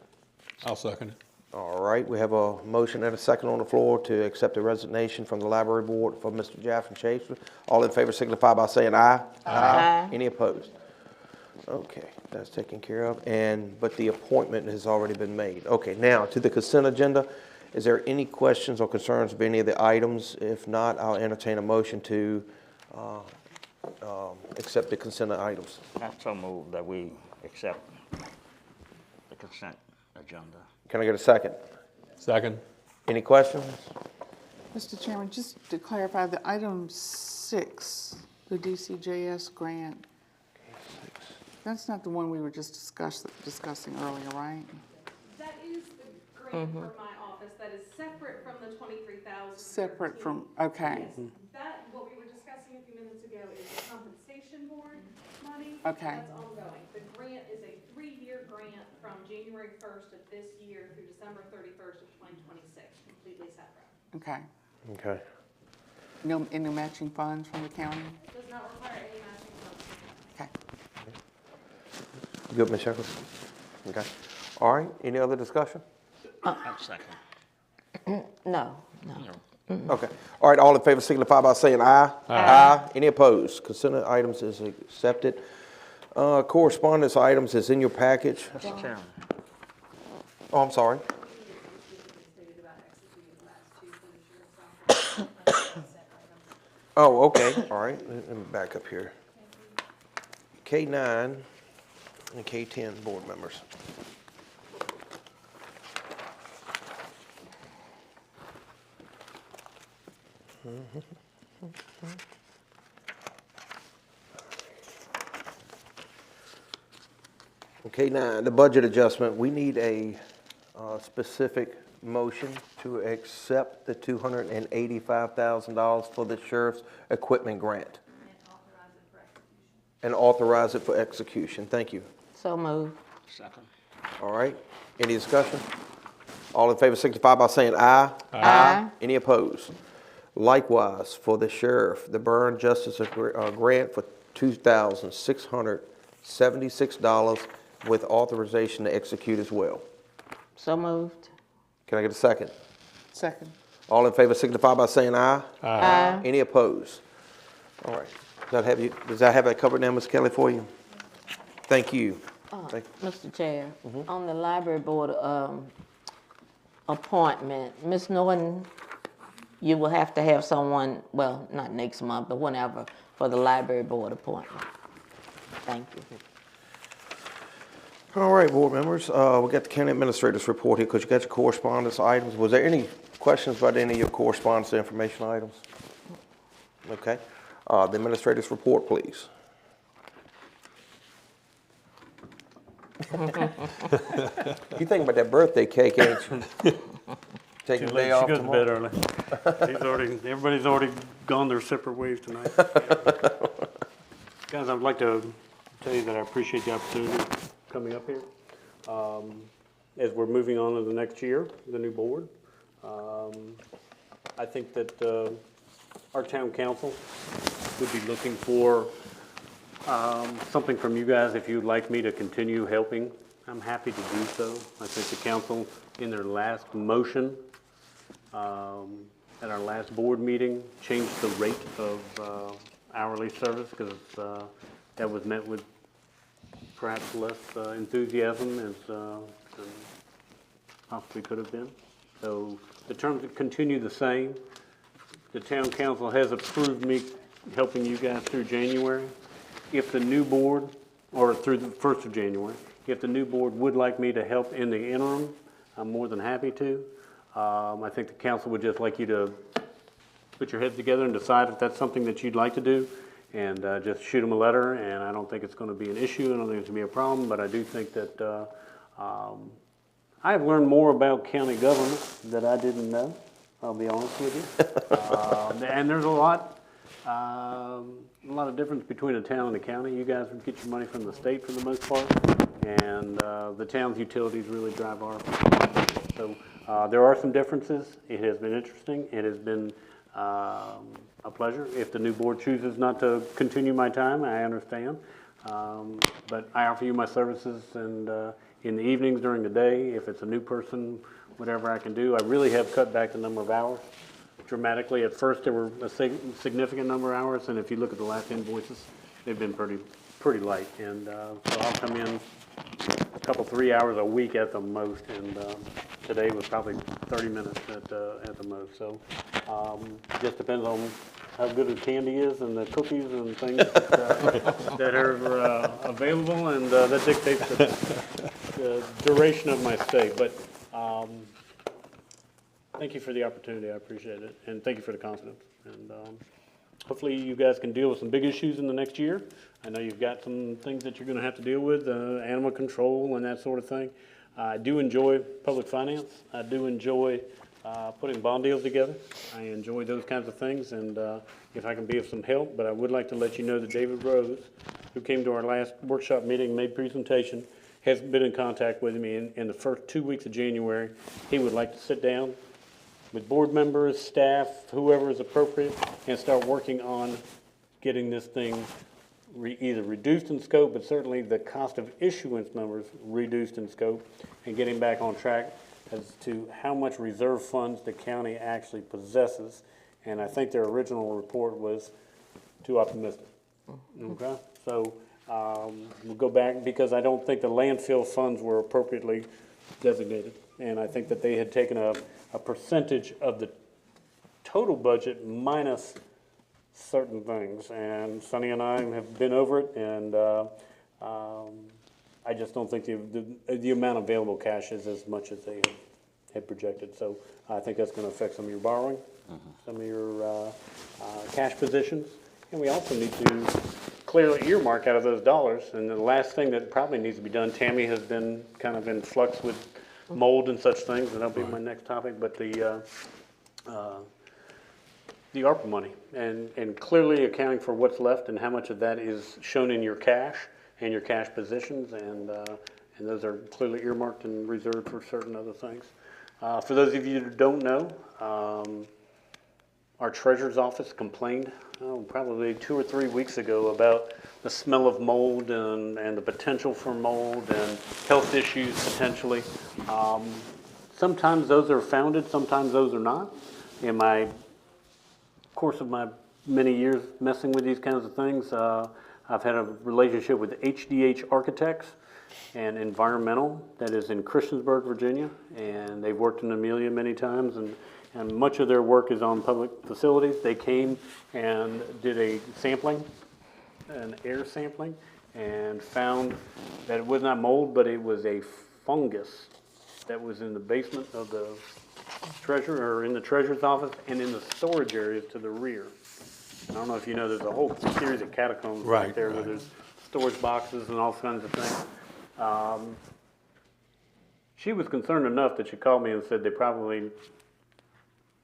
I'll second it. All right, we have a motion and a second on the floor to accept the resignation from the library board for Mr. Jaffin Chase. All in favor signify by saying aye. Aye. Any opposed? Okay, that's taken care of, but the appointment has already been made. Okay, now to the consent agenda. Is there any questions or concerns of any of the items? If not, I'll entertain a motion to accept the consent items. I so move that we accept the consent agenda. Can I get a second? Second. Any questions? Mr. Chairman, just to clarify, the item 6, the DCJS grant, that's not the one we were just discussing earlier, right? That is the grant for my office that is separate from the 23,000. Separate from, okay. That, what we were discussing a few minutes ago is the compensation board money. Okay. That's ongoing. The grant is a 3-year grant from January 1st of this year through December 31st of 2026, completely separate. Okay. Okay. No, any matching funds from the county? Does not require any matching funds. Okay. You good, Ms. Shekels? Okay. All right, any other discussion? Second. No. Okay. All right, all in favor signify by saying aye. Aye. Any opposed? Consent items is accepted. Correspondence items is in your package. Mr. Chairman. Oh, I'm sorry. Oh, okay, all right, let me back up here. K9 and K10 board members. K9, the budget adjustment, we need a specific motion to accept the $285,000 for the sheriff's equipment grant. And authorize it for execution. Thank you. So moved. Second. All right. Any discussion? All in favor signify by saying aye. Aye. Any opposed? Likewise, for the sheriff, the Burn Justice Grant for $2,676 with authorization to execute as well. So moved. Can I get a second? Second. All in favor signify by saying aye. Aye. Any opposed? All right. Does that have it covered now, Ms. Kelly, for you? Thank you. Mr. Chair, on the library board appointment, Ms. Norton, you will have to have someone, well, not next month, but whenever, for the library board appointment. Thank you. All right, board members, we got the county administrator's report here because you got your correspondence items. Was there any questions about any of your correspondence or information items? Okay. The administrator's report, please. You think about that birthday cake, ain't you? Taking the day off She goes to bed tomorrow. early. Everybody's already gone their separate ways tonight. Guys, I'd like to tell you that I appreciate the opportunity of coming up here. As we're moving on to the next year, the new board, I think that our town council would be looking for something from you guys. If you'd like me to continue helping, I'm happy to do so. I think the council, in their last motion, at our last board meeting, changed the rate of hourly service because that was met with perhaps less enthusiasm as possibly could have been. So the terms continue the same. The town council has approved me helping you guys through January. If the new board, or through the 1st of January, if the new board would like me to help in the interim, I'm more than happy to. I think the council would just like you to put your heads together and decide if that's something that you'd like to do, and just shoot them a letter, and I don't think it's going to be an issue. I don't think it's going to be a problem, but I do think that I have learned more about county government that I didn't know, I'll be honest with you. And there's a lot of difference between a town and a county. You guys would get your money from the state for the most part, and the town's utilities really drive our. So there are some differences. It has been interesting. It has been a pleasure. If the new board chooses not to continue my time, I understand. But I offer you my services, and in the evenings, during the day, if it's a new person, whatever I can do. I really have cut back the number of hours dramatically. At first, there were a significant number of hours, and if you look at the last invoices, they've been pretty light. And so I'll come in a couple, 3 hours a week at the most, and today was probably 30 minutes at the most. So just depends on how good the candy is and the cookies and things that are available, and that dictates the duration of my stay. But thank you for the opportunity. I appreciate it, and thank you for the confidence. And hopefully you guys can deal with some big issues in the next year. I know you've got some things that you're going to have to deal with, animal control and that sort of thing. I do enjoy public finance. I do enjoy putting bond deals together. I enjoy those kinds of things, and if I can be of some help. But I would like to let you know that David Rose, who came to our last workshop meeting, made presentation, has been in contact with me in the first 2 weeks of January. He would like to sit down with board members, staff, whoever is appropriate, and start working on getting this thing either reduced in scope, but certainly the cost of issuance numbers reduced in scope, and getting back on track as to how much reserve funds the county actually possesses. And I think their original report was too optimistic. Okay, so we'll go back, because I don't think the landfill funds were appropriately designated, and I think that they had taken a percentage of the total budget minus certain things, and Sonny and I have been over it, and I just don't think the amount of available cash is as much as they had projected. So I think that's going to affect some of your borrowing, some of your cash positions, and we also need to clearly earmark out of those dollars. And the last thing that probably needs to be done, Tammy has been kind of in flux with mold and such things, and that'll be my next topic, but the ARPA money, and clearly accounting for what's left and how much of that is shown in your cash and your cash positions, and those are clearly earmarked and reserved for certain other things. For those of you who don't know, our treasurer's office complained probably 2 or 3 weeks ago about the smell of mold and the potential for mold and health issues potentially. Sometimes those are founded, sometimes those are not. In my course of my many years messing with these kinds of things, I've had a relationship with HDH Architects and Environmental that is in Christiansburg, Virginia, and they've worked in Amelia many times, and much of their work is on public facilities. They came and did a sampling, an air sampling, and found that it was not mold, but it was a fungus that was in the basement of the treasurer, or in the treasurer's office, and in the storage areas to the rear. And I don't know if you know, there's a whole series of catacombs right there where there's storage boxes and all kinds of things. She was concerned enough that she called me and said they probably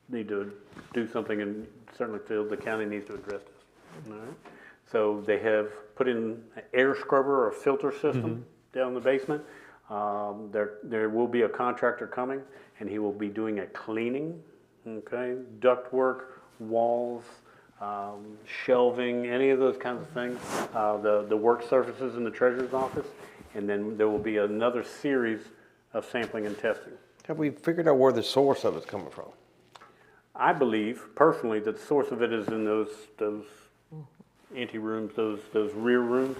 need to do something, and certainly feel the county needs to address this. All right. So they have put in an air scrubber or filter system down in the basement. There will be a contractor coming, and he will be doing a cleaning, okay, ductwork, walls, shelving, any of those kinds of things, the work surfaces in the treasurer's office, and then there will be another series of sampling and testing. Have we figured out where the source of it's coming from? I believe personally that the source of it is in those ante rooms, those rear rooms.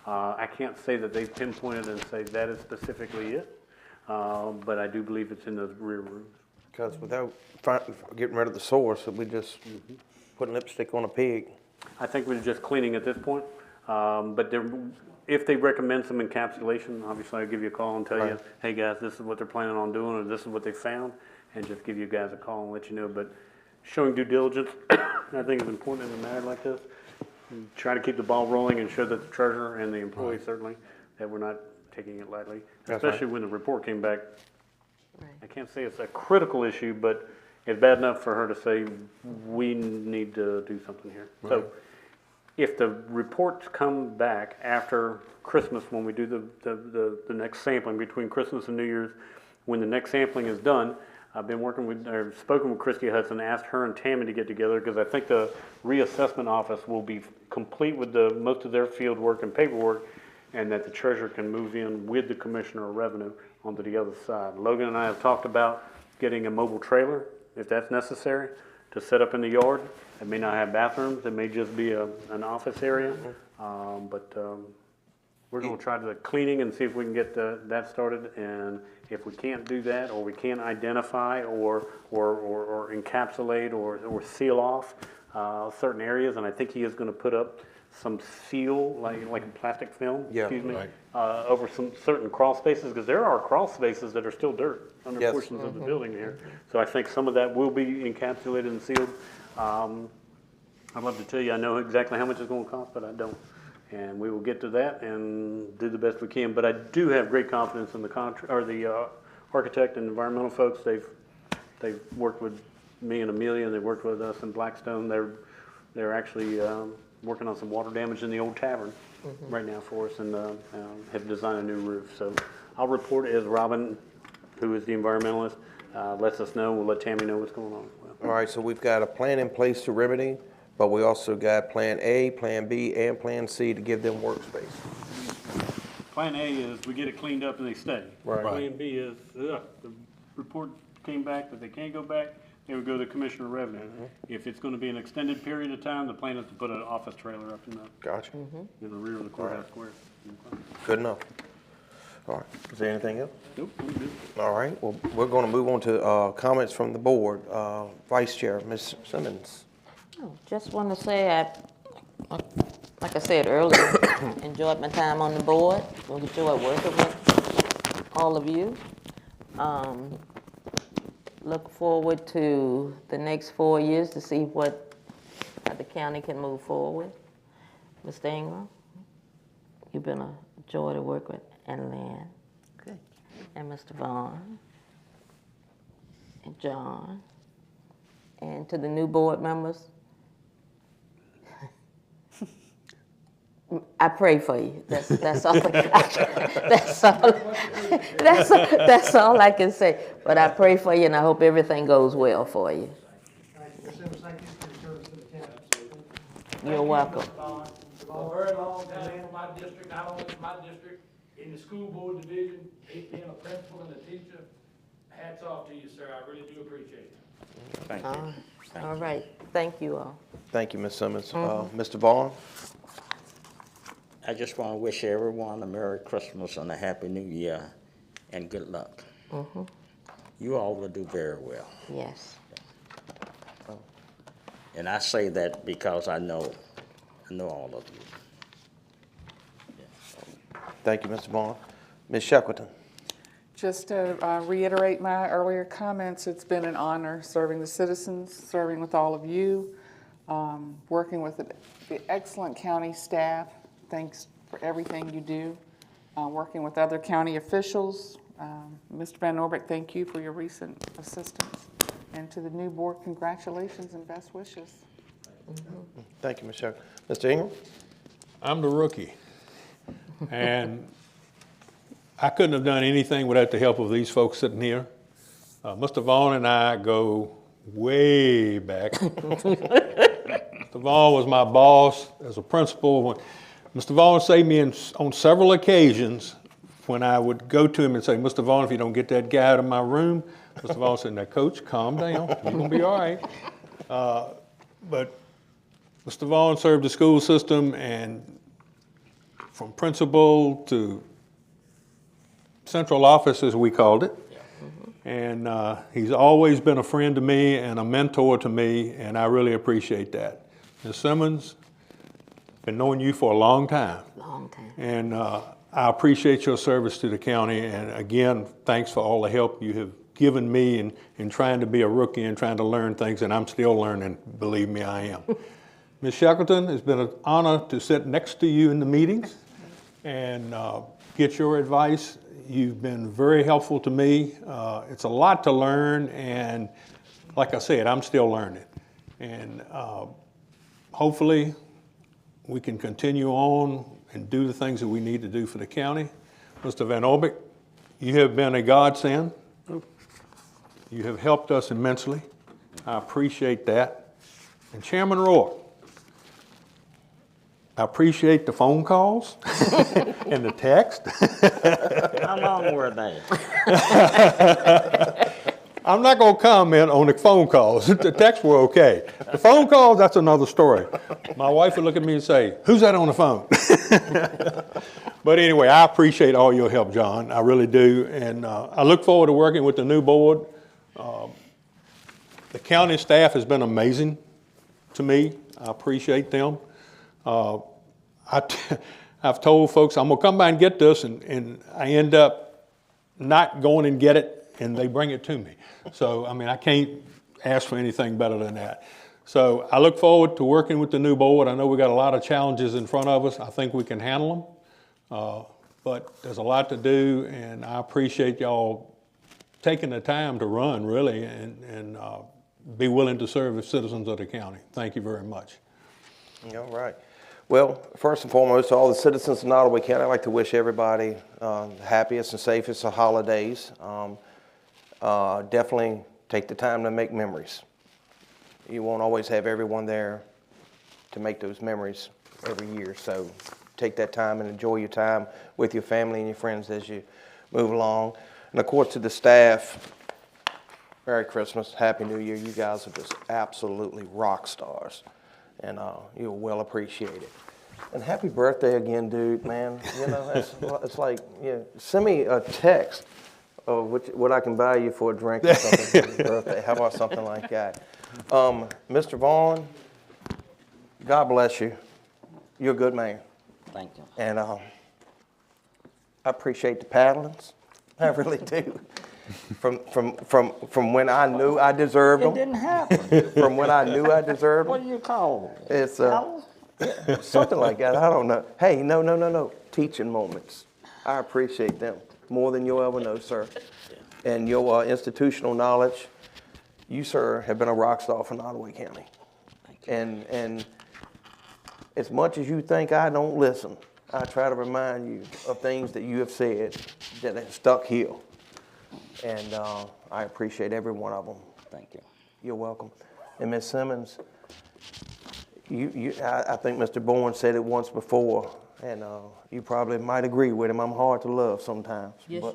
I can't say that they've pinpointed and say that is specifically it, but I do believe it's in those rear rooms. Because without getting rid of the source, we just putting lipstick on a pig. I think we're just cleaning at this point, but if they recommend some encapsulation, obviously I'll give you a call and tell you, hey guys, this is what they're planning on doing, or this is what they found, and just give you guys a call and let you know. But showing due diligence, I think, is important in a matter like this. And try to keep the ball rolling and show that the treasurer and the employees certainly that we're not taking it lightly, especially when the report came back. I can't say it's a critical issue, but it's bad enough for her to say we need to do something here. So if the reports come back after Christmas, when we do the next sampling between Christmas and New Year's, when the next sampling is done, I've been spoken with Christy Hudson, asked her and Tammy to get together, because I think the reassessment office will be complete with most of their field work and paperwork, and that the treasurer can move in with the commissioner of revenue onto the other side. Logan and I have talked about getting a mobile trailer, if that's necessary, to set up in the yard. It may not have bathrooms, it may just be an office area, but We're gonna try the cleaning and see if we can get that started, and if we can't do that, or we can't identify or encapsulate or seal off certain areas, and I think he is gonna put up some seal, like plastic film, Yeah, excuse me, right. over some certain crawl spaces, because there are crawl spaces that are still dirt under Yes. portions of the building here. So I think some of that will be encapsulated and sealed. I'd love to tell you I know exactly how much it's gonna cost, but I don't. And we will get to that and do the best we can. But I do have great confidence in the architect and environmental folks. They've worked with me and Amelia, and they've worked with us in Blackstone. They're actually working on some water damage in the old tavern right now for us, and have designed a new roof. So I'll report as Robin, who is the environmentalist, lets us know. We'll let Tammy know what's going on as well. All right, so we've got a plan in place to remedy, but we also got Plan A, Plan B, and Plan C to give them workspace. Plan A is we get it cleaned up and they stay. Right. Plan B is, the report came back that they can't go back, they would go to the Commissioner of Revenue. If it's gonna be an extended period of time, the plan is to put an office trailer up in Gotcha. the rear of the courthouse square. Good enough. All right, is there anything else? Nope, I'm good. All right, well, we're gonna move on to comments from the board. Vice Chair, Ms. Simmons. Just want to say, like I said earlier, enjoyed my time on the board. Enjoyed working with all of you. Look forward to the next 4 years to see how the county can move forward. Mr. Ingram, you've been a joy to work with, and Lynn. Good. And Mr. Vaughn, and John, and to the new board members, I pray for you. That's all. That's all I can say. But I pray for you, and I hope everything goes well for you. Thank you for your service to the county. You're welcome. For a very long time for my district, not only for my district, in the school board division, being a principal and a teacher, hats off to you, sir. I really do appreciate it. Thank you. All right. Thank you all. Thank you, Ms. Simmons. Mr. Vaughn? I just want to wish everyone a Merry Christmas and a Happy New Year and good luck. You all will do very well. Yes. And I say that because I know all of you. Thank you, Mr. Vaughn. Ms. Shackleton? Just to reiterate my earlier comments, it's been an honor serving the citizens, serving with all of you, working with the excellent county staff. Thanks for everything you do. Working with other county officials. Mr. Van Orbeck, thank you for your recent assistance. And to the new board, congratulations and best wishes. Thank you, Ms. Shackleton. Mr. Ingram? I'm the rookie. And I couldn't have done anything without the help of these folks sitting here. Mr. Vaughn and I go way back. Mr. Vaughn was my boss as a principal. Mr. Vaughn saved me on several occasions when I would go to him and say, Mr. Vaughn, if you don't get that guy out of my room, Mr. Vaughn said, now, Coach, calm down. You're going to be all right. But Mr. Vaughn served the school system, and from principal to central office, as we called it. And he's always been a friend to me and a mentor to me, and I really appreciate that. Ms. Simmons, been knowing you for a long time. And I appreciate your service to the county. And again, thanks for all the help you have given me in trying to be a rookie and trying to learn things, and I'm still learning, believe me, I am. Ms. Shackleton, it's been an honor to sit next to you in the meetings and get your advice. You've been very helpful to me. It's a lot to learn, and like I said, I'm still learning. And hopefully we can continue on and do the things that we need to do for the county. Mr. Van Orbeck, you have been a godsend. You have helped us immensely. I appreciate that. And Chairman Rohr, I appreciate the phone calls and the text. How long were they? I'm not going to comment on the phone calls. The texts were okay. The phone calls, that's another story. My wife would look at me and say, who's that on the phone? But anyway, I appreciate all your help, John. I really do. And I look forward to working with the new board. The county staff has been amazing to me. I appreciate them. I've told folks I'm gonna come by and get this, and I end up not going and get it, and they bring it to me. So, I mean, I can't ask for anything better than that. So I look forward to working with the new board. I know we got a lot of challenges in front of us. I think we can handle them. But there's a lot to do, and I appreciate y'all taking the time to run, really, and be willing to serve as citizens of the county. Thank you very much. All right. Well, first and foremost, to all the citizens of Nottoway County, I'd like to wish everybody the happiest and safest of holidays. Definitely take the time to make memories. You won't always have everyone there to make those memories every year, so take that time and enjoy your time with your family and your friends as you move along. And of course, to the staff, Merry Christmas, Happy New Year. You guys are just absolutely rock stars, and you're well appreciated. And happy birthday again, dude, man. You know, it's like, send me a text of what I can buy you for a drink or something for your birthday. How about something like that? Mr. Vaughn, God bless you. You're a good man. Thank you. And I appreciate the paddlings. I really do. From when I knew I deserved them. It didn't happen. From when I knew I deserved them. What do you call it? It's something like that. I don't know. Hey, no. Teaching moments. I appreciate them more than you'll ever know, sir. And your institutional knowledge. You, sir, have been a rock star for Nottoway County. And as much as you think I don't listen, I try to remind you of things that you have said that have stuck here. And I appreciate every one of them. Thank you. You're welcome. And Ms. Simmons, I think Mr. Bourne said it once before, and you probably might agree with him. I'm hard to love sometimes. Yes, you are.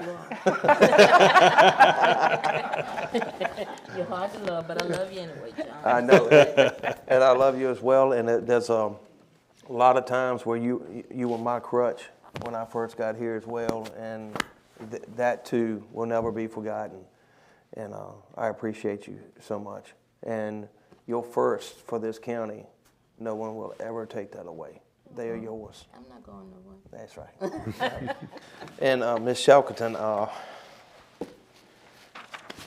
You're hard to love, but I love you anyway, John. I know, and I love you as well. And there's a lot of times where you were my crutch when I first got here as well, and that too will never be forgotten. And I appreciate you so much. And you're first for this county. No one will ever take that away. They are yours. I'm not going nowhere. That's right. And Ms. Shelkerton,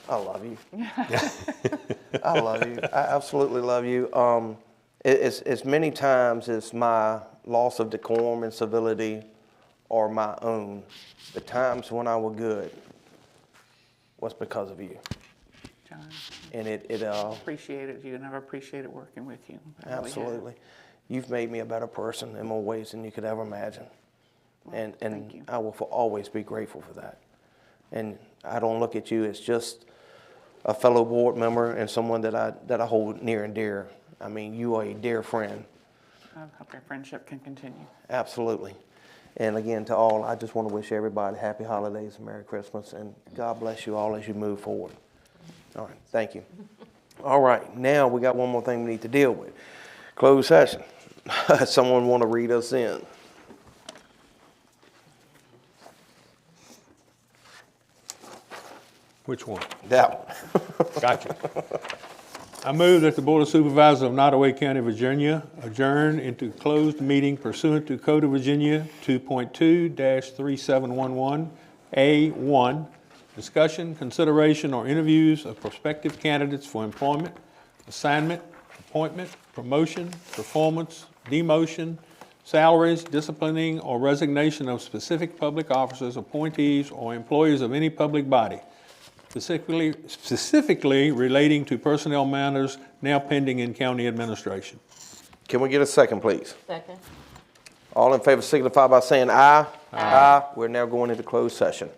I love you. I love you. I absolutely love you. It's many times as my loss of decorum and civility or my own. The times when I was good was because of you. John, And it appreciated you, and I've appreciated working with you. I really have. absolutely. You've made me a better person in more ways than you could ever imagine. Well, thank you. I will always be grateful for that. And I don't look at you as just a fellow board member and someone that I hold near and dear. I mean, you are a dear friend. I hope our friendship can continue. Absolutely. And again, to all, I just want to wish everybody happy holidays and Merry Christmas, and God bless you all as you move forward. All right, thank you. All right, now we got one more thing we need to deal with. Closed session. Someone want to read us in? Which one? That one. Gotcha. I move that the Board of Supervisors of Nottoway County, Virginia adjourn into closed meeting pursuant to Code of Virginia 2.2-3711A1, discussion, consideration, or interviews of prospective candidates for employment, assignment, appointment, promotion, performance, demotion, salaries, disciplining, or resignation of specific public officers, appointees, or employees of any public body, specifically relating to personnel matters now pending in county administration. Can we get a second, please? Second. All in favor signify by saying aye. Aye. We're now going into closed session.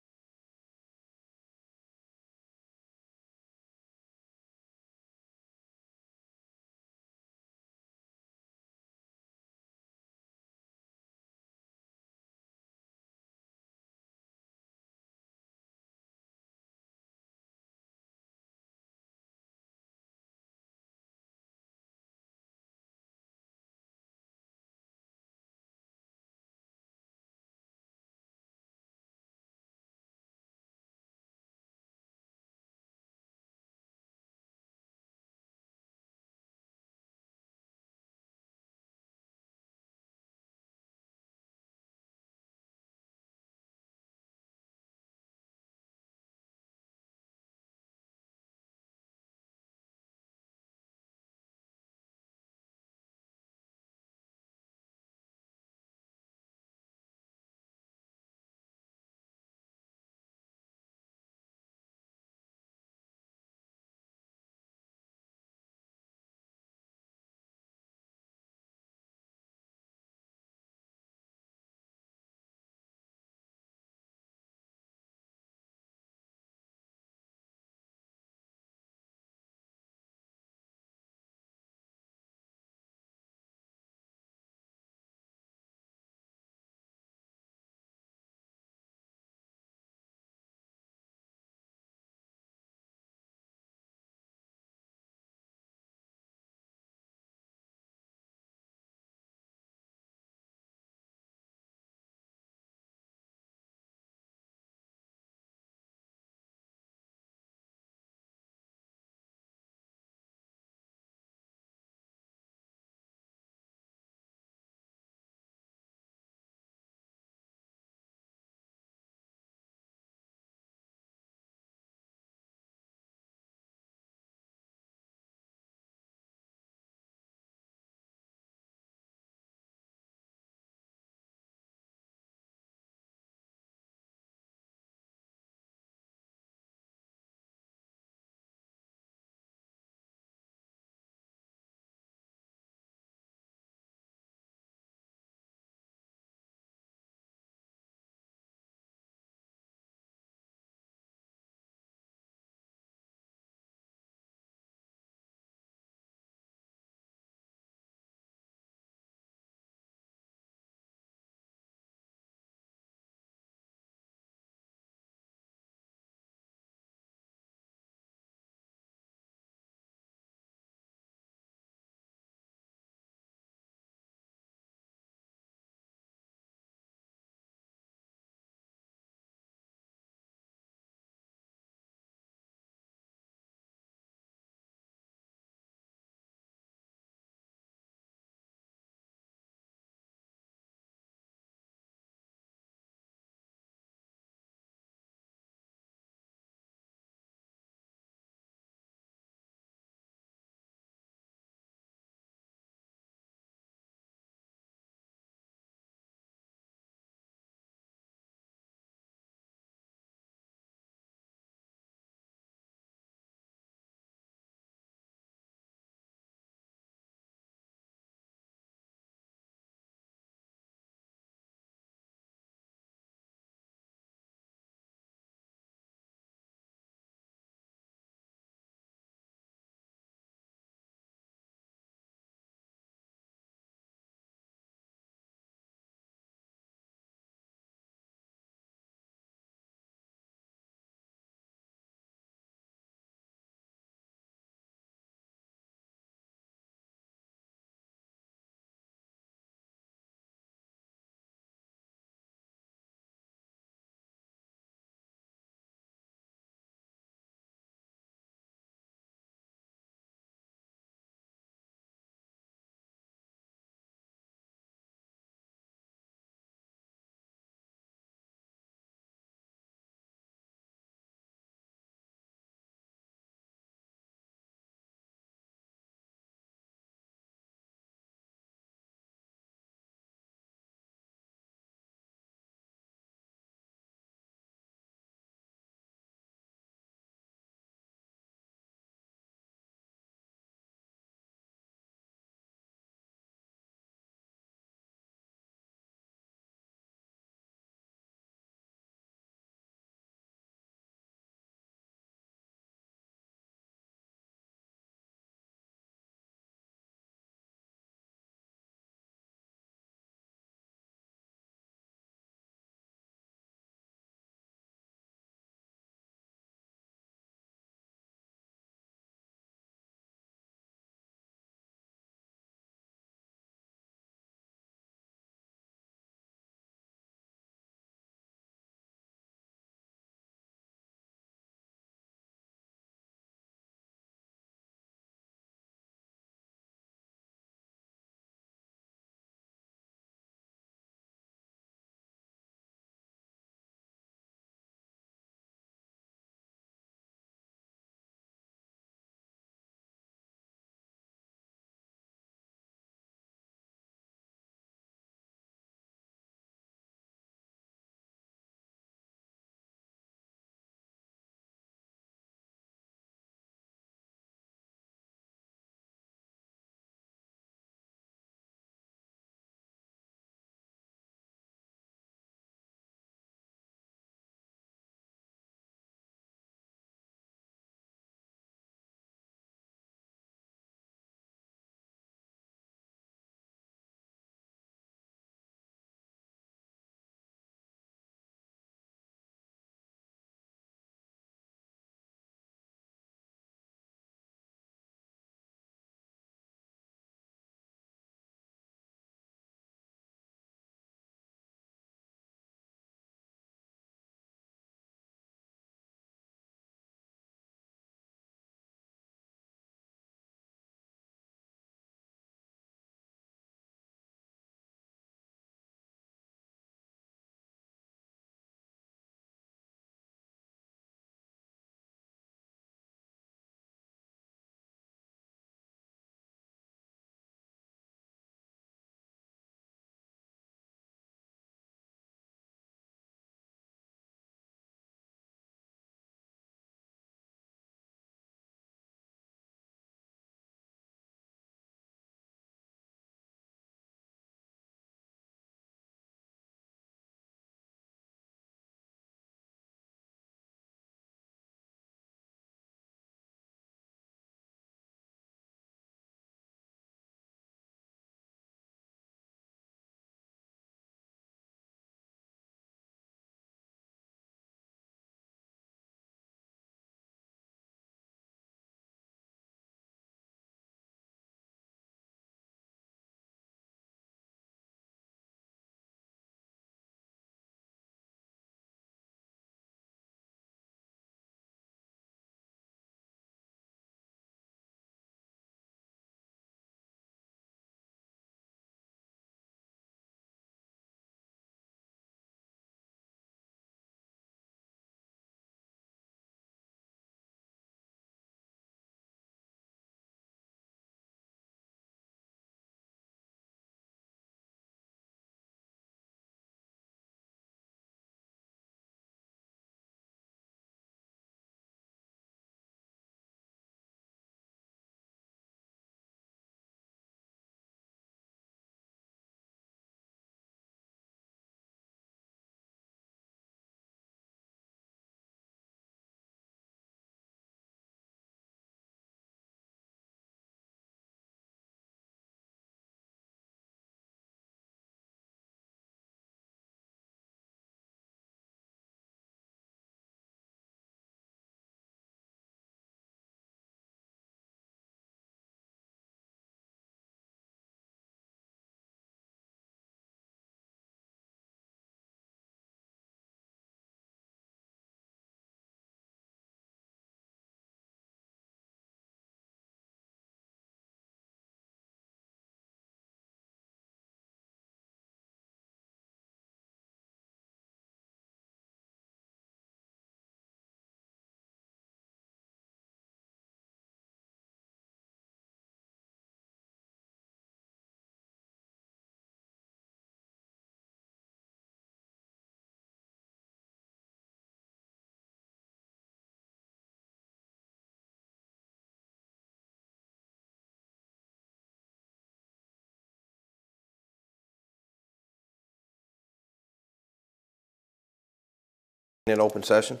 In open session.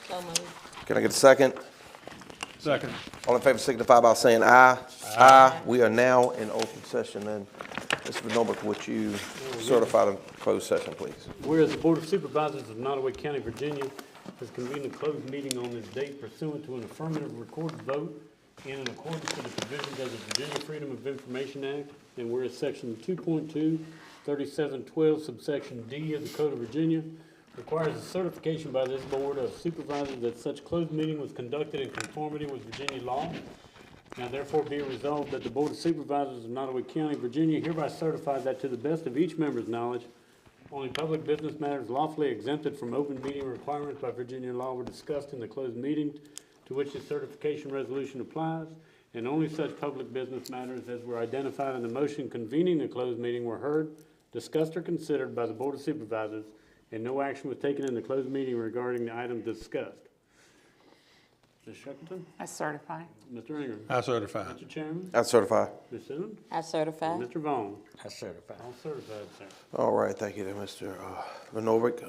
So moved. Can I get a second? Second. All in favor signify by saying aye. Aye. We are now in open session, and Mr. Norbert, would you certify the closed session, please? Whereas the Board of Supervisors of Nottoway County, Virginia has convened a closed meeting on this date pursuant to an affirmative recorded vote and in accordance with the provisions of the Virginia Freedom of Information Act, and whereas Section 2.2, 3712, subsection D of the Code of Virginia requires a certification by this Board of Supervisors that such closed meeting was conducted in conformity with Virginia law. Now therefore be it resolved that the Board of Supervisors of Nottoway County, Virginia hereby certifies that to the best of each member's knowledge, only public business matters lawfully exempted from open meeting requirements by Virginia law were discussed in the closed meeting to which the certification resolution applies, and only such public business matters as were identified in the motion convening the closed meeting were heard, discussed, or considered by the Board of Supervisors, and no action was taken in the closed meeting regarding the items discussed. Ms. Shuckleton? I certify. Mr. Ingram? I certify. Mr. Chairman? I certify. Ms. Simmons? I certify. And Mr. Vaughn? I certify. All certified, sir. All right, thank you there, Mr. Norbert.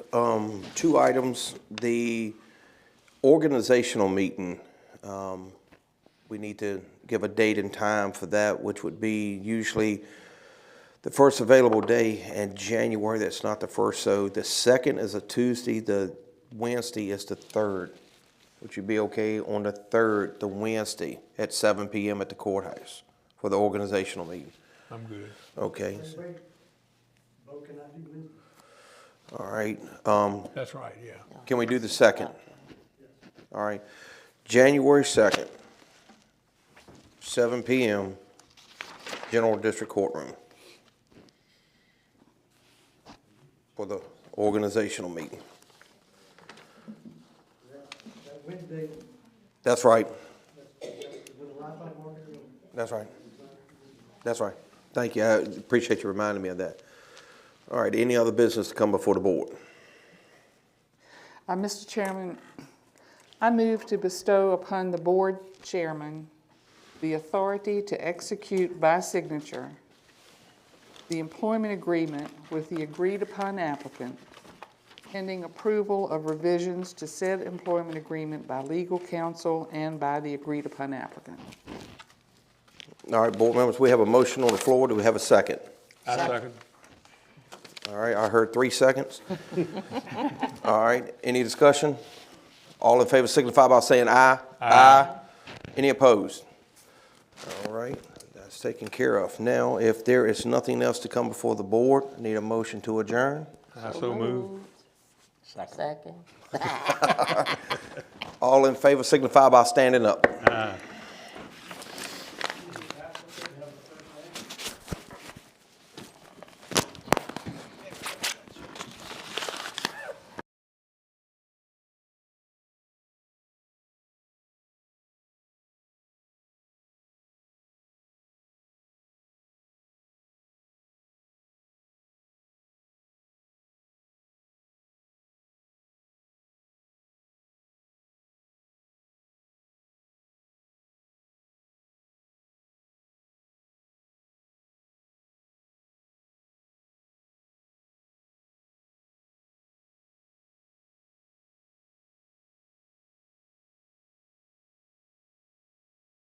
2 items. The organizational meeting, we need to give a date and time for that, which would be usually the first available day in January. That's not the first, so the 2nd is a Tuesday, the Wednesday is the 3rd. Would you be okay on the 3rd, the Wednesday, at 7 p.m. at the courthouse for the organizational meeting? I'm good. Okay. Vote can I do Wednesday? All right. That's right, yeah. Can we do the 2nd? All right. January 2nd, 7 p.m., General District Courtroom for the organizational meeting. That Wednesday, That's right. with a lifeline marker. That's right. That's right. Thank you. I appreciate you reminding me of that. All right. Any other business to come before the board? Mr. Chairman, I move to bestow upon the board chairman the authority to execute by signature the employment agreement with the agreed-upon applicant, pending approval of revisions to said employment agreement by legal counsel and by the agreed-upon applicant. All right, board members, we have a motion on the floor. Do we have a second? I second. All right, I heard 3 seconds. All right, any discussion? All in favor signify by saying aye. Aye. Any opposed? All right, that's taken care of. Now, if there is nothing else to come before the board, I need a motion to adjourn. I so move. Second. All in favor signify by standing up.